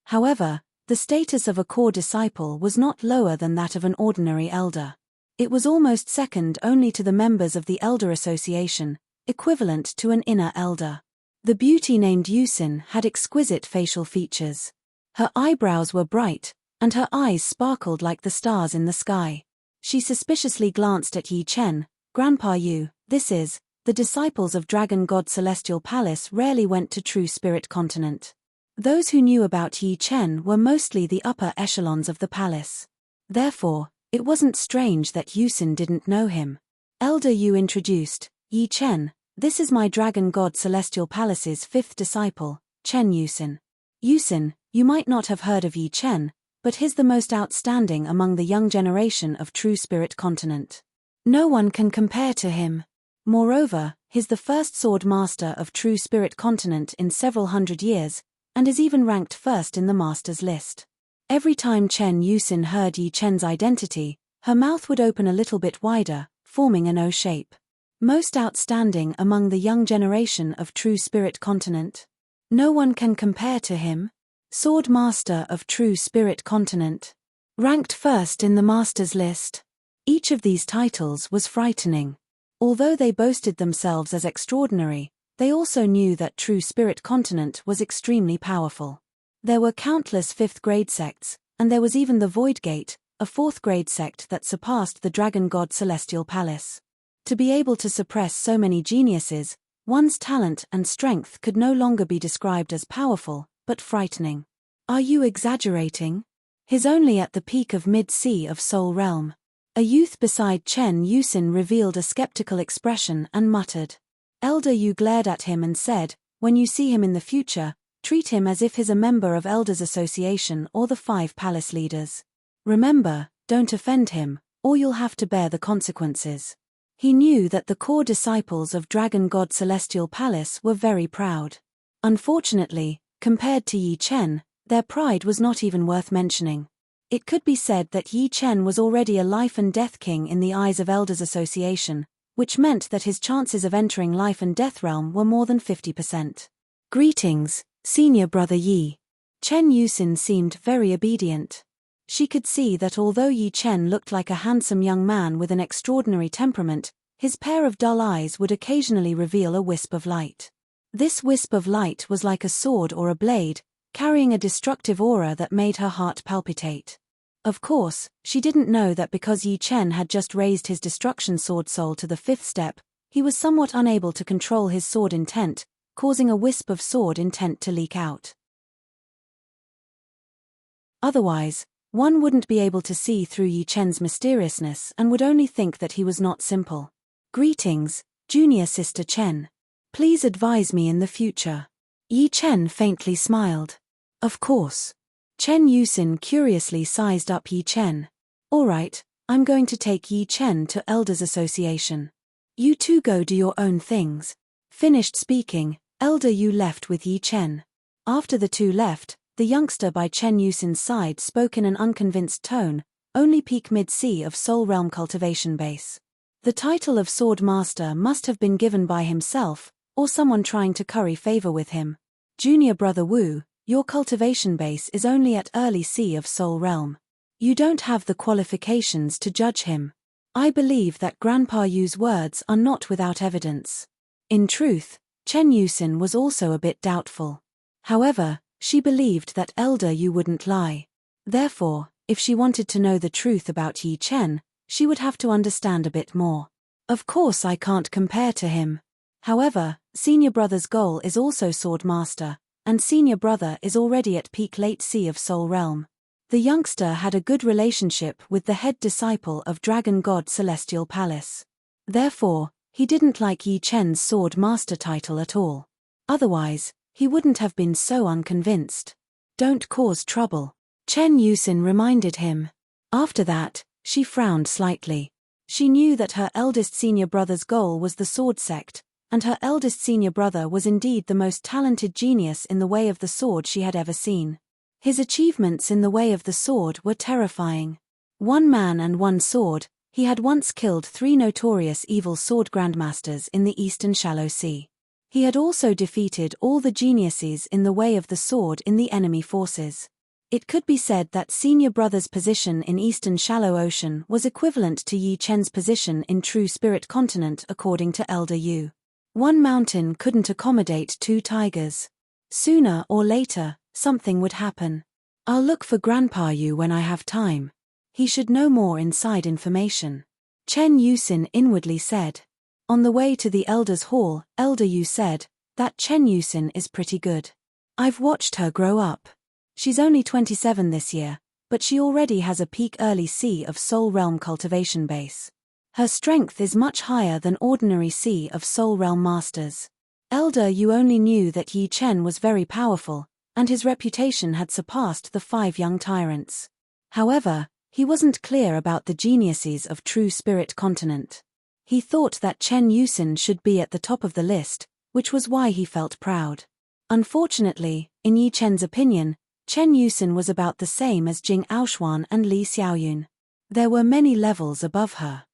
However, The status of a core disciple was not lower than that of an ordinary elder. It was almost second only to the members of the Elder Association, equivalent to an inner elder. The beauty named Yusin had exquisite facial features. Her eyebrows were bright, and her eyes sparkled like the stars in the sky. She suspiciously glanced at Yi Chen. "Grandpa Yu, this is, the disciples of Dragon God Celestial Palace rarely went to True Spirit Continent." Those who knew about Yi Chen were mostly the upper echelons of the palace. Therefore, it wasn't strange that Yusin didn't know him. Elder Yu introduced, "Yi Chen, this is my Dragon God Celestial Palace's fifth disciple, Chen Yusin. Yusin, you might not have heard of Yi Chen, but he's the most outstanding among the young generation of True Spirit Continent. No one can compare to him. Moreover, he's the first sword master of True Spirit Continent in several hundred years, and is even ranked first in the master's list." Every time Chen Yusin heard Yi Chen's identity, her mouth would open a little bit wider, forming an O shape. Most outstanding among the young generation of True Spirit Continent. No one can compare to him. Sword Master of True Spirit Continent. Ranked first in the master's list. Each of these titles was frightening. Although they boasted themselves as extraordinary, they also knew that True Spirit Continent was extremely powerful. There were countless fifth-grade sects, and there was even the Void Gate, a fourth-grade sect that surpassed the Dragon God Celestial Palace. To be able to suppress so many geniuses, one's talent and strength could no longer be described as powerful, but frightening. Are you exaggerating? He's only at the peak of mid-sea of Soul Realm. A youth beside Chen Yusin revealed a skeptical expression and muttered. Elder Yu glared at him and said, "When you see him in the future, treat him as if he's a member of Elders Association or the 5 palace leaders. Remember, don't offend him, or you'll have to bear the consequences." He knew that the core disciples of Dragon God Celestial Palace were very proud. Unfortunately, compared to Yi Chen, their pride was not even worth mentioning. It could be said that Yi Chen was already a life and death king in the eyes of Elders Association, which meant that his chances of entering life and death realm were more than 50%. "Greetings, Senior Brother Yi." Chen Yusin seemed very obedient. She could see that although Yi Chen looked like a handsome young man with an extraordinary temperament, his pair of dull eyes would occasionally reveal a wisp of light. This wisp of light was like a sword or a blade, carrying a destructive aura that made her heart palpitate. Of course, she didn't know that because Yi Chen had just raised his destruction sword soul to the 5th step, he was somewhat unable to control his sword intent, causing a wisp of sword intent to leak out. Otherwise, one wouldn't be able to see through Yi Chen's mysteriousness and would only think that he was not simple. "Greetings, Junior Sister Chen. Please advise me in the future." Yi Chen faintly smiled. "Of course." Chen Yusin curiously sized up Yi Chen. "All right, I'm going to take Yi Chen to Elders Association. You two go do your own things." Finished speaking, Elder Yu left with Yi Chen. After the two left, the youngster by Chen Yusin's side spoke in an unconvinced tone, "Only peak mid-sea of Soul Realm cultivation base." The title of Sword Master must have been given by himself, or someone trying to curry favor with him. "Junior Brother Wu, your cultivation base is only at early sea of Soul Realm. You don't have the qualifications to judge him." I believe that Grandpa Yu's words are not without evidence. In truth, Chen Yusin was also a bit doubtful. However, she believed that Elder Yu wouldn't lie. Therefore, if she wanted to know the truth about Yi Chen, she would have to understand a bit more. "Of course I can't compare to him. However, Senior Brother's goal is also Sword Master, and Senior Brother is already at peak late sea of Soul Realm." The youngster had a good relationship with the head disciple of Dragon God Celestial Palace. Therefore, he didn't like Yi Chen's Sword Master title at all. Otherwise, he wouldn't have been so unconvinced. "Don't cause trouble," Chen Yusin reminded him. After that, she frowned slightly. She knew that her eldest senior brother's goal was the sword sect, and her eldest senior brother was indeed the most talented genius in the way of the sword she had ever seen. His achievements in the way of the sword were terrifying. One man and one sword, he had once killed 3 notorious evil sword grandmasters in the Eastern Shallow Sea. He had also defeated all the geniuses in the way of the sword in the enemy forces. It could be said that senior brother's position in Eastern Shallow Ocean was equivalent to Yi Chen's position in True Spirit Continent according to Elder Yu. One mountain couldn't accommodate two tigers. Sooner or later, something would happen. I'll look for Grandpa Yu when I have time. He should know more inside information. Chen Yusin inwardly said. On the way to the Elder's Hall, Elder Yu said, that Chen Yusin is pretty good. I've watched her grow up. She's only 27 this year, but she already has a peak early Sea of Soul Realm cultivation base. Her strength is much higher than ordinary Sea of Soul Realm masters. Elder Yu only knew that Yi Chen was very powerful, and his reputation had surpassed the 5 young tyrants. However, he wasn't clear about the geniuses of True Spirit Continent. He thought that Chen Yusin should be at the top of the list, which was why he felt proud. Unfortunately, in Yi Chen's opinion, Chen Yusin was about the same as Jing Aoshuan and Li Xiaoyun. There were many levels above her.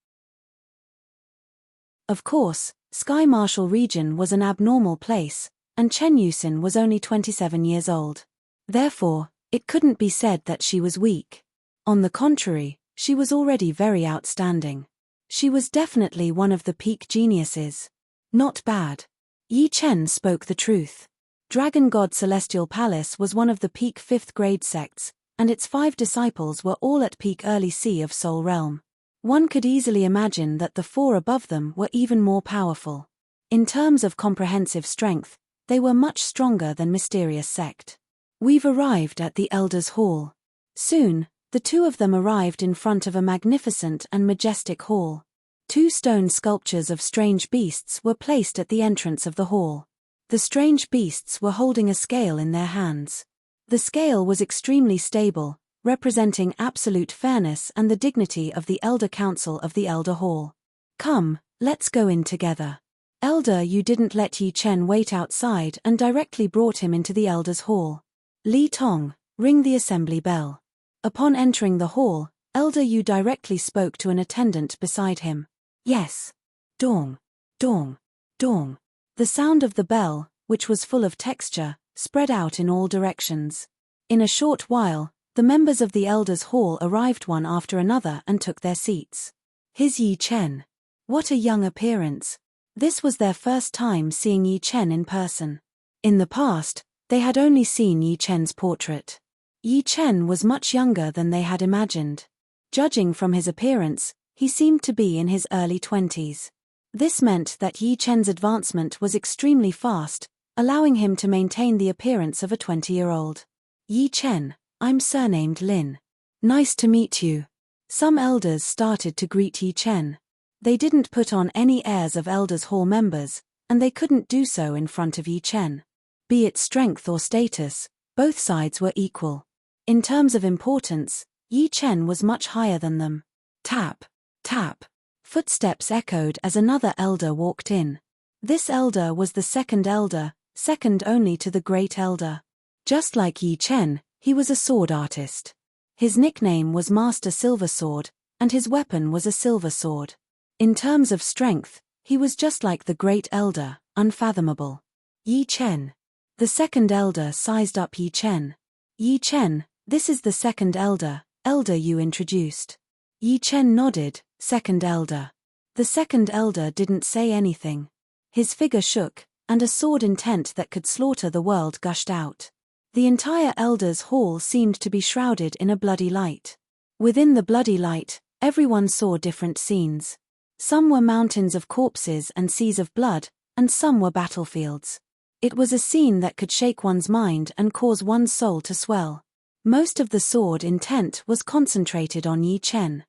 Of course, Sky Marshal region was an abnormal place, and Chen Yusin was only 27 years old. Therefore, it couldn't be said that she was weak. On the contrary, she was already very outstanding. She was definitely one of the peak geniuses. Not bad. Yi Chen spoke the truth. Dragon God Celestial Palace was one of the peak 5th grade sects, and its 5 disciples were all at peak early Sea of Soul Realm. One could easily imagine that the 4 above them were even more powerful. In terms of comprehensive strength, they were much stronger than Mysterious Sect. We've arrived at the Elder's Hall. Soon, the 2 of them arrived in front of a magnificent and majestic hall. 2 stone sculptures of strange beasts were placed at the entrance of the hall. The strange beasts were holding a scale in their hands. The scale was extremely stable, representing absolute fairness and the dignity of the Elder Council of the Elder Hall. Come, let's go in together. Elder Yu didn't let Yi Chen wait outside and directly brought him into the Elder's Hall. Li Tong, ring the assembly bell. Upon entering the hall, Elder Yu directly spoke to an attendant beside him. Yes. Dong, dong, dong. The sound of the bell, which was full of texture, spread out in all directions. In a short while, the members of the Elder's Hall arrived one after another and took their seats. His Yi Chen. What a young appearance. This was their first time seeing Yi Chen in person. In the past, they had only seen Yi Chen's portrait. Yi Chen was much younger than they had imagined. Judging from his appearance, he seemed to be in his early 20s. This meant that Yi Chen's advancement was extremely fast, allowing him to maintain the appearance of a 20-year-old. Yi Chen, I'm surnamed Lin. Nice to meet you. Some elders started to greet Yi Chen. They didn't put on any airs of Elders Hall members, and they couldn't do so in front of Yi Chen. Be it strength or status, both sides were equal. In terms of importance, Yi Chen was much higher than them. Tap, tap. Footsteps echoed as another elder walked in. This elder was the second elder, second only to the great elder. Just like Yi Chen, he was a sword artist. His nickname was Master Silver Sword, and his weapon was a silver sword. In terms of strength, he was just like the great elder, unfathomable. Yi Chen. The second elder sized up Yi Chen. Yi Chen, this is the second elder, Elder Yu introduced. Yi Chen nodded, second elder. The second elder didn't say anything. His figure shook, and a sword intent that could slaughter the world gushed out. The entire Elder's Hall seemed to be shrouded in a bloody light. Within the bloody light, everyone saw different scenes. Some were mountains of corpses and seas of blood, and some were battlefields. It was a scene that could shake one's mind and cause one's soul to swell. Most of the sword intent was concentrated on Yi Chen.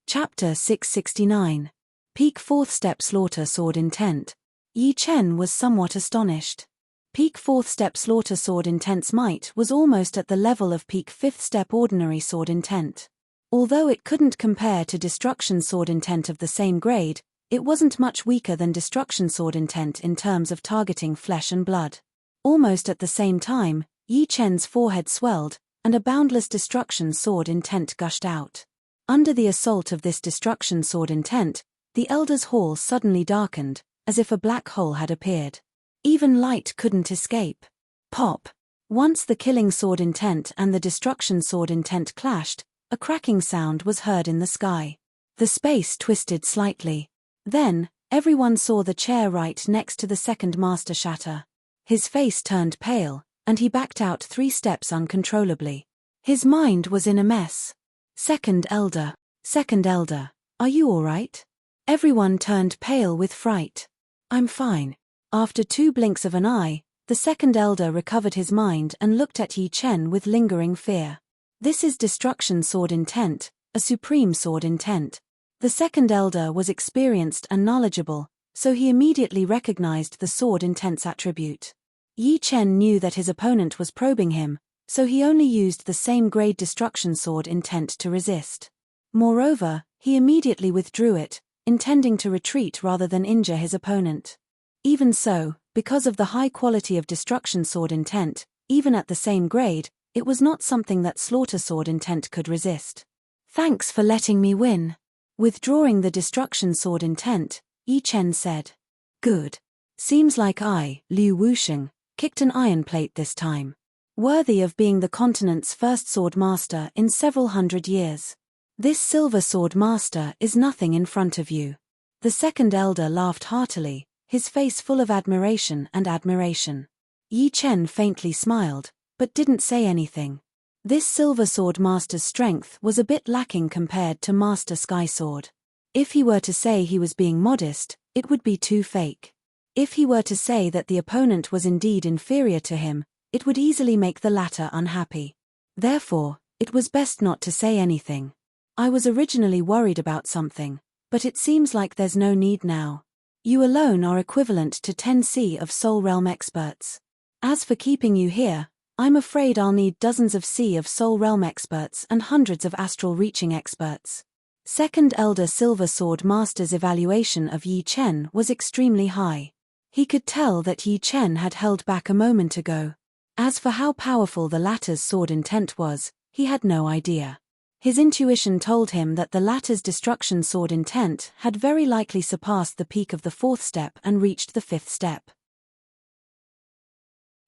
Chapter 669. Peak 4th Step Slaughter Sword Intent. Yi Chen was somewhat astonished. Peak 4th Step Slaughter Sword Intent's might was almost at the level of Peak 5th Step Ordinary Sword Intent. Although it couldn't compare to Destruction Sword Intent of the same grade, it wasn't much weaker than Destruction Sword Intent in terms of targeting flesh and blood. Almost at the same time, Yi Chen's forehead swelled, and a boundless Destruction Sword Intent gushed out. Under the assault of this Destruction Sword Intent, the Elder's Hall suddenly darkened, as if a black hole had appeared. Even light couldn't escape. Pop! Once the killing sword intent and the destruction sword intent clashed, a cracking sound was heard in the sky. The space twisted slightly. Then, everyone saw the chair right next to the second master shatter. His face turned pale, and he backed out 3 steps uncontrollably. His mind was in a mess. Second Elder, are you all right? Everyone turned pale with fright. I'm fine. After 2 blinks of an eye, the second Elder recovered his mind and looked at Yi Chen with lingering fear. This is destruction sword intent, a supreme sword intent. The second Elder was experienced and knowledgeable, so he immediately recognized the sword intent's attribute. Yi Chen knew that his opponent was probing him, so he only used the same grade destruction sword intent to resist. Moreover, he immediately withdrew it, intending to retreat rather than injure his opponent. Even so, because of the high quality of destruction sword intent, even at the same grade, it was not something that slaughter sword intent could resist. Thanks for letting me win. Withdrawing the destruction sword intent, Yi Chen said. Good. Seems like I, Liu Wusheng, kicked an iron plate this time. Worthy of being the continent's first sword master in several hundred years. This silver sword master is nothing in front of you. The second Elder laughed heartily, his face full of admiration and admiration. Yi Chen faintly smiled, but didn't say anything. This silver sword master's strength was a bit lacking compared to Master Sky Sword. If he were to say he was being modest, it would be too fake. If he were to say that the opponent was indeed inferior to him, it would easily make the latter unhappy. Therefore, it was best not to say anything. I was originally worried about something, but it seems like there's no need now. You alone are equivalent to 10 C of Soul Realm experts. As for keeping you here, I'm afraid I'll need dozens of C of Soul Realm experts and hundreds of astral reaching experts. Second Elder Silver Sword Master's evaluation of Yi Chen was extremely high. He could tell that Yi Chen had held back a moment ago. As for how powerful the latter's sword intent was, he had no idea. His intuition told him that the latter's destruction sword intent had very likely surpassed the peak of the 4th step and reached the 5th step.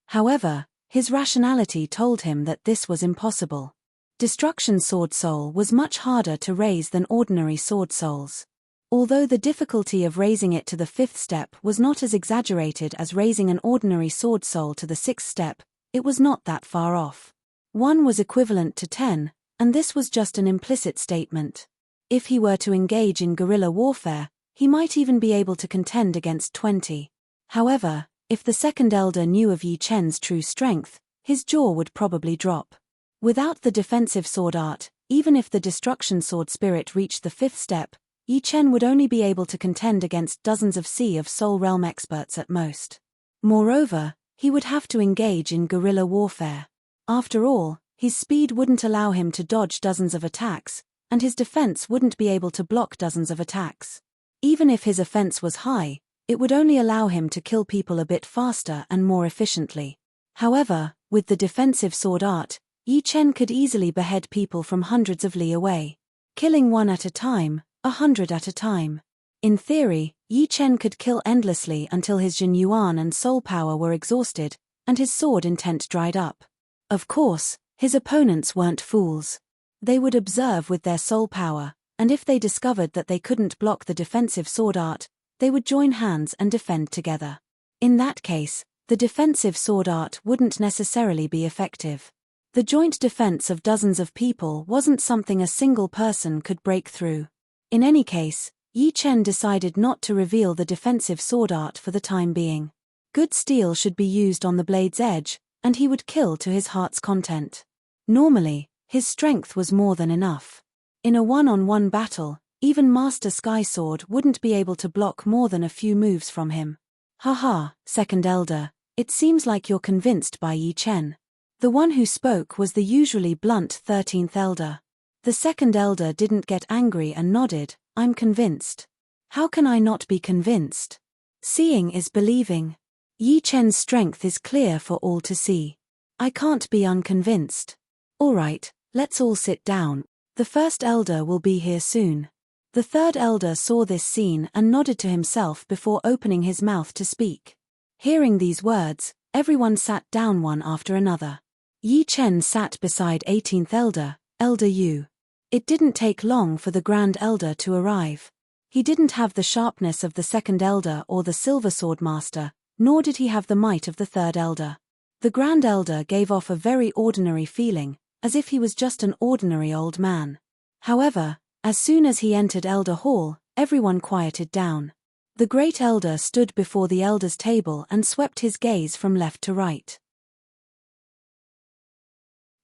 However, his rationality told him that this was impossible. Destruction sword soul was much harder to raise than ordinary sword souls. Although the difficulty of raising it to the 5th step was not as exaggerated as raising an ordinary sword soul to the 6th step, it was not that far off. 1 was equivalent to 10, and this was just an implicit statement. If he were to engage in guerrilla warfare, he might even be able to contend against 20. However, if the second Elder knew of Yi Chen's true strength, his jaw would probably drop. Without the defensive sword art, even if the destruction sword spirit reached the 5th step, Yi Chen would only be able to contend against dozens of C of Soul Realm experts at most. Moreover, he would have to engage in guerrilla warfare. After all, his speed wouldn't allow him to dodge dozens of attacks, and his defense wouldn't be able to block dozens of attacks. Even if his offense was high, it would only allow him to kill people a bit faster and more efficiently. However, with the defensive sword art, Yi Chen could easily behead people from hundreds of li away. Killing 1 at a time, 100 at a time. In theory, Yi Chen could kill endlessly until his Jin Yuan and soul power were exhausted, and his sword intent dried up. Of course, his opponents weren't fools. They would observe with their soul power, and if they discovered that they couldn't block the defensive sword art, they would join hands and defend together. In that case, the defensive sword art wouldn't necessarily be effective. The joint defense of dozens of people wasn't something a single person could break through. In any case, Yi Chen decided not to reveal the defensive sword art for the time being. Good steel should be used on the blade's edge, and he would kill to his heart's content. Normally, his strength was more than enough. In a one-on-one battle, even Master Sky Sword wouldn't be able to block more than a few moves from him. Haha, Second Elder, it seems like you're convinced by Yi Chen. The one who spoke was the usually blunt 13th Elder. The second Elder didn't get angry and nodded, I'm convinced. How can I not be convinced? Seeing is believing. Yi Chen's strength is clear for all to see. I can't be unconvinced. Alright, let's all sit down. The first Elder will be here soon. The third Elder saw this scene and nodded to himself before opening his mouth to speak. Hearing these words, everyone sat down one after another. Yi Chen sat beside 18th Elder, Elder Yu. It didn't take long for the Grand Elder to arrive. He didn't have the sharpness of the Second Elder or the Silver Sword Master, nor did he have the might of the Third Elder. The Grand Elder gave off a very ordinary feeling, as if he was just an ordinary old man. However, as soon as he entered Elder Hall, everyone quieted down. The Great Elder stood before the Elder's table and swept his gaze from left to right.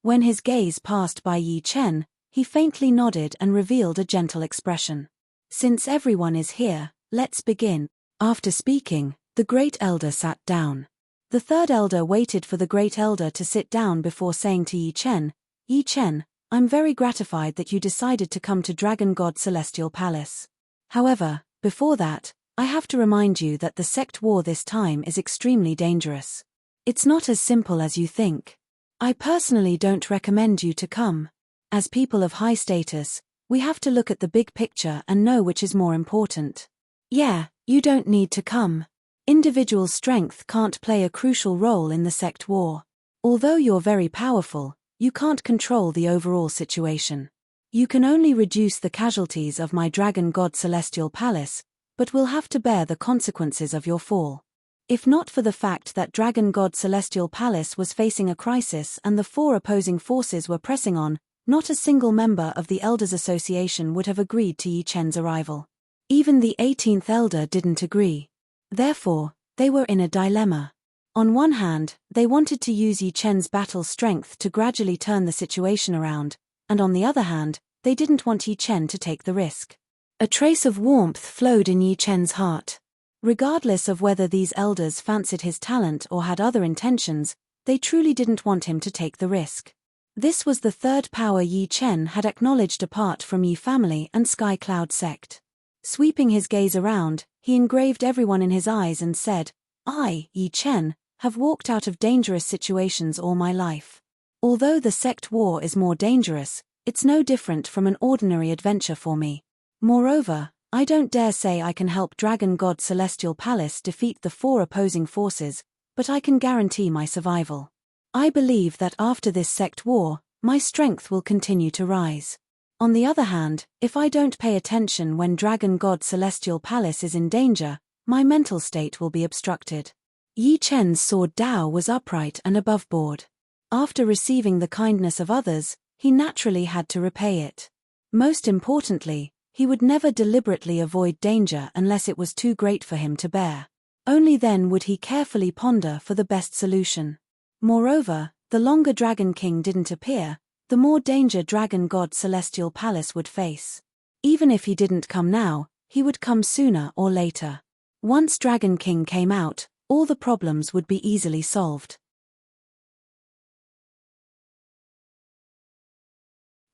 When his gaze passed by Yi Chen, he faintly nodded and revealed a gentle expression. "Since everyone is here, let's begin." After speaking, the Great Elder sat down. The Third Elder waited for the Great Elder to sit down before saying to Yi Chen, "Yi Chen, I'm very gratified that you decided to come to Dragon God Celestial Palace. However, before that, I have to remind you that the sect war this time is extremely dangerous. It's not as simple as you think. I personally don't recommend you to come. As people of high status, we have to look at the big picture and know which is more important. Yeah, you don't need to come. Individual strength can't play a crucial role in the sect war. Although you're very powerful, you can't control the overall situation. You can only reduce the casualties of my Dragon God Celestial Palace, but will have to bear the consequences of your fall. If not for the fact that Dragon God Celestial Palace was facing a crisis and the 4 opposing forces were pressing on, not a single member of the Elders Association would have agreed to Yi Chen's arrival. Even the 18th Elder didn't agree. Therefore, they were in a dilemma. On one hand, they wanted to use Yi Chen's battle strength to gradually turn the situation around, and on the other hand, they didn't want Yi Chen to take the risk. A trace of warmth flowed in Yi Chen's heart. Regardless of whether these elders fancied his talent or had other intentions, they truly didn't want him to take the risk. This was the third power Yi Chen had acknowledged apart from Yi family and Sky Cloud sect. Sweeping his gaze around, he engraved everyone in his eyes and said, "I, Yi Chen, have walked out of dangerous situations all my life. Although the sect war is more dangerous, it's no different from an ordinary adventure for me. Moreover, I don't dare say I can help Dragon God Celestial Palace defeat the 4 opposing forces, but I can guarantee my survival. I believe that after this sect war, my strength will continue to rise. On the other hand, if I don't pay attention when Dragon God Celestial Palace is in danger, my mental state will be obstructed." Yi Chen's sword Dao was upright and above board. After receiving the kindness of others, he naturally had to repay it. Most importantly, he would never deliberately avoid danger unless it was too great for him to bear. Only then would he carefully ponder for the best solution. Moreover, the longer Dragon King didn't appear, the more danger Dragon God Celestial Palace would face. Even if he didn't come now, he would come sooner or later. Once Dragon King came out, all the problems would be easily solved.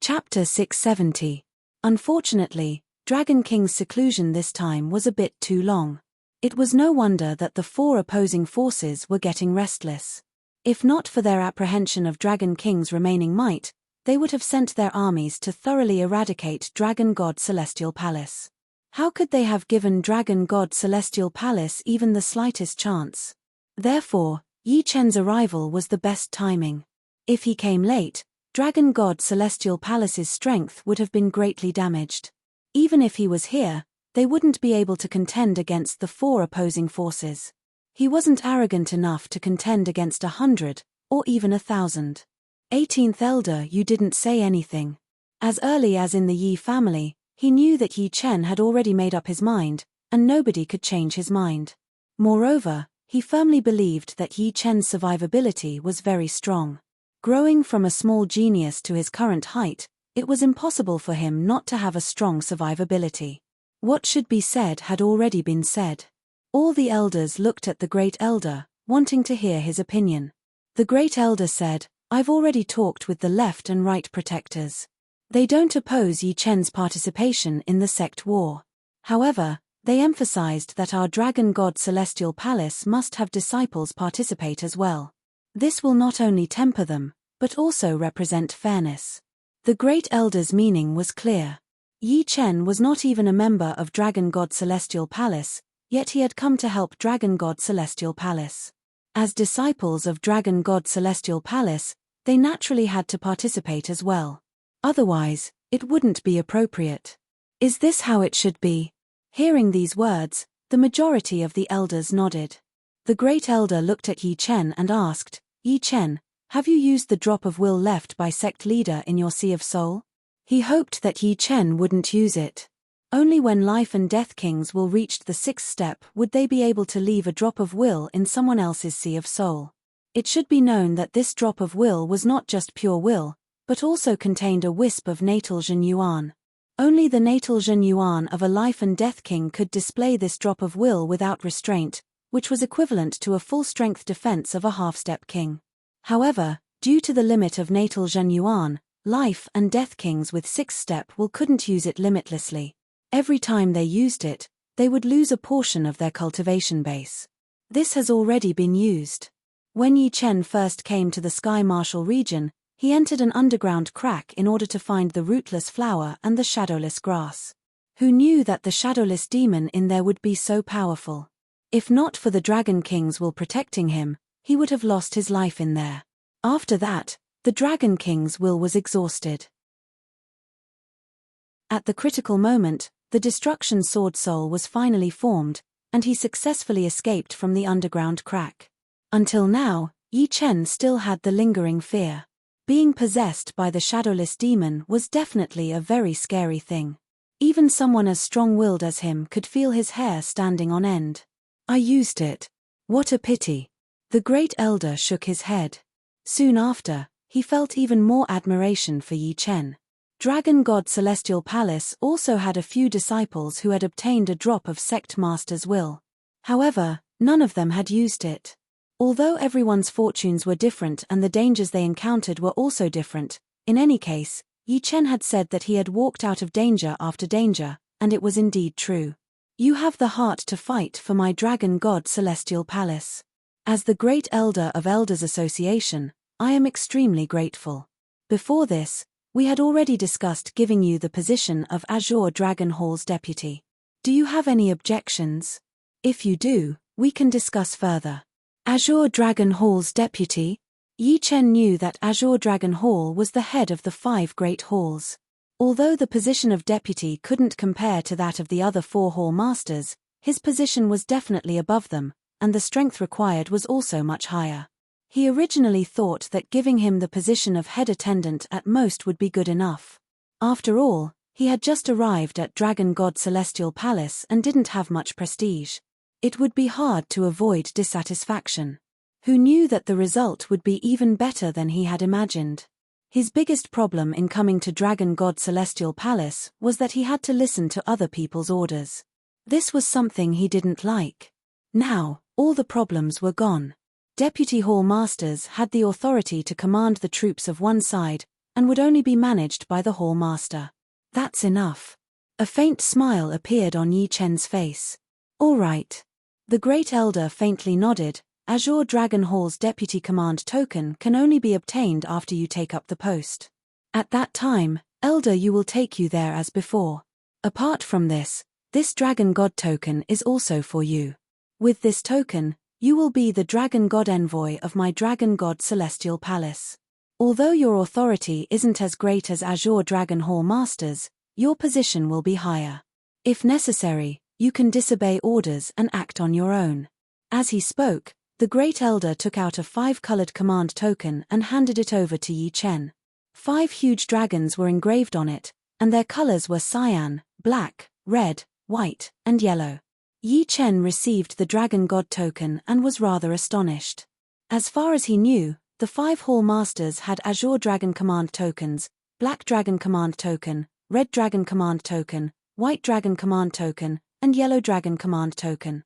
Chapter 670. Unfortunately, Dragon King's seclusion this time was a bit too long. It was no wonder that the 4 opposing forces were getting restless. If not for their apprehension of Dragon King's remaining might, they would have sent their armies to thoroughly eradicate Dragon God Celestial Palace. How could they have given Dragon God Celestial Palace even the slightest chance? Therefore, Yi Chen's arrival was the best timing. If he came late, Dragon God Celestial Palace's strength would have been greatly damaged. Even if he was here, they wouldn't be able to contend against the 4 opposing forces. He wasn't arrogant enough to contend against 100, or even 1,000. 18th Elder, you didn't say anything. As early as in the Yi family, he knew that Yi Chen had already made up his mind, and nobody could change his mind. Moreover, he firmly believed that Yi Chen's survivability was very strong. Growing from a small genius to his current height, it was impossible for him not to have a strong survivability. What should be said had already been said. All the elders looked at the Great Elder, wanting to hear his opinion. The Great Elder said, "I've already talked with the left and right protectors. They don't oppose Yi Chen's participation in the sect war. However, they emphasized that our Dragon God Celestial Palace must have disciples participate as well. This will not only temper them, but also represent fairness." The Great Elder's meaning was clear. Yi Chen was not even a member of Dragon God Celestial Palace, Yet he had come to help Dragon God Celestial Palace. As disciples of Dragon God Celestial Palace, they naturally had to participate as well. Otherwise, it wouldn't be appropriate. Is this how it should be? Hearing these words, the majority of the elders nodded. The great elder looked at Yi Chen and asked, "Yi Chen, have you used the drop of will left by sect leader in your Sea of Soul?" He hoped that Yi Chen wouldn't use it. Only when life and death kings will reach the 6th step would they be able to leave a drop of will in someone else's Sea of Soul. It should be known that this drop of will was not just pure will, but also contained a wisp of natal Zhen Yuan. Only the natal Zhen Yuan of a life and death king could display this drop of will without restraint, which was equivalent to a full-strength defense of a half-step king. However, due to the limit of natal Zhen Yuan, life and death kings with 6th step will couldn't use it limitlessly. Every time they used it, they would lose a portion of their cultivation base. This has already been used. When Yi Chen first came to the Sky Martial region, he entered an underground crack in order to find the rootless flower and the shadowless grass. Who knew that the shadowless demon in there would be so powerful? If not for the Dragon King's will protecting him, he would have lost his life in there. After that, the Dragon King's will was exhausted. At the critical moment, the Destruction Sword Soul was finally formed, and he successfully escaped from the underground crack. Until now, Yi Chen still had the lingering fear. Being possessed by the shadowless demon was definitely a very scary thing. Even someone as strong-willed as him could feel his hair standing on end. "I used it. What a pity." The great elder shook his head. Soon after, he felt even more admiration for Yi Chen. Dragon God Celestial Palace also had a few disciples who had obtained a drop of Sect Master's will. However, none of them had used it. Although everyone's fortunes were different and the dangers they encountered were also different, in any case, Yi Chen had said that he had walked out of danger after danger, and it was indeed true. "You have the heart to fight for my Dragon God Celestial Palace. As the Great Elder of Elders Association, I am extremely grateful. Before this, we had already discussed giving you the position of Azure Dragon Hall's deputy. Do you have any objections? If you do, we can discuss further." Azure Dragon Hall's deputy? Yi Chen knew that Azure Dragon Hall was the head of the 5 great halls. Although the position of deputy couldn't compare to that of the other 4 hall masters, his position was definitely above them, and the strength required was also much higher. He originally thought that giving him the position of head attendant at most would be good enough. After all, he had just arrived at Dragon God Celestial Palace and didn't have much prestige. It would be hard to avoid dissatisfaction. Who knew that the result would be even better than he had imagined? His biggest problem in coming to Dragon God Celestial Palace was that he had to listen to other people's orders. This was something he didn't like. Now, all the problems were gone. Deputy Hall Masters had the authority to command the troops of one side, and would only be managed by the Hall Master. That's enough. A faint smile appeared on Yi Chen's face. "All right." The Great Elder faintly nodded. "Azure Dragon Hall's deputy command token can only be obtained after you take up the post. At that time, Elder you will take you there as before. Apart from this Dragon God token is also for you. With this token, you will be the Dragon God Envoy of my Dragon God Celestial Palace. Although your authority isn't as great as Azure Dragon Hall Masters, your position will be higher. If necessary, you can disobey orders and act on your own." As he spoke, the Great Elder took out a 5-colored command token and handed it over to Yi Chen. 5 huge dragons were engraved on it, and their colors were cyan, black, red, white, and yellow. Yi Chen received the Dragon God token and was rather astonished. As far as he knew, the 5 Hall Masters had Azure Dragon Command tokens, Black Dragon Command token, Red Dragon Command token, White Dragon Command token, and Yellow Dragon Command token.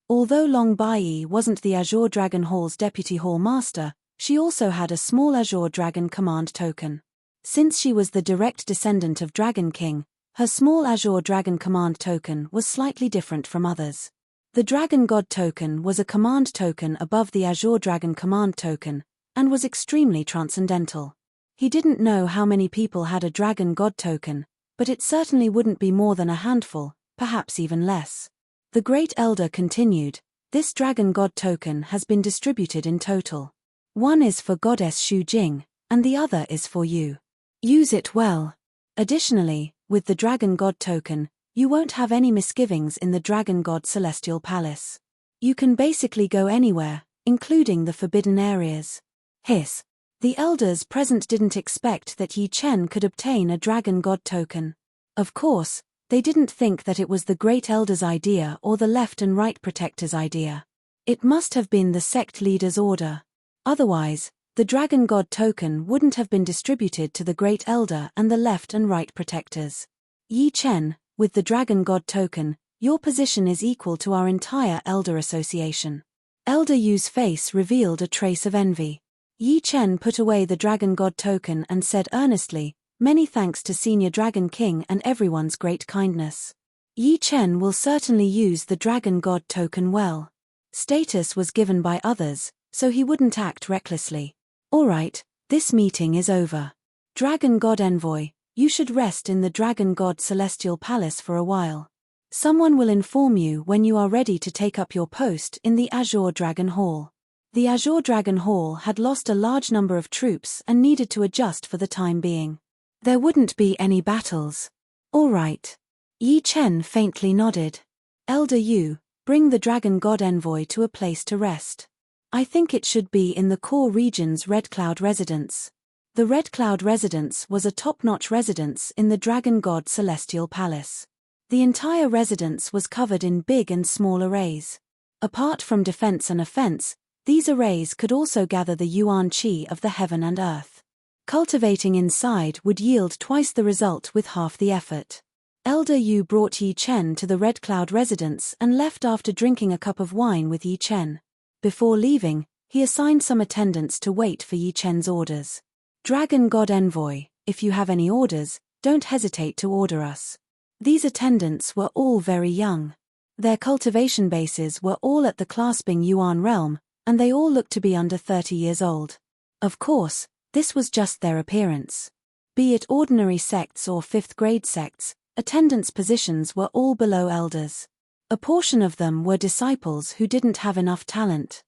Although Long Bai wasn't the Azure Dragon Hall's deputy hall master, she also had a small Azure Dragon Command token. Since she was the direct descendant of Dragon King, her small Azure Dragon Command token was slightly different from others. The Dragon God token was a command token above the Azure Dragon Command token, and was extremely transcendental. He didn't know how many people had a Dragon God token, but it certainly wouldn't be more than a handful, perhaps even less. The Great Elder continued, "This dragon god token has been distributed in total. One is for Goddess Shu Jing, and the other is for you. Use it well. Additionally, with the dragon god token, you won't have any misgivings in the dragon god celestial palace. You can basically go anywhere, including the forbidden areas." Hiss. The elders present didn't expect that Yi Chen could obtain a dragon god token. Of course, they didn't think that it was the Great Elder's idea or the Left and Right Protector's idea. It must have been the sect leader's order. Otherwise, the dragon god token wouldn't have been distributed to the Great Elder and the Left and Right Protectors. Yi Chen, with the dragon god token, your position is equal to our entire Elder Association. Elder Yu's face revealed a trace of envy. Yi Chen put away the dragon god token and said earnestly, "Many thanks to Senior Dragon King and everyone's great kindness. Yi Chen will certainly use the dragon god token well." Status was given by others, so he wouldn't act recklessly. "Alright, this meeting is over. Dragon God Envoy, you should rest in the Dragon God Celestial Palace for a while. Someone will inform you when you are ready to take up your post in the Azure Dragon Hall." The Azure Dragon Hall had lost a large number of troops and needed to adjust for the time being. There wouldn't be any battles. "Alright." Yi Chen faintly nodded. "Elder Yu, bring the Dragon God Envoy to a place to rest. I think it should be in the core region's Red Cloud residence." The Red Cloud residence was a top-notch residence in the Dragon God Celestial Palace. The entire residence was covered in big and small arrays. Apart from defense and offense, these arrays could also gather the Yuan Qi of the heaven and earth. Cultivating inside would yield twice the result with half the effort. Elder Yu brought Yi Chen to the Red Cloud residence and left after drinking a cup of wine with Yi Chen. Before leaving, he assigned some attendants to wait for Yi Chen's orders. "Dragon God Envoy, if you have any orders, don't hesitate to order us." These attendants were all very young. Their cultivation bases were all at the clasping Yuan realm, and they all looked to be under 30 years old. Of course, this was just their appearance. Be it ordinary sects or fifth-grade sects, attendants' positions were all below elders. A portion of them were disciples who didn't have enough talent.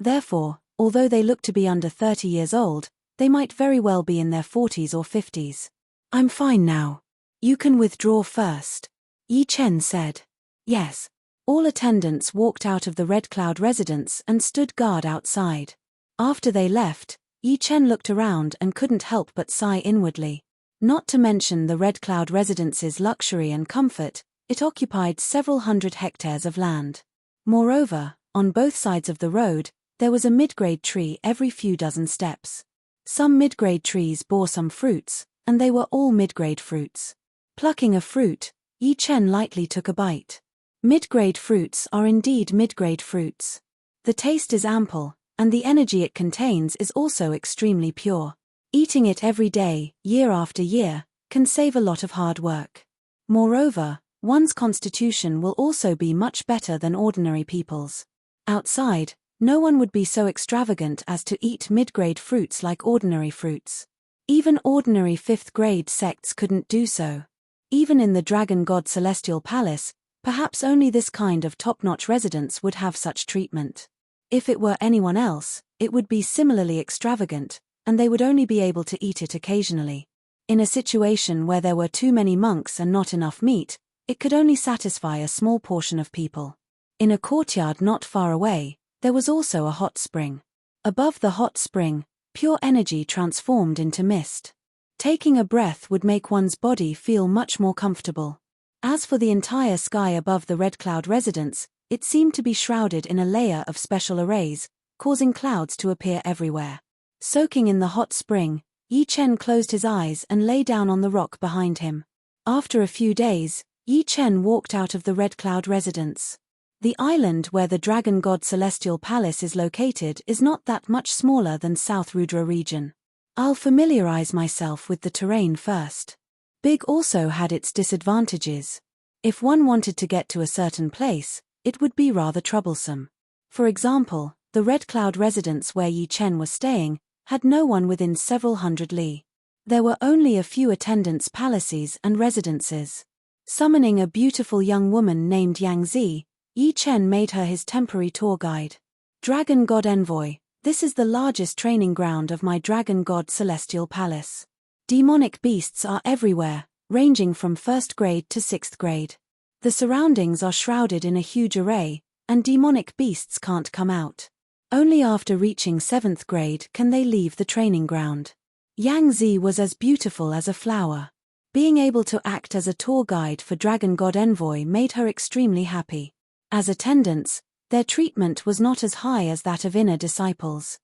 Therefore, although they looked to be under 30 years old, they might very well be in their 40s or 50s. "I'm fine now. You can withdraw first," Yi Chen said. "Yes." All attendants walked out of the Red Cloud residence and stood guard outside. After they left, Yi Chen looked around and couldn't help but sigh inwardly. Not to mention the Red Cloud residence's luxury and comfort, it occupied several hundred hectares of land. Moreover, on both sides of the road, there was a mid-grade tree every few dozen steps. Some mid-grade trees bore some fruits, and they were all mid-grade fruits. Plucking a fruit, Yi Chen lightly took a bite. Mid-grade fruits are indeed mid-grade fruits. The taste is ample, and the energy it contains is also extremely pure. Eating it every day, year after year, can save a lot of hard work. Moreover, one's constitution will also be much better than ordinary people's. Outside, no one would be so extravagant as to eat mid-grade fruits like ordinary fruits. Even ordinary fifth-grade sects couldn't do so. Even in the Dragon God Celestial Palace, perhaps only this kind of top-notch residence would have such treatment. If it were anyone else, it would be similarly extravagant, and they would only be able to eat it occasionally. In a situation where there were too many monks and not enough meat, it could only satisfy a small portion of people. In a courtyard not far away, there was also a hot spring. Above the hot spring, pure energy transformed into mist. Taking a breath would make one's body feel much more comfortable. As for the entire sky above the Red Cloud residence, it seemed to be shrouded in a layer of special arrays, causing clouds to appear everywhere. Soaking in the hot spring, Yi Chen closed his eyes and lay down on the rock behind him. After a few days, Yi Chen walked out of the Red Cloud residence. The island where the Dragon God Celestial Palace is located is not that much smaller than South Rudra region. I'll familiarize myself with the terrain first. Big also had its disadvantages. If one wanted to get to a certain place, it would be rather troublesome. For example, the Red Cloud residence where Yi Chen was staying had no one within several hundred li. There were only a few attendants' palaces and residences. Summoning a beautiful young woman named Yang Zi, Yi Chen made her his temporary tour guide. Dragon God Envoy, this is the largest training ground of my Dragon God Celestial Palace. Demonic beasts are everywhere, ranging from 1st grade to 6th grade. The surroundings are shrouded in a huge array, and demonic beasts can't come out. Only after reaching 7th grade can they leave the training ground. Yang Zi was as beautiful as a flower. Being able to act as a tour guide for Dragon God Envoy made her extremely happy. As attendants, their treatment was not as high as that of inner disciples.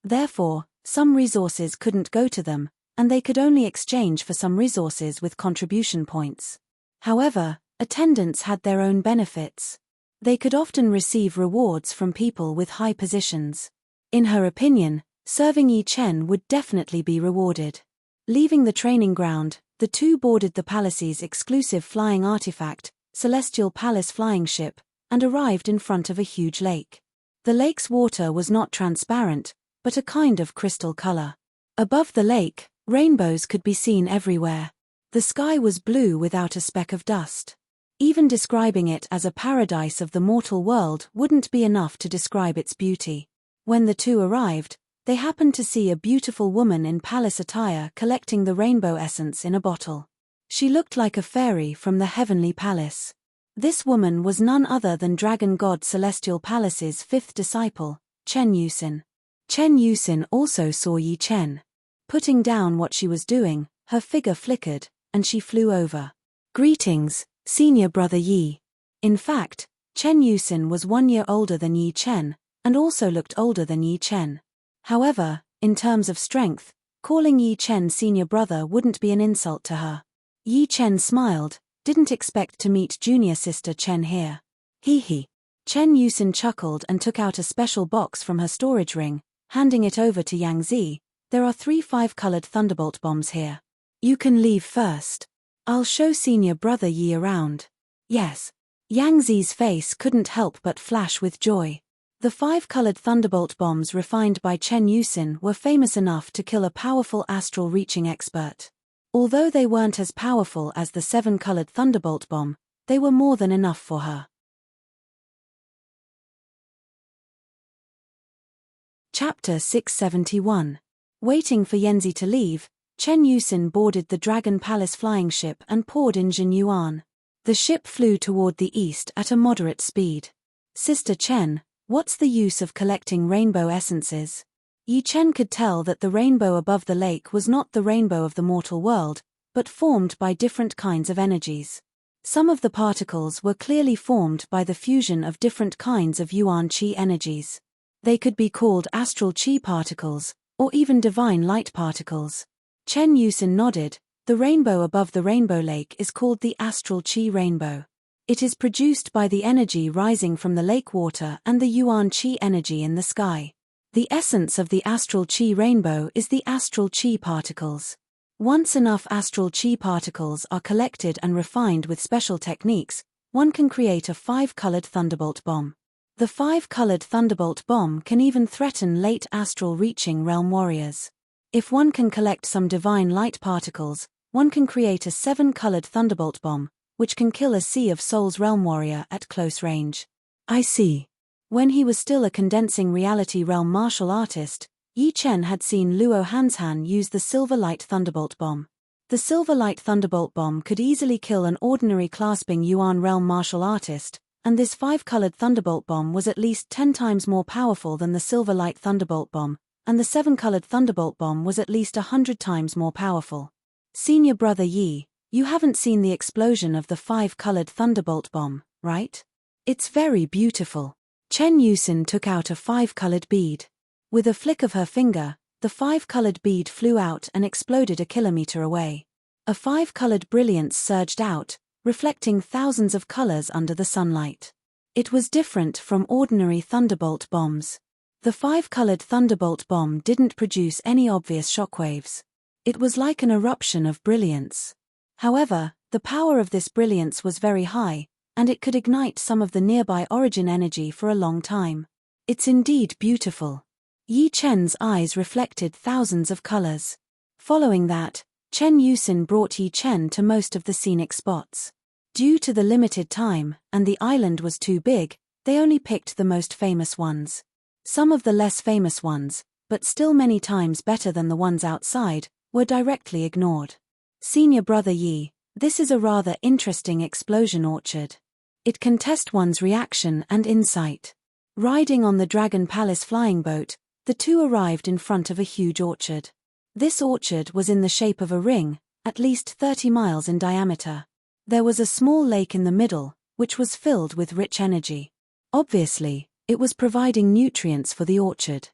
Therefore, some resources couldn't go to them, and they could only exchange for some resources with contribution points. However, attendants had their own benefits. They could often receive rewards from people with high positions. In her opinion, serving Yi Chen would definitely be rewarded. Leaving the training ground, the two boarded the palace's exclusive flying artifact, Celestial Palace flying ship, and arrived in front of a huge lake. The lake's water was not transparent, but a kind of crystal color. Above the lake, rainbows could be seen everywhere. The sky was blue without a speck of dust. Even describing it as a paradise of the mortal world wouldn't be enough to describe its beauty. When the two arrived, they happened to see a beautiful woman in palace attire collecting the rainbow essence in a bottle. She looked like a fairy from the heavenly palace. This woman was none other than Dragon God Celestial Palace's 5th disciple, Chen Yusin. Chen Yusin also saw Yi Chen. Putting down what she was doing, her figure flickered, and she flew over. "Greetings, senior brother Yi." In fact, Chen Yusin was 1 year older than Yi Chen, and also looked older than Yi Chen. However, in terms of strength, calling Yi Chen senior brother wouldn't be an insult to her. Yi Chen smiled, didn't expect to meet junior sister Chen here. Hee hee. Chen Yusin chuckled and took out a special box from her storage ring, handing it over to Yang Zi. "There are 3 5-colored thunderbolt bombs here. You can leave first. I'll show senior brother Yi around." "Yes." Yang Zi's face couldn't help but flash with joy. The 5-colored thunderbolt bombs refined by Chen Yusin were famous enough to kill a powerful astral-reaching expert. Although they weren't as powerful as the 7-colored thunderbolt bomb, they were more than enough for her. Chapter 671. Waiting for Yanzi to leave, Chen Yusin boarded the Dragon Palace flying ship and poured in Jin Yuan. The ship flew toward the east at a moderate speed. "Sister Chen, what's the use of collecting rainbow essences?" Yi Chen could tell that the rainbow above the lake was not the rainbow of the mortal world, but formed by different kinds of energies. Some of the particles were clearly formed by the fusion of different kinds of Yuan Qi energies. They could be called astral Qi particles, or even divine light particles. Chen Yusin nodded. The rainbow above the rainbow lake is called the astral Qi rainbow. It is produced by the energy rising from the lake water and the Yuan Qi energy in the sky. The essence of the astral Qi rainbow is the astral Qi particles. Once enough astral Qi particles are collected and refined with special techniques, one can create a 5-colored thunderbolt bomb. The 5-colored thunderbolt bomb can even threaten late astral reaching realm warriors. If one can collect some divine light particles, one can create a 7-colored thunderbolt bomb, which can kill a Sea of Souls realm warrior at close range. I see. When he was still a condensing reality realm martial artist, Yi Chen had seen Luo Hanshan use the Silver Light Thunderbolt Bomb. The Silver Light Thunderbolt Bomb could easily kill an ordinary clasping Yuan realm martial artist, and this 5-colored Thunderbolt Bomb was at least 10 times more powerful than the Silver Light Thunderbolt Bomb, and the 7-colored Thunderbolt Bomb was at least 100 times more powerful. Senior brother Yi, you haven't seen the explosion of the 5-colored Thunderbolt Bomb, right? It's very beautiful. Chen Yusin took out a 5-colored bead. With a flick of her finger, the 5-colored bead flew out and exploded a kilometer away. A 5-colored brilliance surged out, reflecting thousands of colors under the sunlight. It was different from ordinary thunderbolt bombs. The 5-colored thunderbolt bomb didn't produce any obvious shockwaves. It was like an eruption of brilliance. However, the power of this brilliance was very high, and it could ignite some of the nearby origin energy for a long time. It's indeed beautiful. Yi Chen's eyes reflected thousands of colors. Following that, Chen Yusin brought Yi Chen to most of the scenic spots. Due to the limited time, and the island was too big, they only picked the most famous ones. Some of the less famous ones, but still many times better than the ones outside, were directly ignored. Senior Brother Yi, this is a rather interesting explosion orchard. It can test one's reaction and insight. Riding on the Dragon Palace flying boat, the two arrived in front of a huge orchard. This orchard was in the shape of a ring, at least 30 miles in diameter. There was a small lake in the middle, which was filled with rich energy. Obviously, it was providing nutrients for the orchard.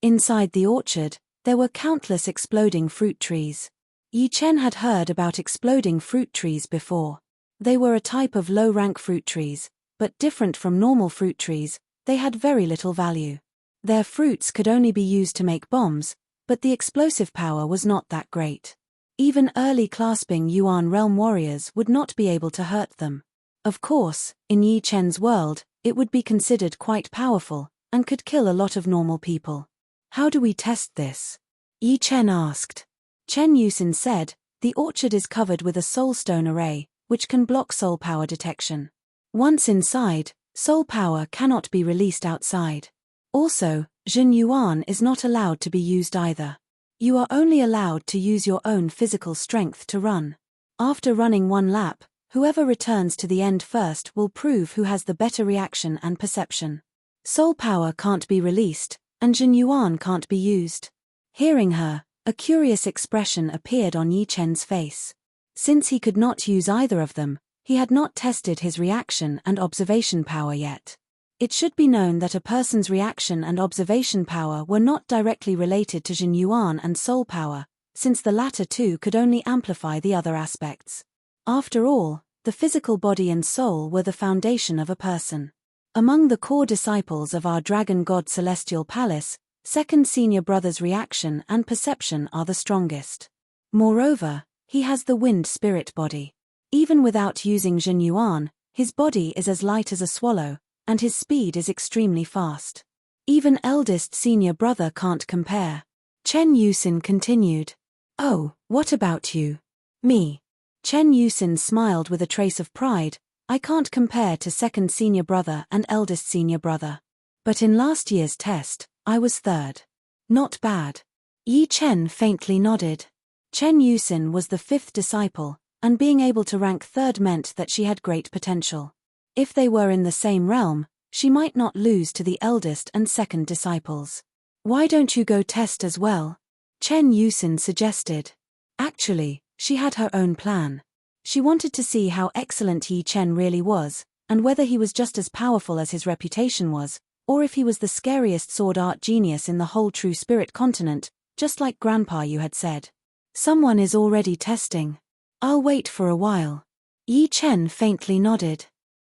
Inside the orchard, there were countless exploding fruit trees. Yi Chen had heard about exploding fruit trees before. They were a type of low-rank fruit trees, but different from normal fruit trees, they had very little value. Their fruits could only be used to make bombs, but the explosive power was not that great. Even early clasping Yuan realm warriors would not be able to hurt them. Of course, in Yi Chen's world, it would be considered quite powerful, and could kill a lot of normal people. How do we test this? Yi Chen asked. Chen Yusin said, the orchard is covered with a soul stone array, which can block soul power detection. Once inside, soul power cannot be released outside. Also, Jin Yuan is not allowed to be used either. You are only allowed to use your own physical strength to run. After running one lap, whoever returns to the end first will prove who has the better reaction and perception. Soul power can't be released, and Jin Yuan can't be used. Hearing her, a curious expression appeared on Yi Chen's face. Since he could not use either of them, he had not tested his reaction and observation power yet. It should be known that a person's reaction and observation power were not directly related to Jin Yuan and soul power, since the latter two could only amplify the other aspects. After all, the physical body and soul were the foundation of a person. Among the core disciples of our Dragon God Celestial Palace, second senior brother's reaction and perception are the strongest. Moreover, he has the wind spirit body. Even without using Jin Yuan, his body is as light as a swallow, and his speed is extremely fast. Even eldest senior brother can't compare. Chen Yusin continued. Oh, what about you? Me. Chen Yusin smiled with a trace of pride. I can't compare to second senior brother and eldest senior brother. But in last year's test, I was third. Not bad. Yi Chen faintly nodded. Chen Yusin was the fifth disciple, and being able to rank third meant that she had great potential. If they were in the same realm, she might not lose to the eldest and second disciples. Why don't you go test as well? Chen Yusin suggested. Actually, she had her own plan. She wanted to see how excellent Yi Chen really was, and whether he was just as powerful as his reputation was, or if he was the scariest sword art genius in the whole True Spirit continent, just like Grandpa you had said. Someone is already testing. I'll wait for a while. Yi Chen faintly nodded.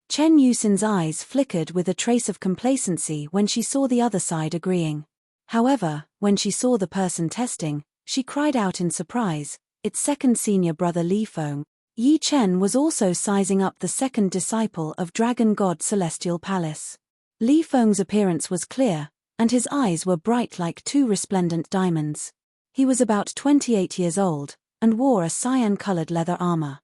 Chen Yusin's eyes flickered with a trace of complacency when she saw the other side agreeing. However, when she saw the person testing, she cried out in surprise, it's second senior brother Li Feng. Yi Chen was also sizing up the second disciple of Dragon God Celestial Palace. Li Feng's appearance was clear, and his eyes were bright like two resplendent diamonds. He was about 28 years old, and wore a cyan-colored leather armor.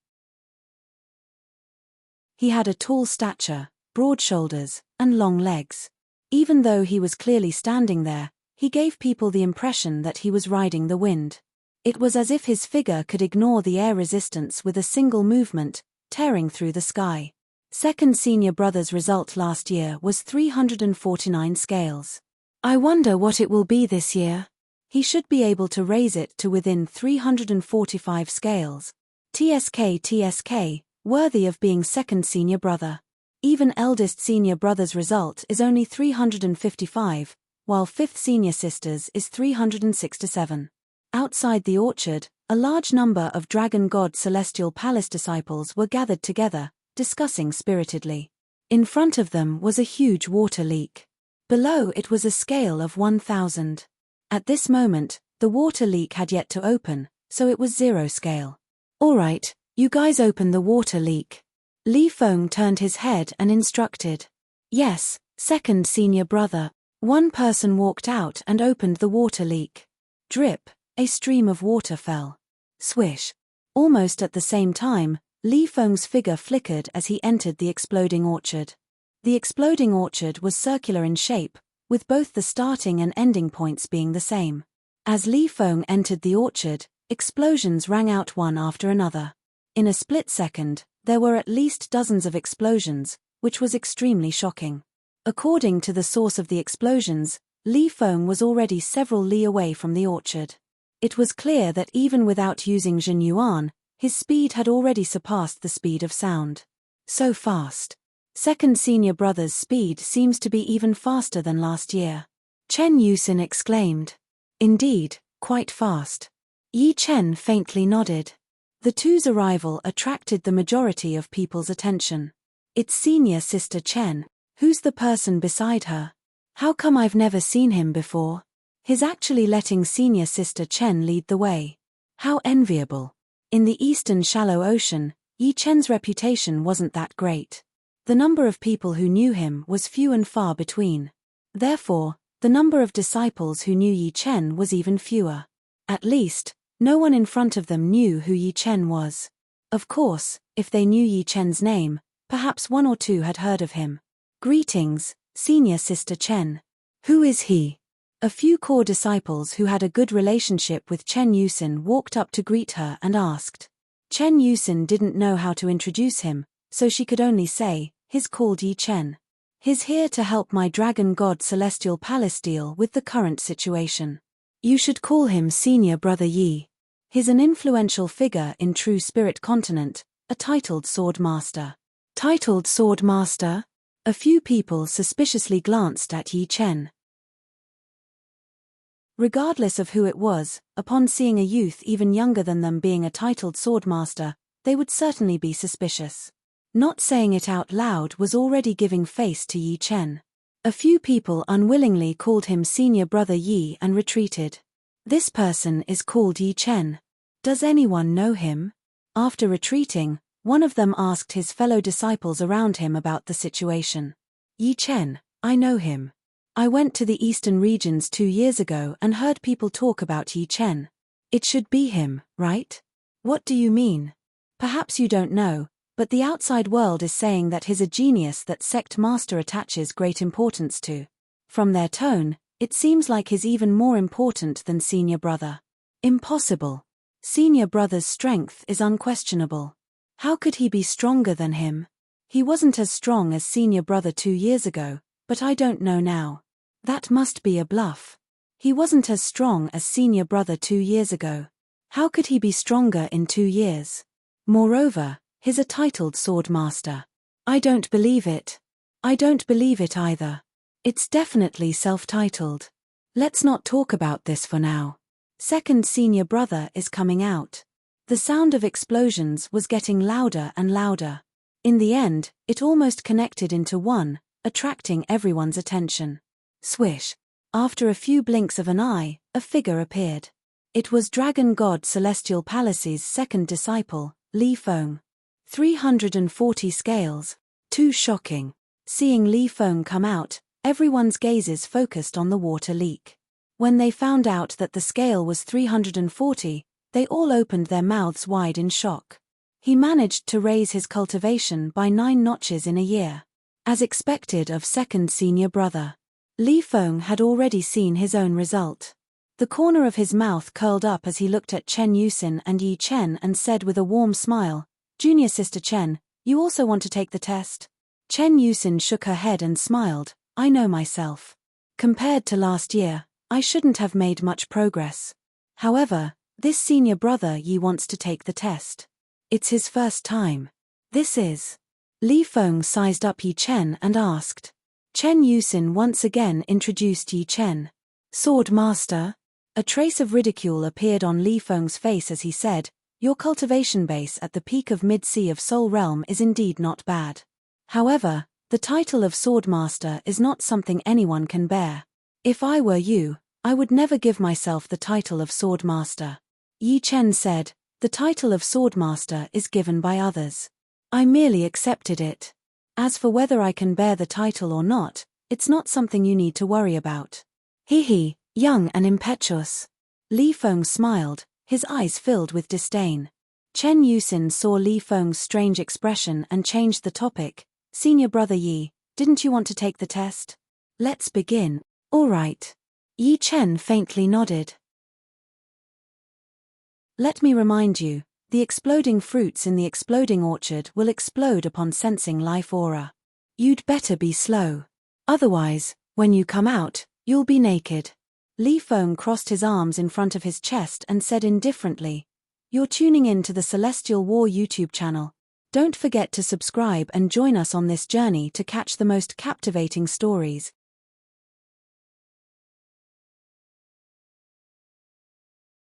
He had a tall stature, broad shoulders, and long legs. Even though he was clearly standing there, he gave people the impression that he was riding the wind. It was as if his figure could ignore the air resistance with a single movement, tearing through the sky. Second senior brother's result last year was 349 scales. I wonder what it will be this year. He should be able to raise it to within 345 scales. TSK, worthy of being second senior brother. Even eldest senior brother's result is only 355, while fifth senior sister's is 367. Outside the orchard, a large number of Dragon God Celestial Palace disciples were gathered together, discussing spiritedly. In front of them was a huge water leak. Below it was a scale of 1,000. At this moment, the water leak had yet to open, so it was 0 scale. All right, you guys open the water leak. Li Feng turned his head and instructed. Yes, second senior brother. One person walked out and opened the water leak. Drip, a stream of water fell. Swish. Almost at the same time, Li Feng's figure flickered as he entered the exploding orchard. The exploding orchard was circular in shape, with both the starting and ending points being the same. As Li Feng entered the orchard, explosions rang out one after another. In a split second, there were at least dozens of explosions, which was extremely shocking. According to the source of the explosions, Li Feng was already several li away from the orchard. It was clear that even without using Jin Yuan, his speed had already surpassed the speed of sound. So fast. Second senior brother's speed seems to be even faster than last year. Chen Yusin exclaimed. Indeed, quite fast. Yi Chen faintly nodded. The two's arrival attracted the majority of people's attention. It's senior sister Chen. Who's the person beside her? How come I've never seen him before? He's actually letting senior sister Chen lead the way. How enviable. In the eastern shallow ocean, Yi Chen's reputation wasn't that great. The number of people who knew him was few and far between. Therefore, the number of disciples who knew Yi Chen was even fewer. At least, no one in front of them knew who Yi Chen was. Of course, if they knew Yi Chen's name, perhaps one or two had heard of him. Greetings, senior sister Chen. Who is he? A few core disciples who had a good relationship with Chen Yusin walked up to greet her and asked. Chen Yusin didn't know how to introduce him, so she could only say, he's called Yi Chen. He's here to help my dragon god Celestial Palace deal with the current situation. You should call him Senior Brother Yi. He's an influential figure in True Spirit Continent, a titled Sword Master. Titled Sword Master? A few people suspiciously glanced at Yi Chen. Regardless of who it was, upon seeing a youth even younger than them being a titled swordmaster, they would certainly be suspicious. Not saying it out loud was already giving face to Yi Chen. A few people unwillingly called him Senior Brother Yi and retreated. This person is called Yi Chen. Does anyone know him? After retreating, one of them asked his fellow disciples around him about the situation. Yi Chen, I know him. I went to the eastern regions 2 years ago and heard people talk about Yi Chen. It should be him, right? What do you mean? Perhaps you don't know, but the outside world is saying that he's a genius that sect master attaches great importance to. From their tone, it seems like he's even more important than senior brother. Impossible. Senior brother's strength is unquestionable. How could he be stronger than him? He wasn't as strong as senior brother 2 years ago, but I don't know now. That must be a bluff. He wasn't as strong as senior brother 2 years ago. How could he be stronger in 2 years? Moreover, he's a titled sword master. I don't believe it. I don't believe it either. It's definitely self-titled. Let's not talk about this for now. Second senior brother is coming out. The sound of explosions was getting louder and louder. In the end, it almost connected into one, attracting everyone's attention. Swish. After a few blinks of an eye, a figure appeared. It was Dragon God Celestial Palace's second disciple, Li Feng. 340 scales. Too shocking. Seeing Li Feng come out, everyone's gazes focused on the water leak. When they found out that the scale was 340, they all opened their mouths wide in shock. He managed to raise his cultivation by 9 notches in a year. As expected of second senior brother. Li Feng had already seen his own result. The corner of his mouth curled up as he looked at Chen Yusin and Yi Chen and said with a warm smile, Junior sister Chen, you also want to take the test? Chen Yusin shook her head and smiled, I know myself. Compared to last year, I shouldn't have made much progress. However, this senior brother Yi wants to take the test. It's his first time. This is. Li Feng sized up Yi Chen and asked. Chen Yusin once again introduced Yi Chen. Sword Master? A trace of ridicule appeared on Li Feng's face as he said, your cultivation base at the peak of mid-sea of Soul Realm is indeed not bad. However, the title of Sword Master is not something anyone can bear. If I were you, I would never give myself the title of Sword Master. Yi Chen said, the title of Sword Master is given by others. I merely accepted it. As for whether I can bear the title or not, It's not something you need to worry about. He, young and impetuous. Li Feng smiled, his eyes filled with disdain. Chen Yusin saw Li Feng's strange expression and changed the topic. Senior brother Yi, didn't you want to take the test? Let's begin. All right. Yi Chen faintly nodded. Let me remind you, the exploding fruits in the exploding orchard will explode upon sensing life aura. You'd better be slow. Otherwise, when you come out, you'll be naked. Li Feng crossed his arms in front of his chest and said indifferently, "You're tuning in to the Celestial War YouTube channel. Don't forget to subscribe and join us on this journey to catch the most captivating stories.